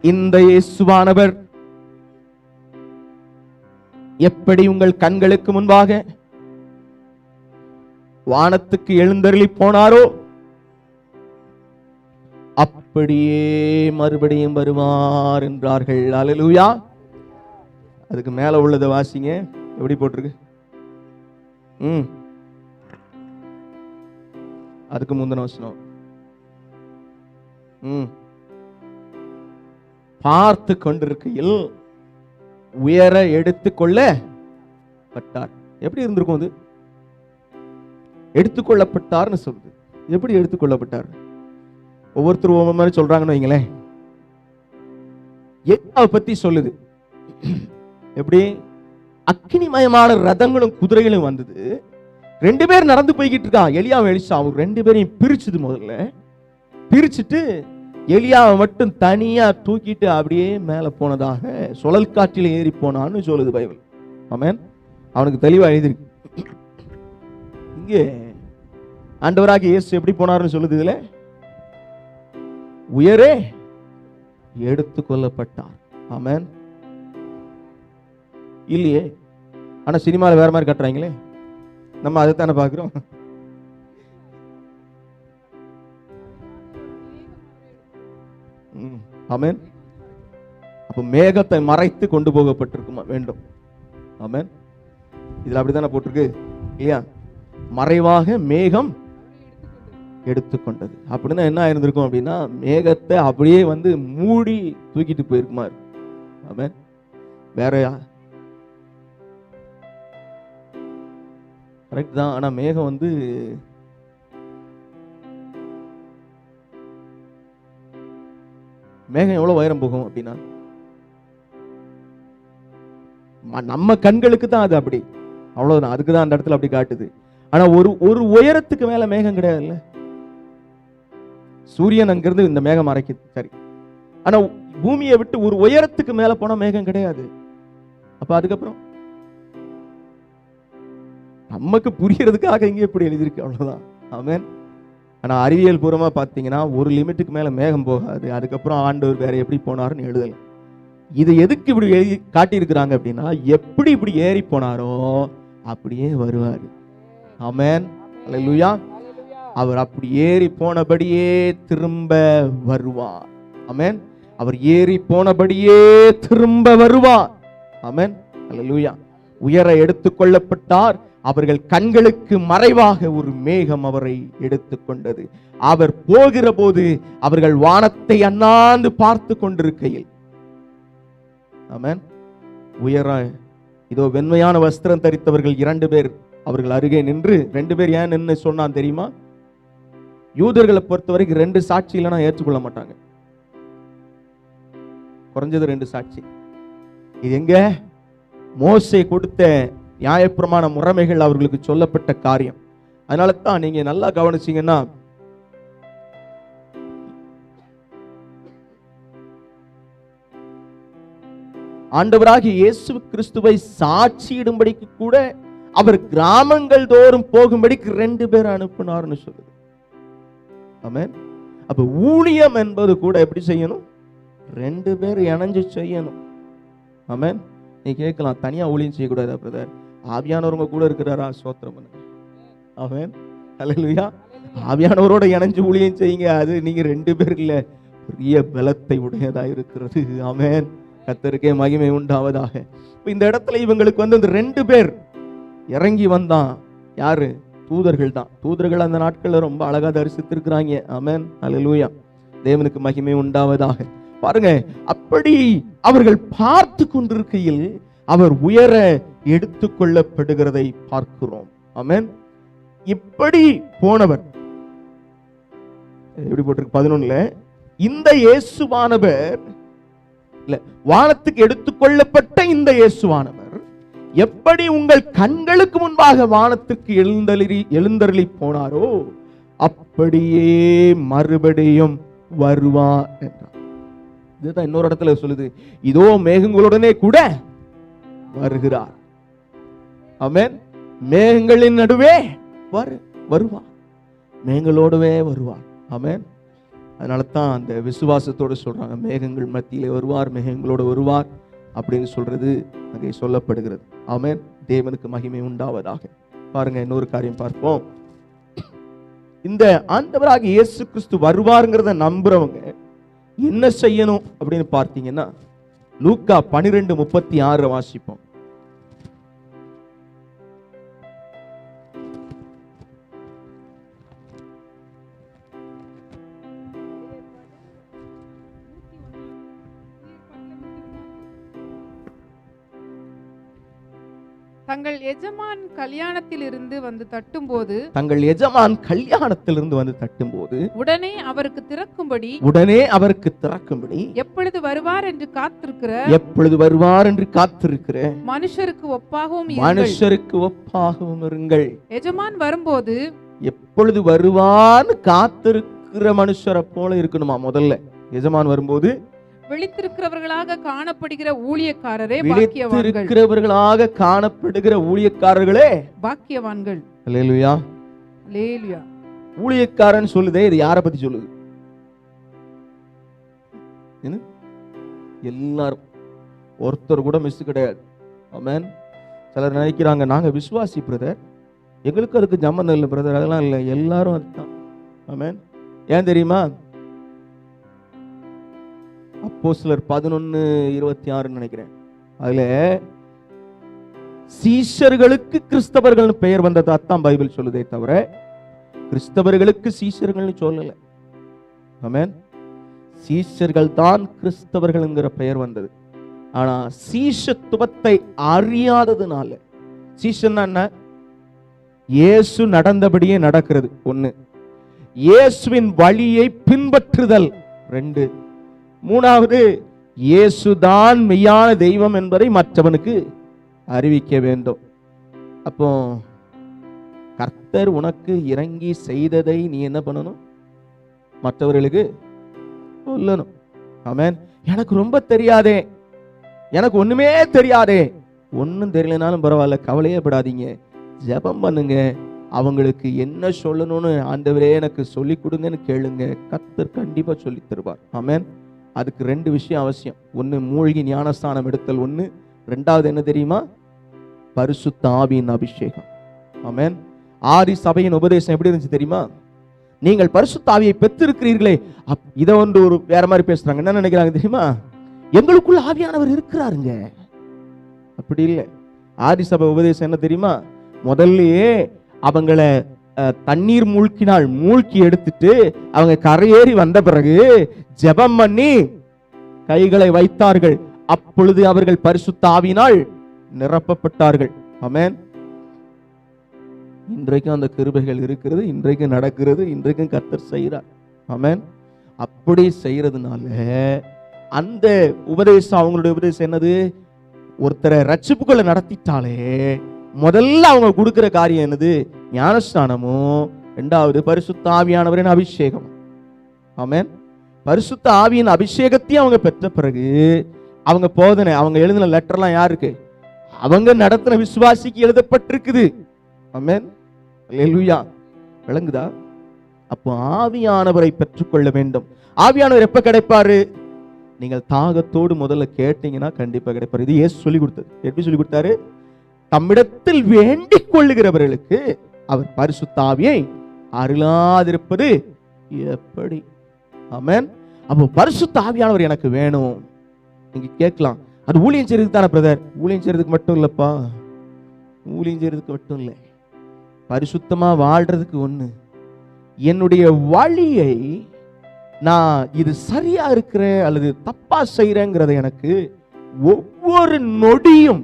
இந்த இயேசுவானவர் எப்படி உங்கள் கண்களுக்கு முன்பாக வானத்துக்கு எழுந்தருளி போனாரோ அப்படியே மறுபடியும் வருவார் என்றார்கள். அல்லேலூயா. அதுக்கு மேல உள்ளதை வாசிங்க. எப்படி போட்டிருக்கு? அதுக்கு முந்தின வசனம். பார்த்து கொண்டிருக்கையில் உயர எடுத்துக்கொள்ளப்பட்டார். எப்படி இருந்திருக்கும் அது? எடுத்துக்கொள்ளப்பட்டார்னு சொல்லுது. எப்படி எடுத்துக்கொள்ளப்பட்டார்? ஒவ்வொருத்தரும் ஒவ்வொரு மாதிரி சொல்றாங்கன்னு வைங்களேன். எலியாவை பத்தி சொல்லுது. எப்படி? அக்கினிமயமான ரதங்களும் குதிரைகளும் வந்தது. 2 பேர் நடந்து போய்கிட்டு இருக்கான், எலியாவும் எலிசாவும். 2 பேரையும் பிரிச்சுது. முதல்ல பிரிச்சுட்டு எலியாவை மட்டும் தனியா தூக்கிட்டு அப்படியே மேல போனதாக, சுழல் காற்றில் ஏறி போனான்னு சொல்லுது பைபிள். ஆமென். அவனுக்கு தெளிவா எழுதிருக்கு. இங்கே ஆண்டவராகிய இயேசு எப்படி போனார்னு சொல்லுது. இதுல உயரே எடுத்துக்கொள்ளப்பட்டார். ஆமென். இல்லையே, ஆனா சினிமாவில் வேற மாதிரி கட்டுறாங்களே, நம்ம அதைத்தானே பார்க்கிறோம். ஆமென். அப்ப மேகத்தை மறைத்து கொண்டு போகப்பட்டிருக்குமா வேண்டும். ஆமென். இதுல அப்படித்தானே போட்டிருக்கு இல்லையா? மறைவாக மேகம் எடுத்துக்கொண்டது. அப்படின்னா என்ன ஆயிருந்திருக்கும் அப்படின்னா, மேகத்தை அப்படியே வந்து மூடி தூக்கிட்டு போயிருக்குமா. ஆமென். வேற கரெக்ட் தான். ஆனா மேகம் வந்து மேகம் எவ்வளவு உயரம் போகும் அப்படின்னா, நம்ம கண்களுக்கு தான் அது அப்படி, அவ்வளவுதான். அதுக்கு தான் அந்த இடத்துல அப்படி காட்டுது. ஆனா ஒரு உயரத்துக்கு மேல மேகம் கிடையாதுல்ல. சூரியன் அங்கிருந்து இந்த மேகம் மறைக்குது, சரி. ஆனா பூமியை விட்டு ஒரு உயரத்துக்கு மேல போனா மேகம் கிடையாது. அப்ப அதுக்கப்புறம் நமக்கு புரியறதுக்காக இங்க எப்படி எழுதியிருக்கு, அவ்வளவுதான். ஆமென். ஆனா அறிவியல் பூர்வமா பாத்தீங்கன்னா ஒரு லிமிட்டுக்கு மேல மேகம் போகாது. அதுக்கப்புறம் ஆண்டவர் வேற எப்படி போனாருன்னு எழுதல. இது எதுக்கு இப்படி எழுதி காட்டியிருக்கிறாங்க அப்படின்னா, எப்படி இப்படி ஏறி போனாரோ அப்படியே வருவாரு. ஆமென். அல்லேலூயா. அவர் அப்படி ஏறி போனபடியே திரும்ப வருவார். ஆமென். அவர் ஏறி போனபடியே திரும்ப வருவார். ஆமென். அல்லேலூயா. உயர எடுத்துக்கொள்ளப்பட்டார். அவர்கள் கண்களுக்கு மறைவாக ஒரு மேகம் அவரை எடுத்துக்கொண்டது. அவர் போகிற போது அவர்கள் வானத்தை அண்ணாந்து பார்த்து கொண்டிருக்கையில், ஆமென், உயர இதோ வெண்மையான வஸ்திரம் தரித்தவர்கள் 2 பேர் அவர்கள் அருகே நின்று, 2 பேர் ஏன் நின்று சொன்னான் தெரியுமா? யூதர்களை பொறுத்த வரைக்கும் 2 சாட்சி இல்லைன்னா ஏற்றுக்கொள்ள மாட்டாங்க. குறைஞ்சது 2 சாட்சி. இது எங்க? மோசே கொடுத்த நியாயப்பிரமாண முறைமைகள் அவர்களுக்கு சொல்லப்பட்ட காரியம். அதனால தான் நீங்க நல்லா கவனிச்சீங்கன்னா, ஆண்டவராகிய இயேசு கிறிஸ்துவை சாட்சியிடும்படிக்கு கூட அவர் கிராமங்கள் தோறும் போகும்படிக்கு 2 பேர் அனுப்பினார்னு சொல்லுது. ஆமென். அப்ப ஊழியம் என்பது கூட எப்படி செய்யணும்? 2 பேர் இணைஞ்சு செய்யணும். ஆமென். நீ கேட்கலாம், தனியா ஊழியம் செய்யக்கூடாதா பிரதர்? ஆவியானவங்க கூட இருக்கிறாரா? ஸ்தோத்திரம் பண்ணுங்க. ஆமென். ஹல்லேலூயா. ஆவியானவரோட இணைஞ்சு ஊழியம் செய்யுங்க. அது நீங்க 2 பேர் இல்ல, பெரிய பலத்தை உடையதா இருக்கிறது. ஆமென். கர்த்தருக்கே மகிமை உண்டாவதாக. இந்த இடத்துல இவங்களுக்கு வந்து அந்த 2 பேர் இறங்கி வந்தான். யாரு? தூதர்கள் தான். தூதர்கள் அந்த நாட்கள்ல ரொம்ப அழகா தரிசித்திருக்கிறாங்க. ஆமென். ஹல்லேலூயா. தேவனுக்கு மகிமை உண்டாவதாக. பாருங்க, அப்படி அவர்கள் பார்த்து கொண்டிருக்கையில் அவர் உயர எடுத்துக்கொள்ளப்படுகிறதை பார்க்கிறோம். ஆமென். இப்படி போனவர் எப்படி போட்டிருக்கு 11ல, இந்த இயேசுவானவர் இல்ல, வானத்துக்கு எடுத்துக்கொள்ளப்பட்ட இந்த இயேசுவானவர் எப்படி உங்கள் கண்களுக்கு முன்பாக வானத்துக்கு எழுந்தருளி போனாரோ அப்படியே மறுபடியும் வருவார் என்றார். இதுதான் இன்னொரு இடத்துல சொல்லுது, இதோ மேகங்களுடனே கூட வருகிறார். ஆமென். மேகங்களின் நடுவே வருவார். மேகங்களோடவே வருவார். ஆமென். அதனால தான் அந்த விசுவாசத்தோடு சொல்றாங்க, மேகங்கள் மத்தியிலே வருவார், மேகங்களோடு வருவார் அப்படின்னு சொல்றது அங்கே சொல்லப்படுகிறது. ஆமென். தேவனுக்கு மகிமை உண்டாவதாக. பாருங்க, இன்னொரு காரியம் பார்ப்போம். இந்த ஆண்டவராகிய இயேசு கிறிஸ்து வருவாருங்கிறத நம்புறவங்க என்ன செய்யணும் அப்படின்னு பார்த்தீங்கன்னா, லூக்கா 12:36 வாசிப்போம். தங்கள் எஜமான் கல்யாணத்திலிருந்து வந்து தட்டும்போது உடனே அவருக்கு திறக்கும்படி எப்பொழுது வருவார் என்று காத்திருக்கிற மனுஷருக்கு ஒப்பாகவும் இருங்கள். எஜமான் வரும்போது எப்பொழுது வருவான்னு காத்திருக்கிற மனுஷரை போல இருக்கணுமா? முதல்ல எஜமான் வரும்போது விழித்திருக்கிறவர்களாக காணப்படுகிற ஊழியக்காரர்களே பாக்கியவான்கள். அல்லேலூயா, அல்லேலூயா. ஊழியக்காரன் சொல்லுதே, இது யாரை பத்தி சொல்லுது? எல்லாரும், ஒருத்தர் கூட மிஸ் கிடையாது. ஆமென். சிலர் நினைக்கிறாங்க நாங்க விசுவாசி பிரதர், எங்களுக்கு அதுக்கு சம்பந்தம் இல்லை பிரதர். அதெல்லாம் இல்லை, எல்லாரும் அதுதான். ஆமென். ஏன் தெரியுமா? அப்போஸ்தலர் 11:26 நினைக்கிறேன். அதுல சீஷர்களுக்கு கிறிஸ்தவர்கள் பெயர் வந்ததா தான் பைபிள் சொல்லுதே தவிர கிறிஸ்தவர்களுக்கு சீஷர்கள் சொல்லல. ஆமென். சீஷர்கள் தான் கிறிஸ்தவர்கள் பெயர் வந்தது. ஆனா சீஷத்துவத்தை அறியாததுனால, சீஷன்னா என்ன? இயேசு நடந்தபடியே நடக்கிறது ஒண்ணு, இயேசுவின் வழியை பின்பற்றுதல் ரெண்டு, மூணாவது இயேசுதான் மெய்யான தெய்வம் என்பதை மற்றவனுக்கு அறிவிக்க வேண்டும். அப்போ கர்த்தர் உனக்கு இறங்கி செய்ததை நீ என்ன பண்ணணும்? மற்றவர்களுக்கு சொல்லணும். ஆமென். எனக்கு ரொம்ப தெரியாதே, எனக்கு ஒண்ணுமே தெரியாதே. ஒன்னும் தெரியலனாலும் பரவாயில்ல, கவலையே படாதீங்க, ஜெபம் பண்ணுங்க. அவங்களுக்கு என்ன சொல்லணும்னு ஆண்டவரே எனக்கு சொல்லி கொடுங்கன்னு கேளுங்க, கர்த்தர் கண்டிப்பா சொல்லி தருவார். ஆமென். அதுக்கு ரெண்டு விஷயம் அவசியம். ஒன்னு மூழ்கி ஞானஸ்தானம் எடுத்தல் ஒண்ணு, ரெண்டாவது என்ன தெரியுமா? பரிசுத்த ஆவியின் அபிஷேகம். ஆமென். ஆதி சபையின் உபதேசம் எப்படி இருந்துச்சு தெரியுமா? நீங்கள் பரிசுத்த ஆவியை பெற்றிருக்கிறீர்களே. இதை ஒரு வேற மாதிரி பேசுறாங்க. என்ன நினைக்கிறாங்க தெரியுமா? எங்களுக்குள்ள ஆவியானவர் இருக்கிறாருங்க. அப்படி இல்லை. ஆதி சபை உபதேசம் என்ன தெரியுமா? முதல்லயே அவங்கள தண்ணீர் மூழ்கி எடுத்துட்டு அவங்க கரையேறி வந்த பிறகு ஜெபம் பண்ணி கைகளை வைத்தார்கள். அப்பொழுது அவர்கள் பரிசுத்த ஆவியினால் நிரப்பப்பட்டார்கள். ஆமென். இன்றைக்கும் அந்த கிருபைகள் இருக்கிறது, இன்றைக்கும் நடக்கிறது, இன்றைக்கும் கர்த்தர் செய்கிறார். ஆமென். அப்படி செய்யறதுனால அந்த உபதேசம், அவங்களுடைய உபதேசம் என்னது? ஒருத்தரை ரட்சிப்புக்குள்ள நடத்திட்டாலே முதல்ல அவங்க கொடுக்கிற காரியம் என்னது? ஞானஸ்நானமும், இரண்டாவது பரிசுத்த ஆவியானவரின் அபிஷேகம். ஆமென். பரிசுத்த ஆவியின் அபிஷேகத்தையும் அவங்க பெற்ற பிறகு அவங்க போதனை, அவங்க எழுதின லெட்டர்லாம் யாருக்கு? அவங்க நடத்தின விசுவாசிக்கு எழுதப்பட்டிருக்குது. ஆமென். அல்லேலூயா. விளங்குதா? அப்போ ஆவியானவரை பெற்றுக்கொள்ள வேண்டும். ஆவியானவர் எப்ப கிடைப்பாரு? நீங்கள் தாகத்தோடு முதல்ல கேட்டீங்கன்னா கண்டிப்பா கிடைப்பாரு. இது இயேசு சொல்லி கொடுத்தது. எப்படி சொல்லி கொடுத்தாரு? தம்மிடத்தில் வேண்டிக் கொள்ளுகிறவர்களுக்கு அவர் பரிசுத்த ஆவியை அருளாதிருப்பது எப்படி? ஆமென். அப்போ பரிசுத்த ஆவியானவர் எனக்கு வேணும். நீங்க கேட்கலாம், அது ஊழியம் செய்யறதுக்கு தானே பிரதர்? ஊழியம் செய்யறதுக்கு மட்டும் இல்லப்பா, ஊழியம் செய்யறதுக்கு மட்டும் இல்லை, பரிசுத்தமா வாழ்றதுக்கு ஒண்ணு. என்னுடைய வழியை நான் இது சரியா இருக்கிறேன் அல்லது தப்பா செய்யறேங்கிறத எனக்கு ஒவ்வொரு நொடியும்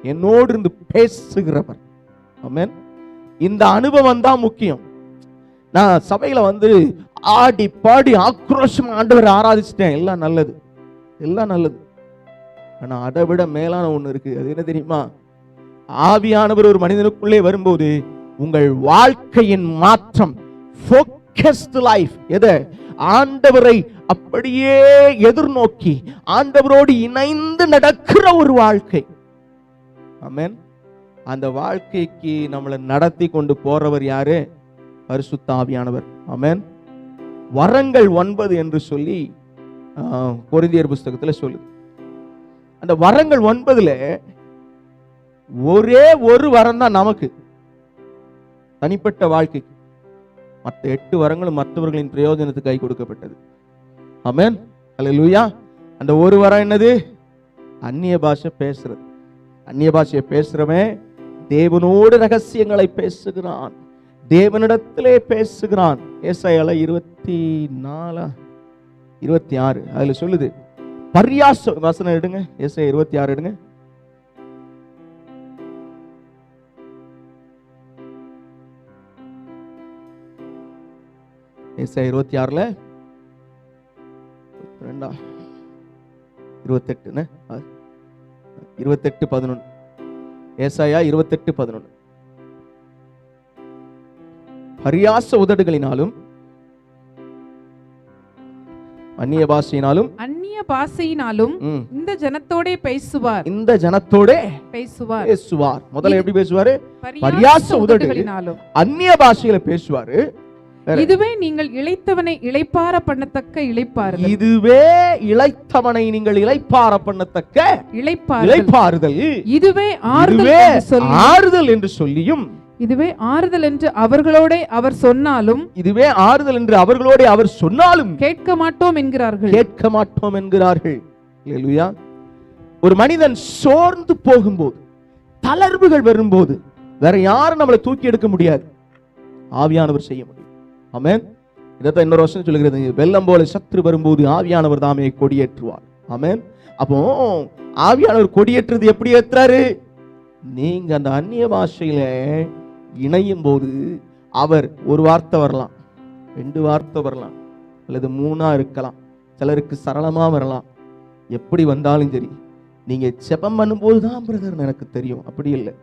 என்னோடு இருந்து பேசுகிறவர். ஆமென். இந்த அனுபவம் தான் முக்கியம். நான் சபையில ஆடி பாடி ஆக்ரோஷம் ஆண்டவரை ஆராதிச்சிட்டேன், எல்லாம் நல்லது, எல்லாம் நல்லது. ஆனா அதை விட மேலான ஒண்ணு இருக்கு. அது என்ன தெரியுமா? ஆவியானவர் ஒரு மனிதனுக்குள்ளே வரும்போது உங்கள் வாழ்க்கையின் மாற்றம், ஃபோக்கஸ்டு லைஃப், எதை? ஆண்டவரை அப்படியே எதிர்நோக்கி ஆண்டவரோடு இணைந்து நடக்கிற ஒரு வாழ்க்கை. ஆமென். அந்த வாழ்க்கைக்கு நம்மளை நடத்தி கொண்டு போறவர் யாரு? பரிசுத்த ஆவியானவர். ஆமென். வரங்கள் 9 என்று சொல்லி கொரிந்தியர் புத்தகத்துல சொல்லுது. அந்த வரங்கள் 9ல ஒரே ஒரு வரம் தான் நமக்கு தனிப்பட்ட வாழ்க்கைக்கு. மற்ற 8 வரங்களும் மற்றவர்களின் பிரயோஜனத்துக்கு கை கொடுக்கப்பட்டது. ஆமென். அல்லேலூயா. அந்த ஒரு வரம் என்னது? அந்நிய பாஷை பேசுறது. அந்நிய பாஷையை பேசுறவன் தேவனோடு ரகசியங்களை பேசுகிறான், தேவனிடத்திலே பேசுகிறான். ஏசாயால 24:26 அதுல சொல்லுது. பரியாச வசனம் எடுங்க, ஏசாயா 26 எடுங்க. ஏசாயா 26 28 28:11. ஏசாயா 28:11. பரியாச உதடுகளினாலும் அந்நிய பாஷையினாலும் இந்த ஜனத்தோடே பேசுவார். இந்த ஜனத்தோடே பேசுவார். முதல்ல எப்படி பேசுவாரு? பரியாச உதடுகளினாலும் அந்நிய பாஷையில பேசுவாரு. இதுவே நீங்கள் இளைத்தவனை இளைப்பார பண்ணத்தக்க இளைப்பாறுதல். இதுவே இளைத்தவனை நீங்கள் இளைப்பார பண்ணத்தக்க இளைப்பாறுதல். இதுவே ஆறுதல் என்று சொல்லியும், இதுவே ஆறுதல் என்று அவர்களோட அவர் சொன்னாலும், இதுவே ஆறுதல் என்று அவர்களோட அவர் சொன்னாலும் கேட்க மாட்டோம் என்கிறார்கள். கேட்க மாட்டோம் என்கிறார்கள். அல்லேலூயா. ஒரு மனிதன் சோர்ந்து போகும்போது, தளர்வுகள் வரும்போது, வேற யாரும் நம்மளை தூக்கி எடுக்க முடியாது, ஆவியானவர் செய்ய முடியும். ஆமென். இதைத்தான் இன்னொரு வருஷம் சொல்லுகிறது, வெள்ளம் போல சத்துரு வரும்போது ஆவியானவர் தாமே கொடியேற்றுவார். ஆமென். அப்போ ஆவியானவர் கொடியேற்றுறது எப்படி ஏற்றுறாரு? நீங்க அந்த அந்நிய பாஷையில இணையும் போது அவர் ஒரு வார்த்தை வரலாம், 2 வார்த்தை வரலாம், அல்லது 3 இருக்கலாம், சிலருக்கு சரளமா வரலாம். எப்படி வந்தாலும் சரி, நீங்க ஜெபம் பண்ணும்போது தான் பிரதர் எனக்கு தெரியும், அப்படி இல்லை.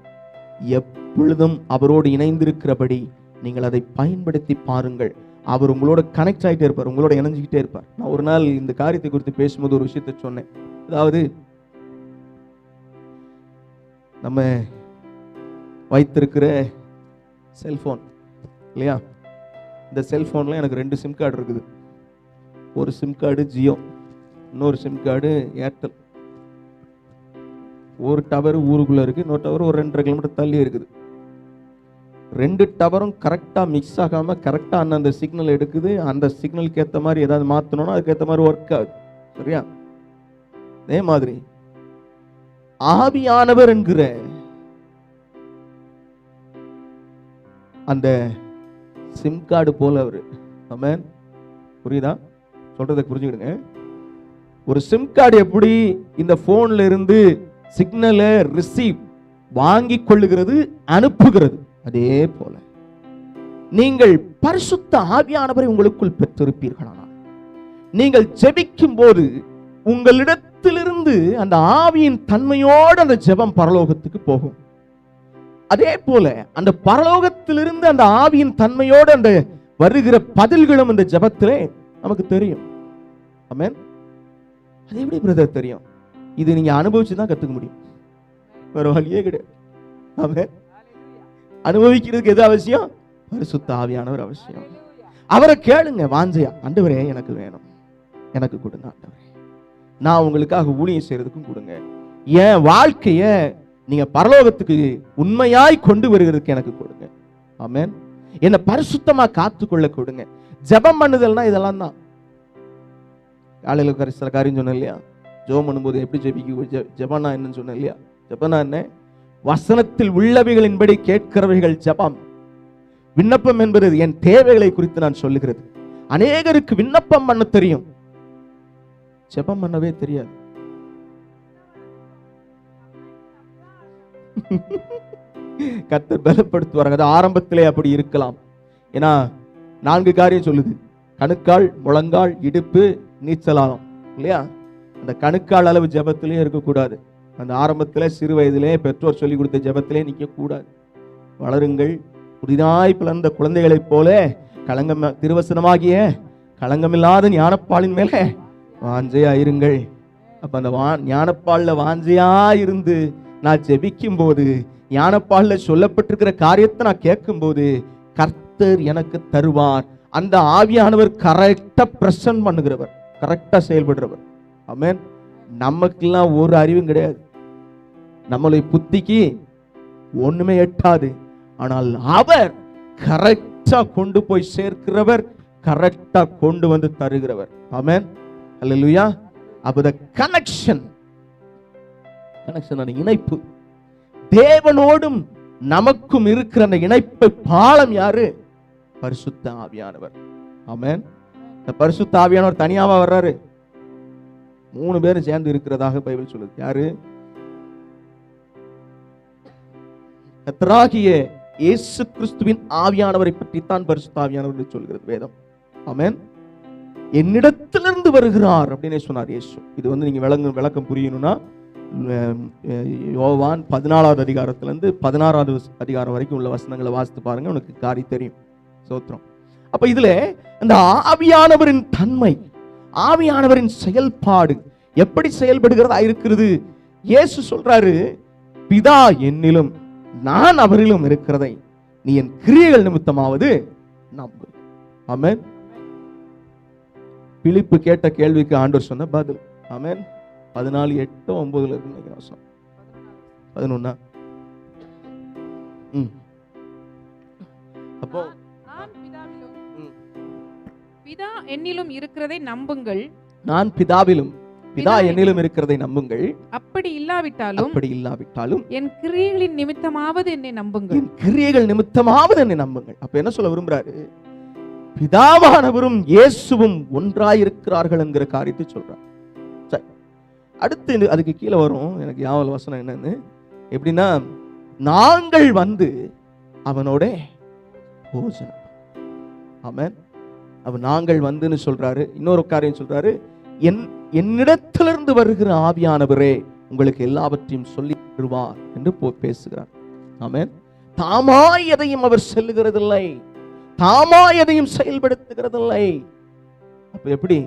எப்பொழுதும் அவரோடு இணைந்திருக்கிறபடி நீங்கள் அதை பயன்படுத்தி பாருங்கள். அவர் உங்களோட கனெக்ட் ஆகிட்டே இருப்பார், உங்களோட இணைஞ்சிக்கிட்டே இருப்பார். நான் ஒரு நாள் இந்த காரியத்தை குறித்து பேசும்போது ஒரு விஷயத்தை சொன்னேன். அதாவது நம்ம வைத்திருக்கிற செல்போன் இல்லையா, இந்த செல்போன்ல எனக்கு 2 சிம் கார்டு இருக்குது. ஒரு சிம் கார்டு ஜியோ, இன்னொரு சிம் கார்டு ஏர்டெல். ஒரு டவர் ஊருக்குள்ள இருக்கு, இன்னொரு டவர் ஒரு 2.5 கிலோமீட்டர் தள்ளி இருக்குது. 2 டவரும் கரெக்டா மிக்ஸ் ஆகாம கரெக்டா அந்த சிக்னல் எடுக்குது. அந்த சிக்னலுக்கு ஏற்ற மாதிரி ஏதாவது மாத்தணும்னா அதுக்கு ஏற்ற மாதிரி ஒர்க் ஆகுது. சரியா? அதே மாதிரி ஆவியானவர் என்கிற அந்த சிம் கார்டு போல அவரு. ஆமென். புரியுதா? சொல்றதை புரிஞ்சுக்கிடுங்க. ஒரு சிம் கார்டு எப்படி இந்த போன்ல இருந்து சிக்னலை ரிசீவ் வாங்கி கொள்ளுகிறது, அனுப்புகிறது, அதே போல நீங்கள் பரிசுத்த ஆவியானவரை உங்களுக்குள் பெற்றிருப்பீர்களானால், நீங்கள் ஜெபிக்கும் போது உங்களிடத்திலிருந்து அந்த ஆவியின் தன்மையோடு அந்த ஜெபம் பரலோகத்துக்கு போகும். அதே போல அந்த பரலோகத்திலிருந்து அந்த ஆவியின் தன்மையோடு அந்த வருகிற பதில்களும் அந்த ஜெபத்திலே நமக்கு தெரியும். ஆமென். அது எப்படி பிரதர் தெரியும்? இது நீங்க அனுபவிச்சுதான் கத்துக்க முடியும், வேற வழியே கிடையாது. ஆமென். அனுபவிக்கிறதுக்கு எது அவசியம்? பரிசுத்த ஆவியானவர் அவசியம். அவரை கேளுங்க வாஞ்சையா, ஆண்டவரே எனக்கு வேணும், எனக்கு கொடுங்க ஆண்டவரே, நான் உங்களுக்காக ஊழியம் செய்யறதுக்கும் கொடுங்க, என் வாழ்க்கைய நீங்க பரலோகத்துக்கு உண்மையாய் கொண்டு வருகிறதுக்கு எனக்கு கொடுங்க. ஆமென். என்ன பரிசுத்தமா காத்துக்கொள்ள கொடுங்க. ஜெபம் பண்ணுதல்னா இதெல்லாம் தான். காலையில சில காரியம் சொன்ன இல்லையா, ஜெபம் பண்ணும்போது எப்படி ஜெபிக்க, ஜெபனா என்னன்னு சொன்ன இல்லையா. ஜெபனா என்ன? வசனத்தில் உள்ளவைகளின்படி கேட்கிறவைகள் ஜெபம். விண்ணப்பம் என்பது என் தேவைகளை குறித்து நான் சொல்லுகிறது. அநேகருக்கு விண்ணப்பம் பண்ண தெரியும், ஜெபம் பண்ணவே தெரியாது. கர்த்தர் பலப்படுத்துவாங்க. அது ஆரம்பத்திலே அப்படி இருக்கலாம். ஏன்னா 4 காரியம் சொல்லுது: கணுக்கால், முழங்கால், இடுப்பு, நீச்சலாலம் இல்லையா. அந்த கணுக்கால் அளவு ஜெபத்திலே இருக்கக்கூடாது. அந்த ஆரம்பத்துல சிறு வயதிலே பெற்றோர் சொல்லி கொடுத்த ஜெபத்திலே நிற்க கூடாது. வளருங்கள், புதிதாய் பிறந்த குழந்தைகளைப் போல களங்கம் திருவசனமாகிய களங்கமில்லாத ஞானப்பாலின் மேல வாஞ்சையா இருங்கள். அப்ப அந்த ஞானப்பால்ல வாஞ்சையா இருந்து நான் ஜெபிக்கும் போது, ஞானப்பால்ல சொல்லப்பட்டிருக்கிற காரியத்தை நான் கேட்கும் போது கர்த்தர் எனக்கு தருவார். அந்த ஆவியானவர் கரெக்டா பிரசன்ட் பண்ணுகிறவர், கரெக்டா செயல்படுறவர். ஆமென். நமக்கெல்லாம் ஒரு அறிவும் கிடையாது, நம்மளுடைய புத்திக்கு ஒண்ணுமே எட்டாது. ஆனால் அவர் கரெக்டா கொண்டு போய் சேர்க்கிறவர், கரெக்டா கொண்டு வந்து தருகிறவர். ஆமென். அல்லேலூயா. அப்ப the connection, இணைப்பு, தேவனோடும் நமக்கும் இருக்கிற அந்த இணைப்பு பாலம் யாரு? பரிசுத்த ஆவியானவர். ஆமென். இந்த பரிசுத்த ஆவியானவர் தனியாவா வர்றாரு? 3 பேரும் சேர்ந்து இருக்கிறதாக பைபிள் சொல்லுது. யாரு? கர்த்தராகிய இயேசு கிறிஸ்துவின் ஆவியானவரை பற்றி தான் பரிசுத்த ஆவியானவர் சொல்கிறது வேதம். ஆமென். என்னிடத்திலிருந்து வருகிறார் அப்படின்னு சொன்னார் இயேசு. இது வந்து நீங்க விளக்கம் புரியணும்னா யோவான் 14வது அதிகாரத்திலிருந்து 16வது அதிகாரம் வரைக்கும் உள்ள வசனங்களை வாசித்து பாருங்க, உனக்கு காரியம் தெரியும். சோத்திரம். அப்ப இதுல அந்த ஆவியானவரின் தன்மை, ஆவியானவரின் செயல்பாடு எப்படி செயல்படுகிறதா இருக்கிறது. இயேசு சொல்றாரு, பிதா என்னிலும் நான் அவரிலும் இருக்கிறதை நீ என் கிரியைகள் நிமித்தமாவது நம்பு. ஆமென். பிலிப்பு கேட்ட கேள்விக்கு ஆண்டவர் சொன்ன பதில். ஆமென். 14:8-9 இருக்கு நினைக்கிறேன். 11. அப்போ பிதா என்னிலும் இருக்கிறதை நம்புங்கள், நான் பிதாவிலும் பிதா என்னிலும் இருக்கிறதை நம்புங்கள். அப்படி இல்லாவிட்டாலும் என் கிரியைகளின் நிமித்தமாவது என்னை நம்புங்கள். என் கிரியைகள் நிமித்தமாவது என்னை நம்புங்கள். அப்ப என்ன சொல்ல விரும்புறாரு? பிதாவானவரும் இயேசுவும் ஒன்றாயிருக்கிறார்கள் என்கிற காரியத்தை சொல்றார். அடுத்து அதுக்கு கீழே வரும், எனக்கு யாவல் வசனம் என்னன்னு, எப்படின்னா நாங்கள் வந்து அவனோட போஜனம். ஆமென். அப்ப நாங்கள் வந்துன்னு சொல்றாரு. இன்னொரு காரியம் சொல்றாரு, என்னிடத்திலிருந்து வருகிற ஆவியானவரே உங்களுக்கு எல்லாவற்றையும் சொல்லி தருவார் என்று பேசுகிறார். ஆமென். தாமாய் எதையும் அவர் சொல்லுகிறதில்லை, தாமாய் எதையும் செயல்படுத்துகிறதில்லை. அப்ப எப்படி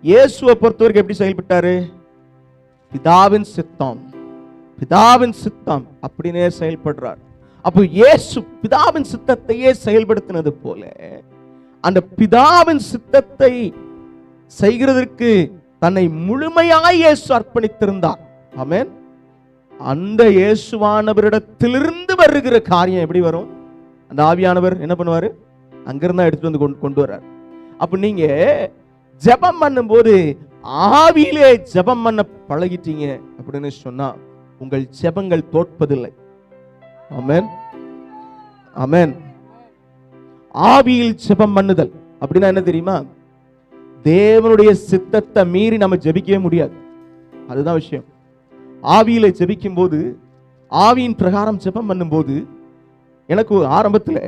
இயேசுவை பொறுத்தவரைக்கும் எப்படி செயல்பட்டாரு? பிதாவின் சித்தம், பிதாவின் சித்தம் அப்படினே செயல்படுறார். அப்போ இயேசு பிதாவின் சித்தத்தையே செயல்படுத்தினது போல அந்த பிதாவின் சித்தத்தை செய்கிறதற்கு தன்னை முழுமையாய் இயேசு அர்ப்பணித்திருந்தார். ஆமென். அந்த இயேசுவானவரிடத்திலிருந்து வருகிற காரியம் எப்படி வரும்? அந்த ஆவியானவர் என்ன பண்ணுவாரு? அங்கிருந்தா எடுத்துட்டு வந்து கொண்டு வர்றார். அப்ப நீங்க ஜெபம் பண்ணும்போது ஆவியிலே ஜெபம் பண்ண பழகிட்டீங்க அப்படின்னு சொன்னா உங்கள் ஜெபங்கள் தோற்பதில்லை. ஆமென். ஆமென். ஆவியில் ஜெபம் பண்ணுதல் அப்படின்னா என்ன தெரியுமா? தேவனுடைய சித்தத்தை மீறி நம்ம ஜெபிக்கவே முடியாது. அதுதான் விஷயம். ஆவியில ஜெபிக்கும் போது, ஆவியின் பிரகாரம் ஜெபம் பண்ணும்போது, எனக்கு ஆரம்பத்தில்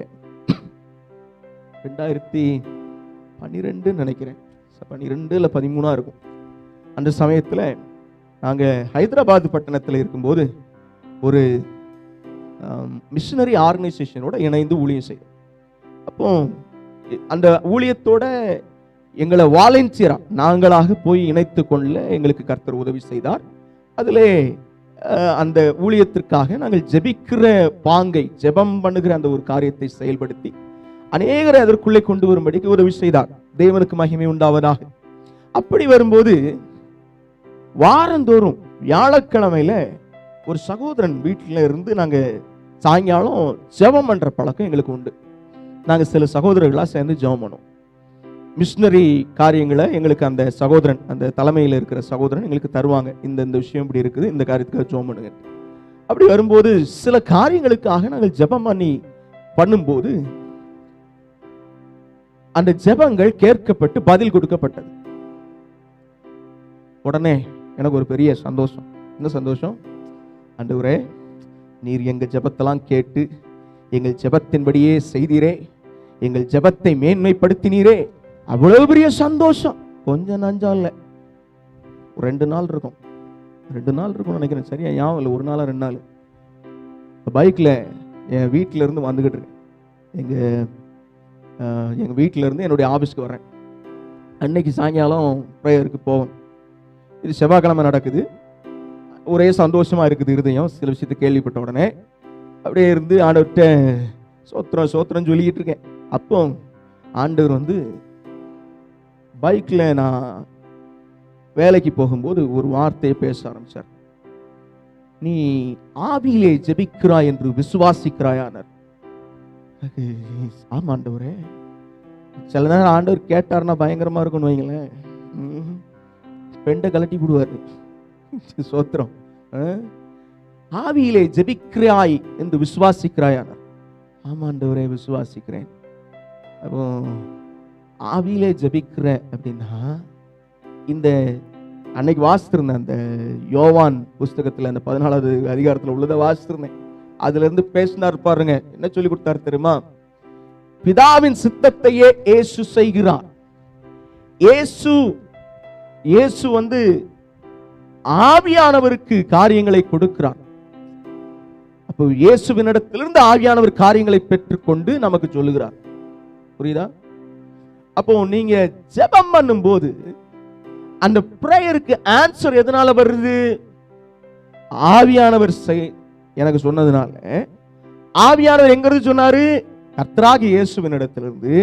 2012 நினைக்கிறேன், 12 இல்ல 13 இருக்கும். அந்த சமயத்தில் நாங்க ஹைதராபாத் பட்டணத்தில் இருக்கும்போது ஒரு மிஷனரி ஆர்கனைசேஷனோட இணைந்து ஊழியம் செய்யும். அப்போ அந்த ஊழியத்தோட எங்களை வாலண்டியரா நாங்களாக போய் இணைத்து கொள்ள எங்களுக்கு கர்த்தர் உதவி செய்தார். அதிலே அந்த ஊழியத்திற்காக நாங்கள் ஜெபிக்கிற பாங்கை, ஜெபம் பண்ணுகிற அந்த ஒரு காரியத்தை செயல்படுத்தி அநேகரை அதற்குள்ளே கொண்டு வரும்படிக்கு உதவி செய்தார். தேவனுக்கு மகிமை உண்டாவதாக. அப்படி வரும்போது வாரந்தோறும் வியாழக்கிழமையில ஒரு சகோதரன் வீட்டில இருந்து நாங்க சாயங்காலம் ஜெபம் பண்ற பழக்கம் எங்களுக்கு உண்டு. நாங்க சில சகோதரர்களா சேர்ந்து ஜெபம் பண்ணுவோம். மிஷனரி காரியங்களை எங்களுக்கு அந்த சகோதரன், அந்த தலைமையில் இருக்கிற சகோதரன் எங்களுக்கு தருவாங்க. இந்த விஷயம் இப்படி இருக்குது, இந்த காரியத்துக்காக ஜெபம் பண்ணுங்க. அப்படி வரும்போது சில காரியங்களுக்காக நாங்கள் ஜெபம் பண்ணும்போது அந்த ஜெபங்கள் கேட்கப்பட்டு பதில் கொடுக்கப்பட்டது. உடனே எனக்கு ஒரு பெரிய சந்தோஷம். என்ன சந்தோஷம்? ஆண்டவரே, நீர் எங்க ஜெபத்தெல்லாம் கேட்டு எங்கள் ஜெபத்தின்படியே செய்தீரே, எங்கள் ஜெபத்தை மேன்மைப்படுத்தினீரே, அவ்வளவு பெரிய சந்தோஷம். கொஞ்சம் நஞ்சம் இல்லை, 2 நாள் இருக்கும், 2 நாள் இருக்கும் நினைக்கிறேன். சரியா ஞாபகம் இல்லை, 1 நாளா 2 நாள். பைக்கில் என் வீட்டில இருந்து வந்துகிட்டு இருக்கேன். எங்க வீட்டில இருந்து என்னுடைய ஆபீஸ்க்கு வரேன். அன்னைக்கு சாயங்காலம் ப்ரேயருக்கு போவேன். இது செவ்வாய்க்கிழமை நடக்குது. ஒரே சந்தோஷமா இருக்குது இருதயம். சில விஷயத்தை கேள்விப்பட்ட உடனே அப்படியே இருந்து ஆண்டவர்கிட்ட சோத்திரம் சோத்திரம் சொல்லிக்கிட்டு இருக்கேன். அப்போ ஆண்டவர் வந்து பைக்ல நான் வேலைக்கு போகும்போது ஒரு வார்த்தையை பேச ஆரம்பிச்சார். நீ ஆவியிலே ஜெபிக்கிறாய் என்று விசுவாசிக்கிறாயானார். ஆமா ஆண்டவரே. சில நேரம் ஆண்டவர் கேட்டார்னா பயங்கரமா இருக்கும்னு வைங்களேன், பெண்டை கலட்டி விடுவாரு. சோத்திரம். ஆவியிலே ஜெபிக்கிறாய் என்று விசுவாசிக்கிறாயானார். ஆமா ஆண்டவரே, விசுவாசிக்கிறேன். அப்போ ஆவியிலே ஜெபிக்கிற அப்படின்னா இந்த அன்னைக்கு வாசித்திருந்தேன், அந்த யோவான் புஸ்தகத்துல அந்த 14வது அதிகாரத்துல உள்ளதை வாசித்திருந்தேன். அதுல இருந்து பேசினார் பாருங்க. என்ன சொல்லி கொடுத்தாரு தெரியுமா? பிதாவின் சித்தத்தையே இயேசு செய்கிறார். இயேசு வந்து ஆவியானவருக்கு காரியங்களை கொடுக்கிறார். அப்போ இயேசுவினிடத்திலிருந்து ஆவியானவர் காரியங்களை பெற்றுக்கொண்டு நமக்கு சொல்லுகிறார். புரியுதா? அப்போ நீங்க ஜெபம் பண்ணும்போது அந்த பிரேயருக்கு ஆன்சர் எதனால வருது? ஆவியானவர் எனக்கு சொன்னதுனால. ஆவியானவர் எங்கிருந்து சொன்னாரு? கர்த்தராகிய இயேசுவினிடத்திலிருந்து.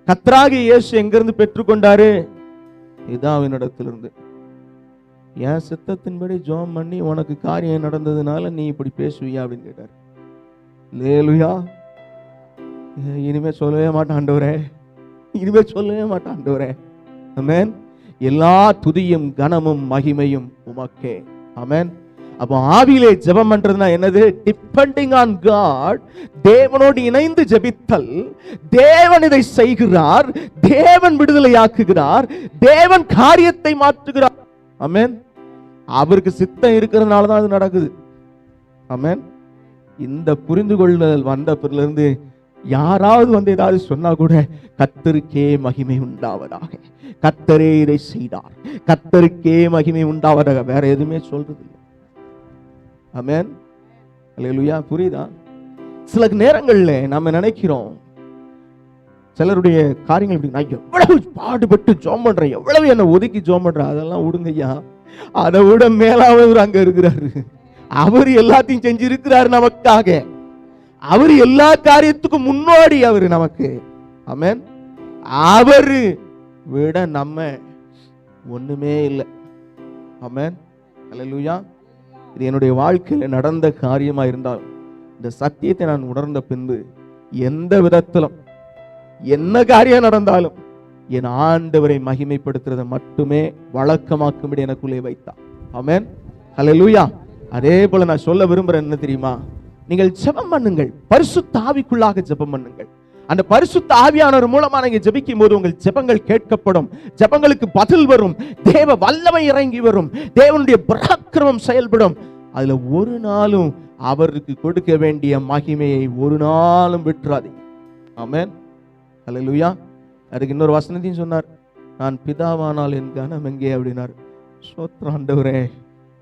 கர்த்தராகிய இயேசு எங்கிருந்து பெற்றுக்கொண்டாரு? பிதாவினிடத்திலிருந்து. என் சித்தத்தின்படி ஜெபம் பண்ணி உனக்கு காரியம் நடந்ததுனால நீ இப்படி பேசுவியா அப்படின்னு கேட்டார். அல்லேலூயா. இனிமே சொல்லவே மாட்டான் ஆண்டவரே, இனிமே சொல்லவே மாட்டான் ஆண்டவரே. ஆமென். எல்லா துதியும் கனமும் மகிமையும் உமக்கே. ஆமென். அப்போ ஆவியிலே ஜெபம் பண்றதுனா என்னது? Depending on God. தேவனோடு இணைந்து ஜெபித்தல். தேவன் இதை செய்கிறார், தேவன் விடுதலையாக்குகிறார், தேவன் காரியத்தை மாற்றுகிறார். ஆமென். அவருக்கு சித்தம் இருக்கிறதுனால தான் அது நடக்குது. ஆமென். இந்த புரிந்து கொள்ளுதல் வந்த பிறகு யாராவது வந்து ஏதாவது சொன்னா கூட கர்த்தருக்கே மகிமை உண்டாவதாக, கர்த்தரே இதை செய்தார், கர்த்தருக்கே மகிமை உண்டாவதாக, வேற எதுவுமே சொல்றது இல்லை. ஆமென். அல்லேலூயா. புரியுதா? சில நேரங்கள்ல நம்ம நினைக்கிறோம், சிலருடைய காரியங்கள் நான் எவ்வளவு பாடுபட்டு ஜெபம் பண்றேன், எவ்வளவு என்ன ஒதுக்கி ஜெபம் பண்றேன், அதெல்லாம் விடுங்கய்யா. அதை விட மேலானவர் அங்க இருக்கிறாரு. அவர் எல்லாத்தையும் செஞ்சிருக்கிறார் நமக்காக. அவர் எல்லா காரியத்துக்கும் முன்னோடி அவரு நமக்கு. ஆமென். அவரு விட நம்ம ஒண்ணுமே இல்லை. ஆமென். அல்லேலூயா. இது என்னுடைய வாழ்க்கையில நடந்த காரியமா இருந்தால் இந்த சத்தியத்தை நான் உணர்ந்த பின்பு எந்த விதத்திலும் என்ன காரியம் நடந்தாலும் என் ஆண்டவரை மகிமைப்படுத்துறதை மட்டுமே வழக்கமாக்கும்படி எனக்குள்ளே வைத்தார். ஆமென். அல்லேலூயா. அதே போல நான் சொல்ல விரும்புறேன் என்ன தெரியுமா? நீங்கள் ஜெபம் பண்ணுங்கள், பரிசுத்த ஆவிக்குள்ளாக ஜெபம் பண்ணுங்கள். அந்த பரிசுத்த ஆவியானவர் மூலமா நீங்க ஜெபிக்கும் போது உங்கள் ஜெபங்கள் கேட்கப்படும், ஜெபங்களுக்கு பதில் வரும், தேவ வல்லமை இறங்கி வரும், தேவனுடைய பராக்கிரமம் செயல்படும். அதுல ஒரு நாளும் அவருக்கு கொடுக்க வேண்டிய மகிமையை ஒரு நாளும் விட்டுறாதீங்க. ஆமென். அல்லேலூயா. அதுக்கு இன்னொரு வசனத்தையும் சொன்னார், நான் பிதாவானால் என் கனம் எங்கே அப்படின்னார். ஸ்தோத்திரம் ஆண்டவரே,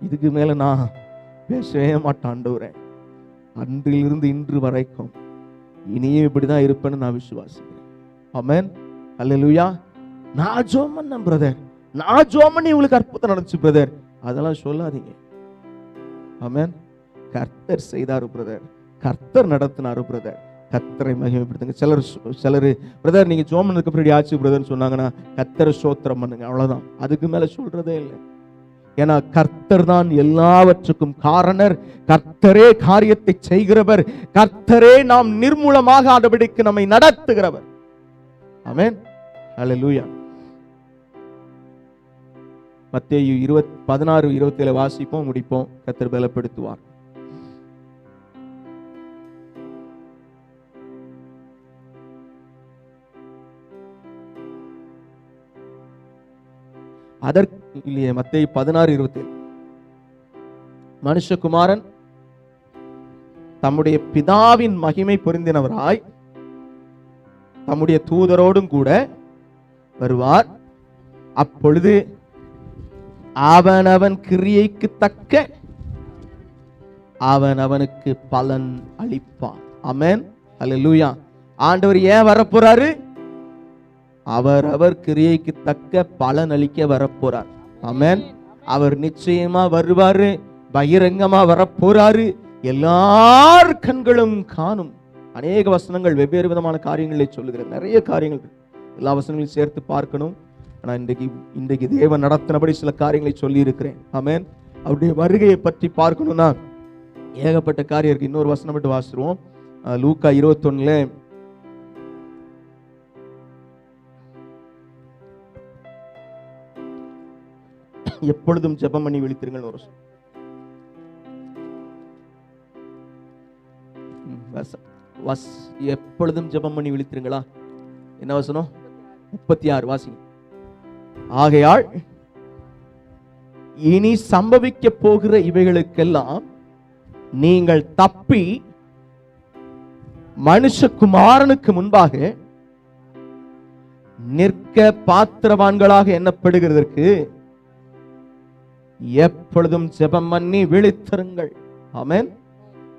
இதுக்கு மேல நான் பேசவே மாட்டேன் ஆண்டவரே. அன்றிலிருந்து இன்று வரைக்கும் இனியும் இப்படிதான் இருப்பேன்னு நான் விசுவாசிக்கிறேன். ஆமென். அல்லேலூயா. நான் ஜெபம் பண்ணேன் பிரதர், நான் ஜெபம் பண்ணி உங்களுக்கு அற்புதம் நடந்துச்சு பிரதர், அதெல்லாம் சொல்லாதீங்க. ஆமென். கர்த்தர் செய்தாரு பிரதர், கர்த்தர் நடத்தினாரு பிரதர், கர்த்தரை மகிமைப்படுத்துங்க. சிலர் பிரதர் நீங்க ஜெபம் பண்ணதுக்கு அப்புறம் ஆச்சு பிரதர்ன்னு சொன்னாங்கன்னா கர்த்தரை ஸ்தோத்திரம் பண்ணுங்க, அவ்வளவுதான். அதுக்கு மேல சொல்றதே இல்லை. ஏன்னா கர்த்தர் தான் எல்லாவற்றுக்கும் காரணர், கர்த்தரே காரியத்தை செய்கிறவர், கர்த்தரே நாம் நிர்மூலமாக ஆடபடிக்கு நம்மை நடத்துகிறவர். ஆமென். அல்லேலூயா. மத்தேயு 16:27 வாசிப்போம், முடிப்போம். கர்த்தர் பலப்படுத்துவார். அதற்கு இல்லையே, மத்தேயு 16:27 மனுஷகுமாரன் தம்முடைய பிதாவின் மகிமை பொருந்தினவராய் தம்முடைய தூதரோடும் கூட வருவார். அப்பொழுது அவனவன் கிரியைக்கு தக்க அவனவனுக்கு பலன் அளிப்பார். ஆமென். அல்லேலூயா. ஆண்டவர் ஏன் வரப்போறாரு? அவர் கிரியைக்கு தக்க பலன் அளிக்க வரப்போறார். ஆமென். அவர் நிச்சயமா வருவாரு, பகிரங்கமா வரப்போறாரு, எல்லார் கண்களும் காணும். அநேக வசனங்கள் வெவ்வேறு விதமான காரியங்களை சொல்லுகிறது, நிறைய காரியங்கள், எல்லா வசனங்களையும் சேர்த்து பார்க்கணும். ஆனா இன்றைக்கு தேவன் நடத்தினபடி சில காரியங்களை சொல்லி இருக்கிறேன். ஆமென். அவருடைய வருகையை பற்றி பார்க்கணும்னா ஏகப்பட்ட காரியம் இருக்கு. இன்னொரு வசனம் மட்டும் வாசிடுவோம். லூக்கா 21 எப்பொழுதும் ஜெபம் பண்ணி விழித்திருங்கள். ஒரு எப்பொழுதும் ஜெபம் பண்ணி விழித்திருங்களா? என்ன வசனம்? 36 வாசிங்க. ஆகையால் இனி சம்பவிக்க போகிற இவைகளுக்கெல்லாம் நீங்கள் தப்பி மனுஷகுமாரனுக்கு முன்பாக நிற்க பாத்திரவான்களாக எண்ணப்படுகிறதற்கு எப்பொழுதும் ஜெபம் பண்ணி விழித்திருங்கள். ஆமென்.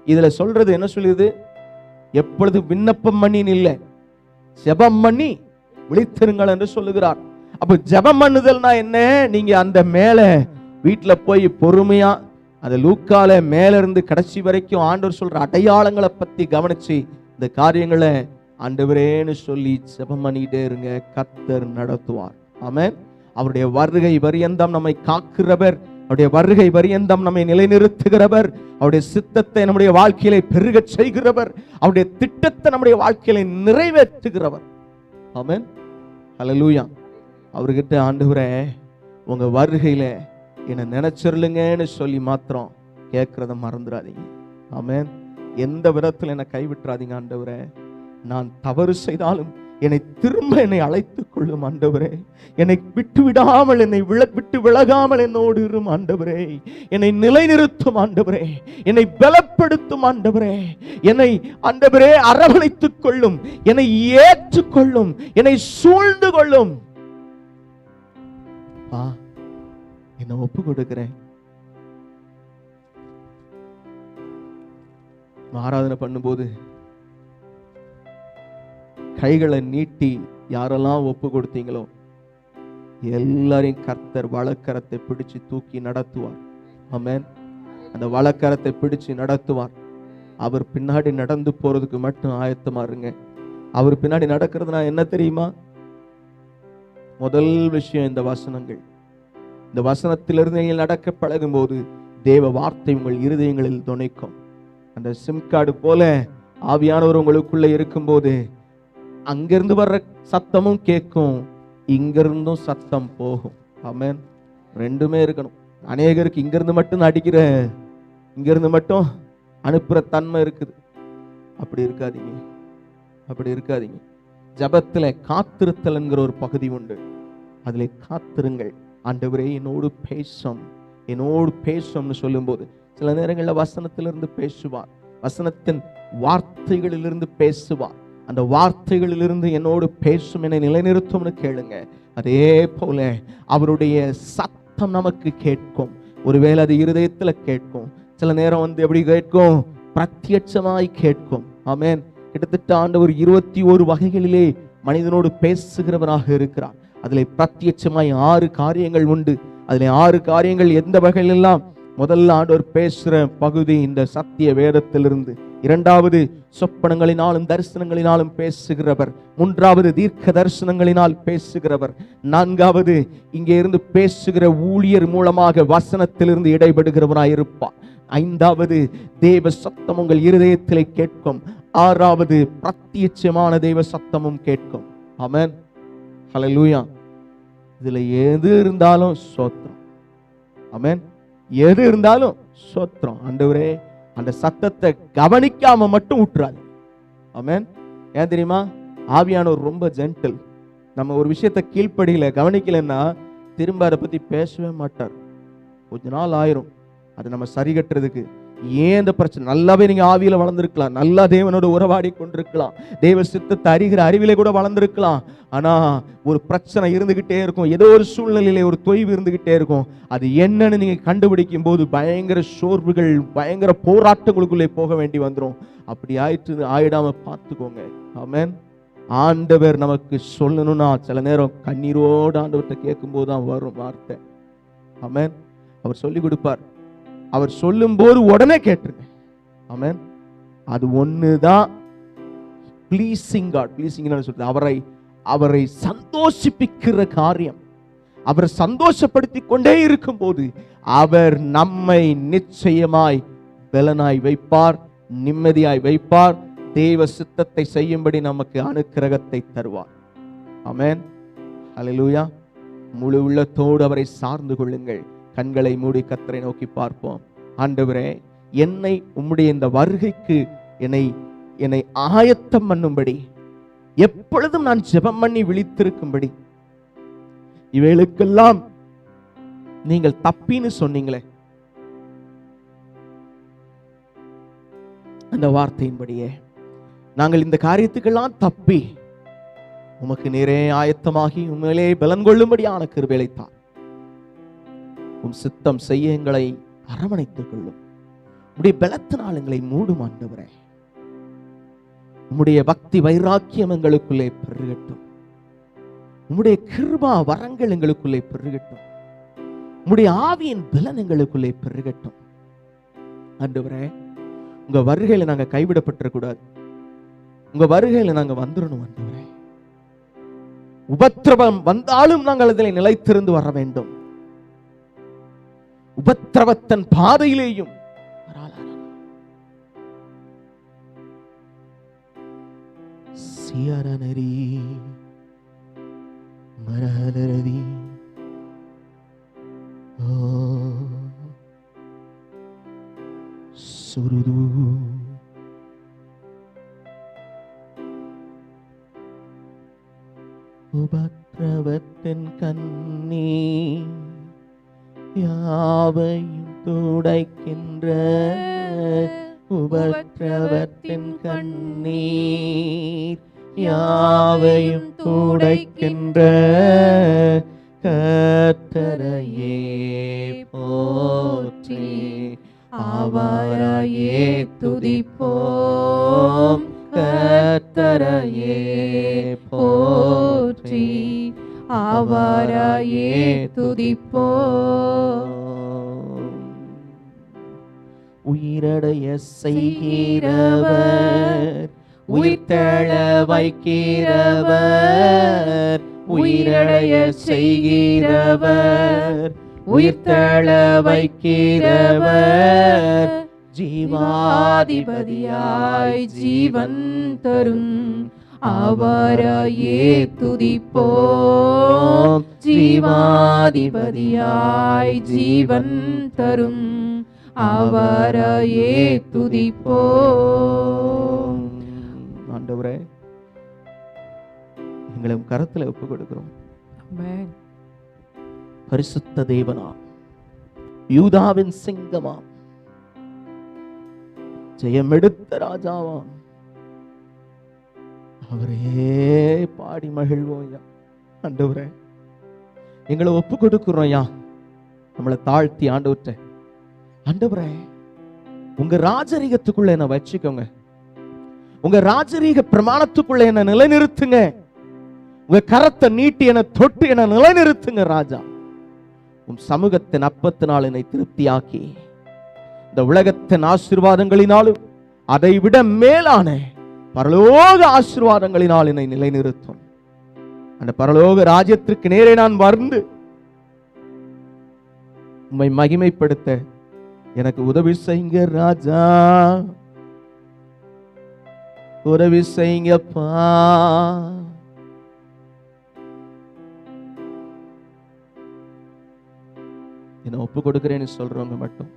இதுல சொல்றது என்ன சொல்லுது? எப்பொழுதும் விண்ணப்பம் பண்ணி இல்லை, ஜெபம் பண்ணி விழித்திருங்கள் என்று சொல்லுகிறார். அப்ப ஜெபம் பண்ணுதல்னா என்ன? நீங்க அந்த மேல வீட்டுல போய் பொறுமையா அந்த லூக்கால மேல இருந்து கடைசி வரைக்கும் ஆண்டவர் சொல்ற அடையாளங்களை பத்தி கவனிச்சு இந்த காரியங்களை ஆண்டவரேன்னு சொல்லி ஜெபம் பண்ணிட்டே இருங்க. கர்த்தர் நடத்துவார். ஆமென். அவருடைய வருகை பரியந்தம் நம்மை காக்கிறவர், அவருடைய வருகை பரியந்தம் நம்மை நிலைநிறுத்துகிறவர், அவருடைய சித்தத்தை நம்முடைய வாழ்க்கையில பெருக செய்கிறவர், அவருடைய திட்டத்தை நம்முடைய வாழ்க்கையில நிறைவேற்றுகிறவர். ஆமென். ஹல்லேலூயா. அவர்கிட்ட ஆண்டவரே உங்க வருகையில என்ன நினைச்சிருலுங்கன்னு சொல்லி மாத்திரம் கேட்கறத மறந்துடாதீங்க. ஆமென். எந்த விதத்துல என்னை கைவிட்டுறாதீங்க ஆண்டவரே. நான் தவறு செய்தாலும் என்னை திரும்ப என்னை அழைத்துக் கொள்ளும் ஆண்டவரே. என்னை விட்டு விடாமல், என்னை விட்டு விலகாமல் என்னோடு இரும் ஆண்டவரே. என்னை நிலைநிறுத்தும் ஆண்டவரே. என்னை பலப்படுத்தும் ஆண்டவரே. என்னை ஆண்டவரே அரவணைத்துக் கொள்ளும், என்னை ஏற்றுக்கொள்ளும், என்னை சூழ்ந்து கொள்ளும். என்னை ஒப்பு கொடுக்கிறேன். ஆராதனை பண்ணும்போது கைகளை நீட்டி யாரெல்லாம் ஒப்பு கொடுத்தீங்களோ எல்லாரையும் கர்த்தர் வலக்கரத்தை பிடிச்சு தூக்கி நடத்துவார். ஆமென். அந்த வலக்கரத்தை பிடிச்சு நடத்துவார். அவர் பின்னாடி நடந்து போறதுக்கு மட்டும் ஆயத்தமா இருங்க. அவர் பின்னாடி நடக்கிறதுனா என்ன தெரியுமா? முதல் விஷயம் இந்த வசனங்கள். இந்த வசனத்திலிருந்து நீங்கள் நடக்க பழகும் போது தேவ வார்த்தை உங்கள் இருதயங்களில் துணைக்கும். அந்த சிம் கார்டு போல ஆவியானவர் உங்களுக்குள்ள இருக்கும்போது அங்கிருந்து வர்ற சத்தமும் கேட்கும், இங்கிருந்தும் சத்தம் போகும். ஆமென். ரெண்டுமே இருக்கணும். அநேகருக்கு இங்கிருந்து மட்டும் அடிக்கிற, இங்கிருந்து மட்டும் அனுப்புற தன்மை இருக்குது. அப்படி இருக்காதீங்க, அப்படி இருக்காதீங்க. ஜபத்துல காத்திருத்தல் என்கிற ஒரு பகுதி உண்டு. அதிலே காத்திருங்கள். ஆண்டவரே என்னோடு பேசும், என்னோடு பேசும்னு சொல்லும் போது சில நேரங்களில் வசனத்திலிருந்து பேசுவார், வசனத்தின் வார்த்தைகளிலிருந்து பேசுவார். அந்த வார்த்தைகளிலிருந்து என்னோடு பேசும், என்னை நிலைநிறுத்தும்னு கேளுங்க. அதே போல அவருடைய சத்தம் நமக்கு கேட்கும். ஒருவேளை அது இருதயத்துல கேட்கும், சில நேரம் எப்படி கேட்கும்? பிரத்யட்சமாய் கேட்கும். ஆமென். கிட்டத்தட்ட ஆண்டவர் 21 வகைகளிலே மனிதனோடு பேசுகிறவராக இருக்கிறார். அதிலே பிரத்யட்சமாய் 6 காரியங்கள் உண்டு. அதிலே 6 காரியங்கள் எந்த வகையிலெல்லாம்? முதல்ல ஆண்டவர் பேசுற பகுதி இந்த சத்திய வேதத்திலிருந்து. இரண்டாவது சொப்பனங்களினாலும் தரிசனங்களினாலும் பேசுகிறவர். மூன்றாவது தீர்க்க தரிசனங்களினால் பேசுகிறவர். நான்காவது இங்கே இருந்து பேசுகிற ஊழியர் மூலமாக வசனத்திலிருந்து இடைபடுகிறவராய் இருப்பார். ஐந்தாவது தேவ சத்தம் உங்கள் இருதயத்திலே கேட்கும். ஆறாவது பிரத்யட்சமான தேவ சத்தமும் கேட்கும். ஆமென். ஹல்லேலூயா. இதுல எது இருந்தாலும் ஸ்தோத்திரம். ஆமென். எது இருந்தாலும் ஸ்தோத்திரம். ஆண்டவரே அந்த சத்தத்தை கவனிக்காம மட்டும் விட்டுறாது. ஆமென். ஏன் தெரியுமா? ஆவியானவர் ரொம்ப ஜென்டில். நம்ம ஒரு விஷயத்தை கீழ்ப்படியில கவனிக்கலன்னா திரும்ப அதை பத்தி பேசவே மாட்டார். கொஞ்ச நாள் ஆயிரும் அது நம்ம சரி கட்டுறதுக்கு. ஏன் இந்த பிரச்சனை? நல்லாவே நீங்க ஆவியில வளர்ந்துருக்கலாம், நல்லா தேவனோட உறவாடி கொண்டிருக்கலாம், தேவ சித்தத்தை அறிகிற அறிவிலே கூட வளர்ந்துருக்கலாம். ஆனா ஒரு பிரச்சனை இருந்துகிட்டே இருக்கும், ஏதோ ஒரு சூழ்நிலையில ஒரு தொய்வு இருந்துகிட்டே இருக்கும். அது என்னன்னு நீங்க கண்டுபிடிக்கும் போது பயங்கர சோர்வுகள், பயங்கர போராட்டங்களுக்குள்ளே போக வேண்டி வந்துடும். அப்படி ஆயிடாம பார்த்துக்கோங்க. ஆமென். ஆண்டவர் நமக்கு சொல்லணும்னா சில நேரம் கண்ணீரோடு ஆண்டவர்கிட்ட கேட்கும் போதுதான் வரும் வார்த்தை. ஆமென். அவர் சொல்லி கொடுப்பார். அவர் சொல்லும் போது உடனே கேட்டுருங்க. ஆமென். அது ஒண்ணுதான் ப்ளீசிங் காட். ப்ளீசிங் சொல்றது அவரை சந்தோஷிப்பிக்கிற காரியம். அவர் சந்தோஷப்படுத்தி கொண்டே இருக்கும் போது அவர் நம்மை நிச்சயமாய் பலனாய் வைப்பார், நிம்மதியாய் வைப்பார், தேவ சித்தத்தை செய்யும்படி நமக்கு அனுக்கிரகத்தை தருவார். ஆமென். ஹல்லேலூயா. முழு உள்ளத்தோடு அவரை சார்ந்து கொள்ளுங்கள். கண்களை மூடி கர்த்தரை நோக்கி பார்ப்போம். ஆண்டவரே என்னை உம்முடைய இந்த வருகைக்கு என்னை ஆயத்தம் பண்ணும்படி, எப்பொழுதும் நான் ஜெபம் பண்ணி விழித்திருக்கும்படி, இவைகளுக்கெல்லாம் நீங்கள் தப்பின்னு சொன்னீங்களே, அந்த வார்த்தையின்படியே நாங்கள் இந்த காரியத்துக்கெல்லாம் தப்பி உமக்கு நேரே ஆயத்தமாகி உண்மையிலே பலன் கொள்ளும்படியான கிருபையை தார். உம் சித்தம் செய்ய எங்களை அரவணைத்துக் கொள்ளும். உம்முடைய பலத்தினால் எங்களை மூடும் ஆண்டவரே. உம்முடைய பக்தி வைராக்கியம் எங்களுக்குள்ளே பெருகட்டும். உம்முடைய கிருபா வரங்கள் எங்களுக்குள்ளே பெருகட்டும். உம்முடைய ஆவியின் பலன் எங்களுக்குள்ளே பெருகட்டும். ஆண்டவரே, உங்க வருகையில நாங்க கைவிடப்பட்டிருக்கூடாது. உங்க வருகையில நாங்க வந்துடணும் ஆண்டவரே. உபத்திரவம் வந்தாலும் நாங்கள் அதில் நிலைத்திருந்து வர வேண்டும். உபத்திரவத்தின் பாதையிலேயும் சியரனரி மரலரதி சுருது உபத்திரவத்தின் கண்ணீ யாவையும் துடைக்கின்ற உபத்திரவத்தின் கண்ணீர் யாவையும் துடைக்கின்ற கர்த்தரையே போற்றி அவரையே துதிப்போம். கர்த்தரையே போற்றி அவரையே துதிப்போம். உயிரடைய செய்கிறவர் உயிர்த்தெழ வைக்கிறவர் உயிரடைய செய்கிறவர் உயிர்த்தெழ வைக்கிறவர் ஜீவாதிபதியாய் ஜீவன் தரும் அவரையே துதிப்போம். ஜீவாதிபதியாய் ஜீவன் தரும் அவரையே துதிப்போம். ஆண்டவரே, எங்களை கரத்துல ஒப்பு கொடுக்கிறோம். பரிசுத்த தேவனா, யூதாவின் சிங்கமா, ஜெயமெடுத்த ராஜாவாம், அவரே பாடி மகிழ்வோம். ஆண்டவரே, எங்களை ஒப்பு கொடுக்கிறோம். நம்மளை தாழ்த்தி ஆண்டவற்றை, ஆண்டவரே, உங்க ராஜரீகத்துக்குள்ள என்ன வச்சுக்கோங்க. உங்க ராஜரீக பிரமாணத்துக்குள்ள என்ன நிலைநிறுத்துங்க. உங்க கரத்தை நீட்டி என தொட்டு என நிலைநிறுத்துங்க ராஜா. உன் சமூகத்தின் அப்பத்தினால் என்னை திருப்தியாக்கி இந்த உலகத்தின் ஆசீர்வாதங்களினாலும் அதை விட மேலான பரலோக ஆசீர்வாதங்களினால் என்னை நிலைநிறுத்தும். அந்த பரலோக ராஜ்யத்திற்கு நேரே நான் வந்து உம்மை மகிமைப்படுத்த எனக்கு உதவி செய்யுங்க ராஜா, உதவி செய்யுங்கப்பா. என்ன ஒப்பு கொடுக்கிறேன்னு சொல்றவங்க மட்டும்,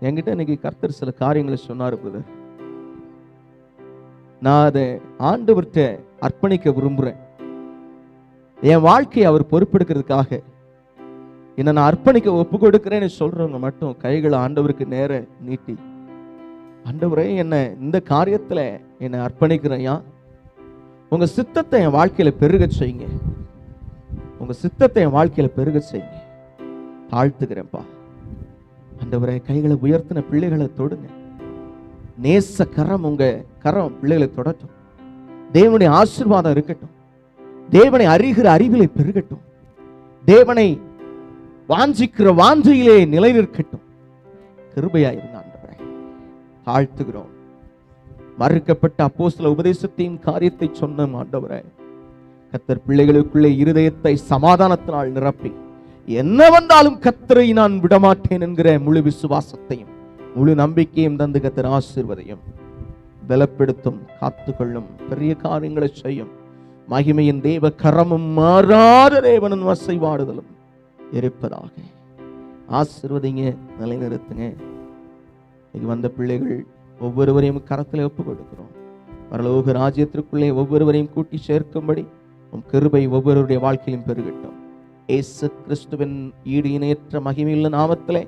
என்கிட்ட இன்னைக்கு கர்த்தர் சில காரியங்களை சொன்னாரு பிரதர். நான் அதை ஆண்டவர்கிட்ட அர்ப்பணிக்க விரும்புறேன். என் வாழ்க்கையை அவர் பொறுப்பெடுக்கிறதுக்காக என்ன நான் அர்ப்பணிக்க ஒப்பு கொடுக்கிறேன்னு சொல்றவங்க மட்டும் கைகளை ஆண்டவருக்கு நேர நீட்டி, ஆண்டவரே, என்ன இந்த காரியத்துல என்னை அர்ப்பணிக்கிறேன். உங்க சித்தத்தை என் வாழ்க்கையில பெருக செய்யுங்க. உங்க சித்தத்தை என் வாழ்க்கையில பெருக செய்யுங்க. தாழ்த்துக்கிறேன்ப்பா. ஆண்டவரே, கைகளை உயர்த்தின பிள்ளைகளை தொடுங்க. நேச கரம், உங்க கரம் பிள்ளைகளை தொடட்டும். தேவனுடைய ஆசீர்வாதம் இருக்கட்டும். தேவனை அறிகிற அறிவிலை பெருகட்டும். தேவனை வாஞ்சிக்கிற வாஞ்சையிலே நிலை நிற்கட்டும். கிருபையாயிருங்க ஆண்டவரே. தாழ்த்துகிறோம். மறுக்கப்பட்ட அப்போஸ்தல உபதேசத்தையும் காரியத்தை சொன்ன ஆண்டவரே, கர்த்தர் பிள்ளைகளுக்குள்ளே இருதயத்தை சமாதானத்தினால் நிரப்பி என்ன வந்தாலும் கர்த்தரை நான் விடமாட்டேன் என்கிற முழு விசுவாசத்தையும் முழு நம்பிக்கையும் தந்து கர்த்தர் ஆசீர்வதையும் பலப்படுத்தும், காத்துக்கொள்ளும், பெரிய காரியங்களை செய்யும். மகிமையின் தேவ கரமும் மாறாத தேவனின் வசைவாடுதலும் இருப்பதாக. ஆசீர்வதிங்க, நிலைநிறுத்துங்க. இன்னைக்கு வந்த பிள்ளைகள் ஒவ்வொருவரையும் கரத்தில் ஒப்பு கொடுக்கிறோம். பரலோக ராஜ்யத்திற்குள்ளே ஒவ்வொருவரையும் கூட்டி சேர்க்கும்படி உம் கிருபை ஒவ்வொருவருடைய வாழ்க்கையிலும் பெருகட்டும். இயேசு கிறிஸ்துவின் ஈடு இணையற்ற மகிமையுள்ள நாமத்திலே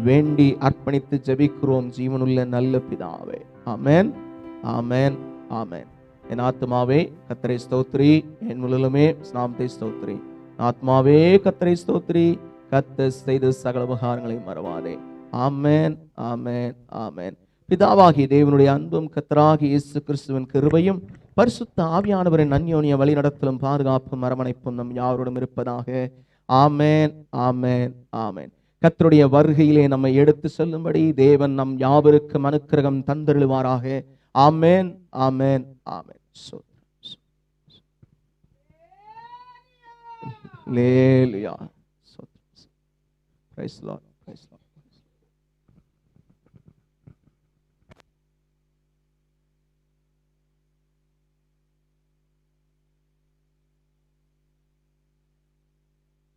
வேண்டி அர்ப்பணித்து ஜெபிக்கிறோம் ஜீவனுள்ள நல்ல பிதாவே. ஆமென். ஆமென் ஆமென். என் ஆத்மாவே கர்த்தரை ஸ்தோத்திரி, என் முழுமே நாமத்தை ஸ்தோத்திரி. ஆத்மாவே கர்த்தரை ஸ்தோத்திரி, கர்த்தர் செய்த சகல உபகாரங்களை மறவாதே. ஆமென் ஆமென் ஆமென். பிதாவாகிய தேவனுடைய அன்பும் கர்த்தராகிய இயேசு கிறிஸ்துவின் கிருபையும் பரிசுத்த ஆவியானவரின் அந்யோன்ய வழிநடத்தலும் பாதுகாப்பும் அரவணைப்பும் நம் யாரோடும் இருப்பதாக. ஆமென் ஆமென் ஆமென். கர்த்தருடைய வருகையிலே நம்மை எடுத்து செல்லும்படி தேவன் நம் யாவருக்கும் அனுக்கிரகம் தந்தருளுவாராக. ஆமென் ஆமென் ஆமென். Hallelujah. Praise the Lord. Praise the Lord.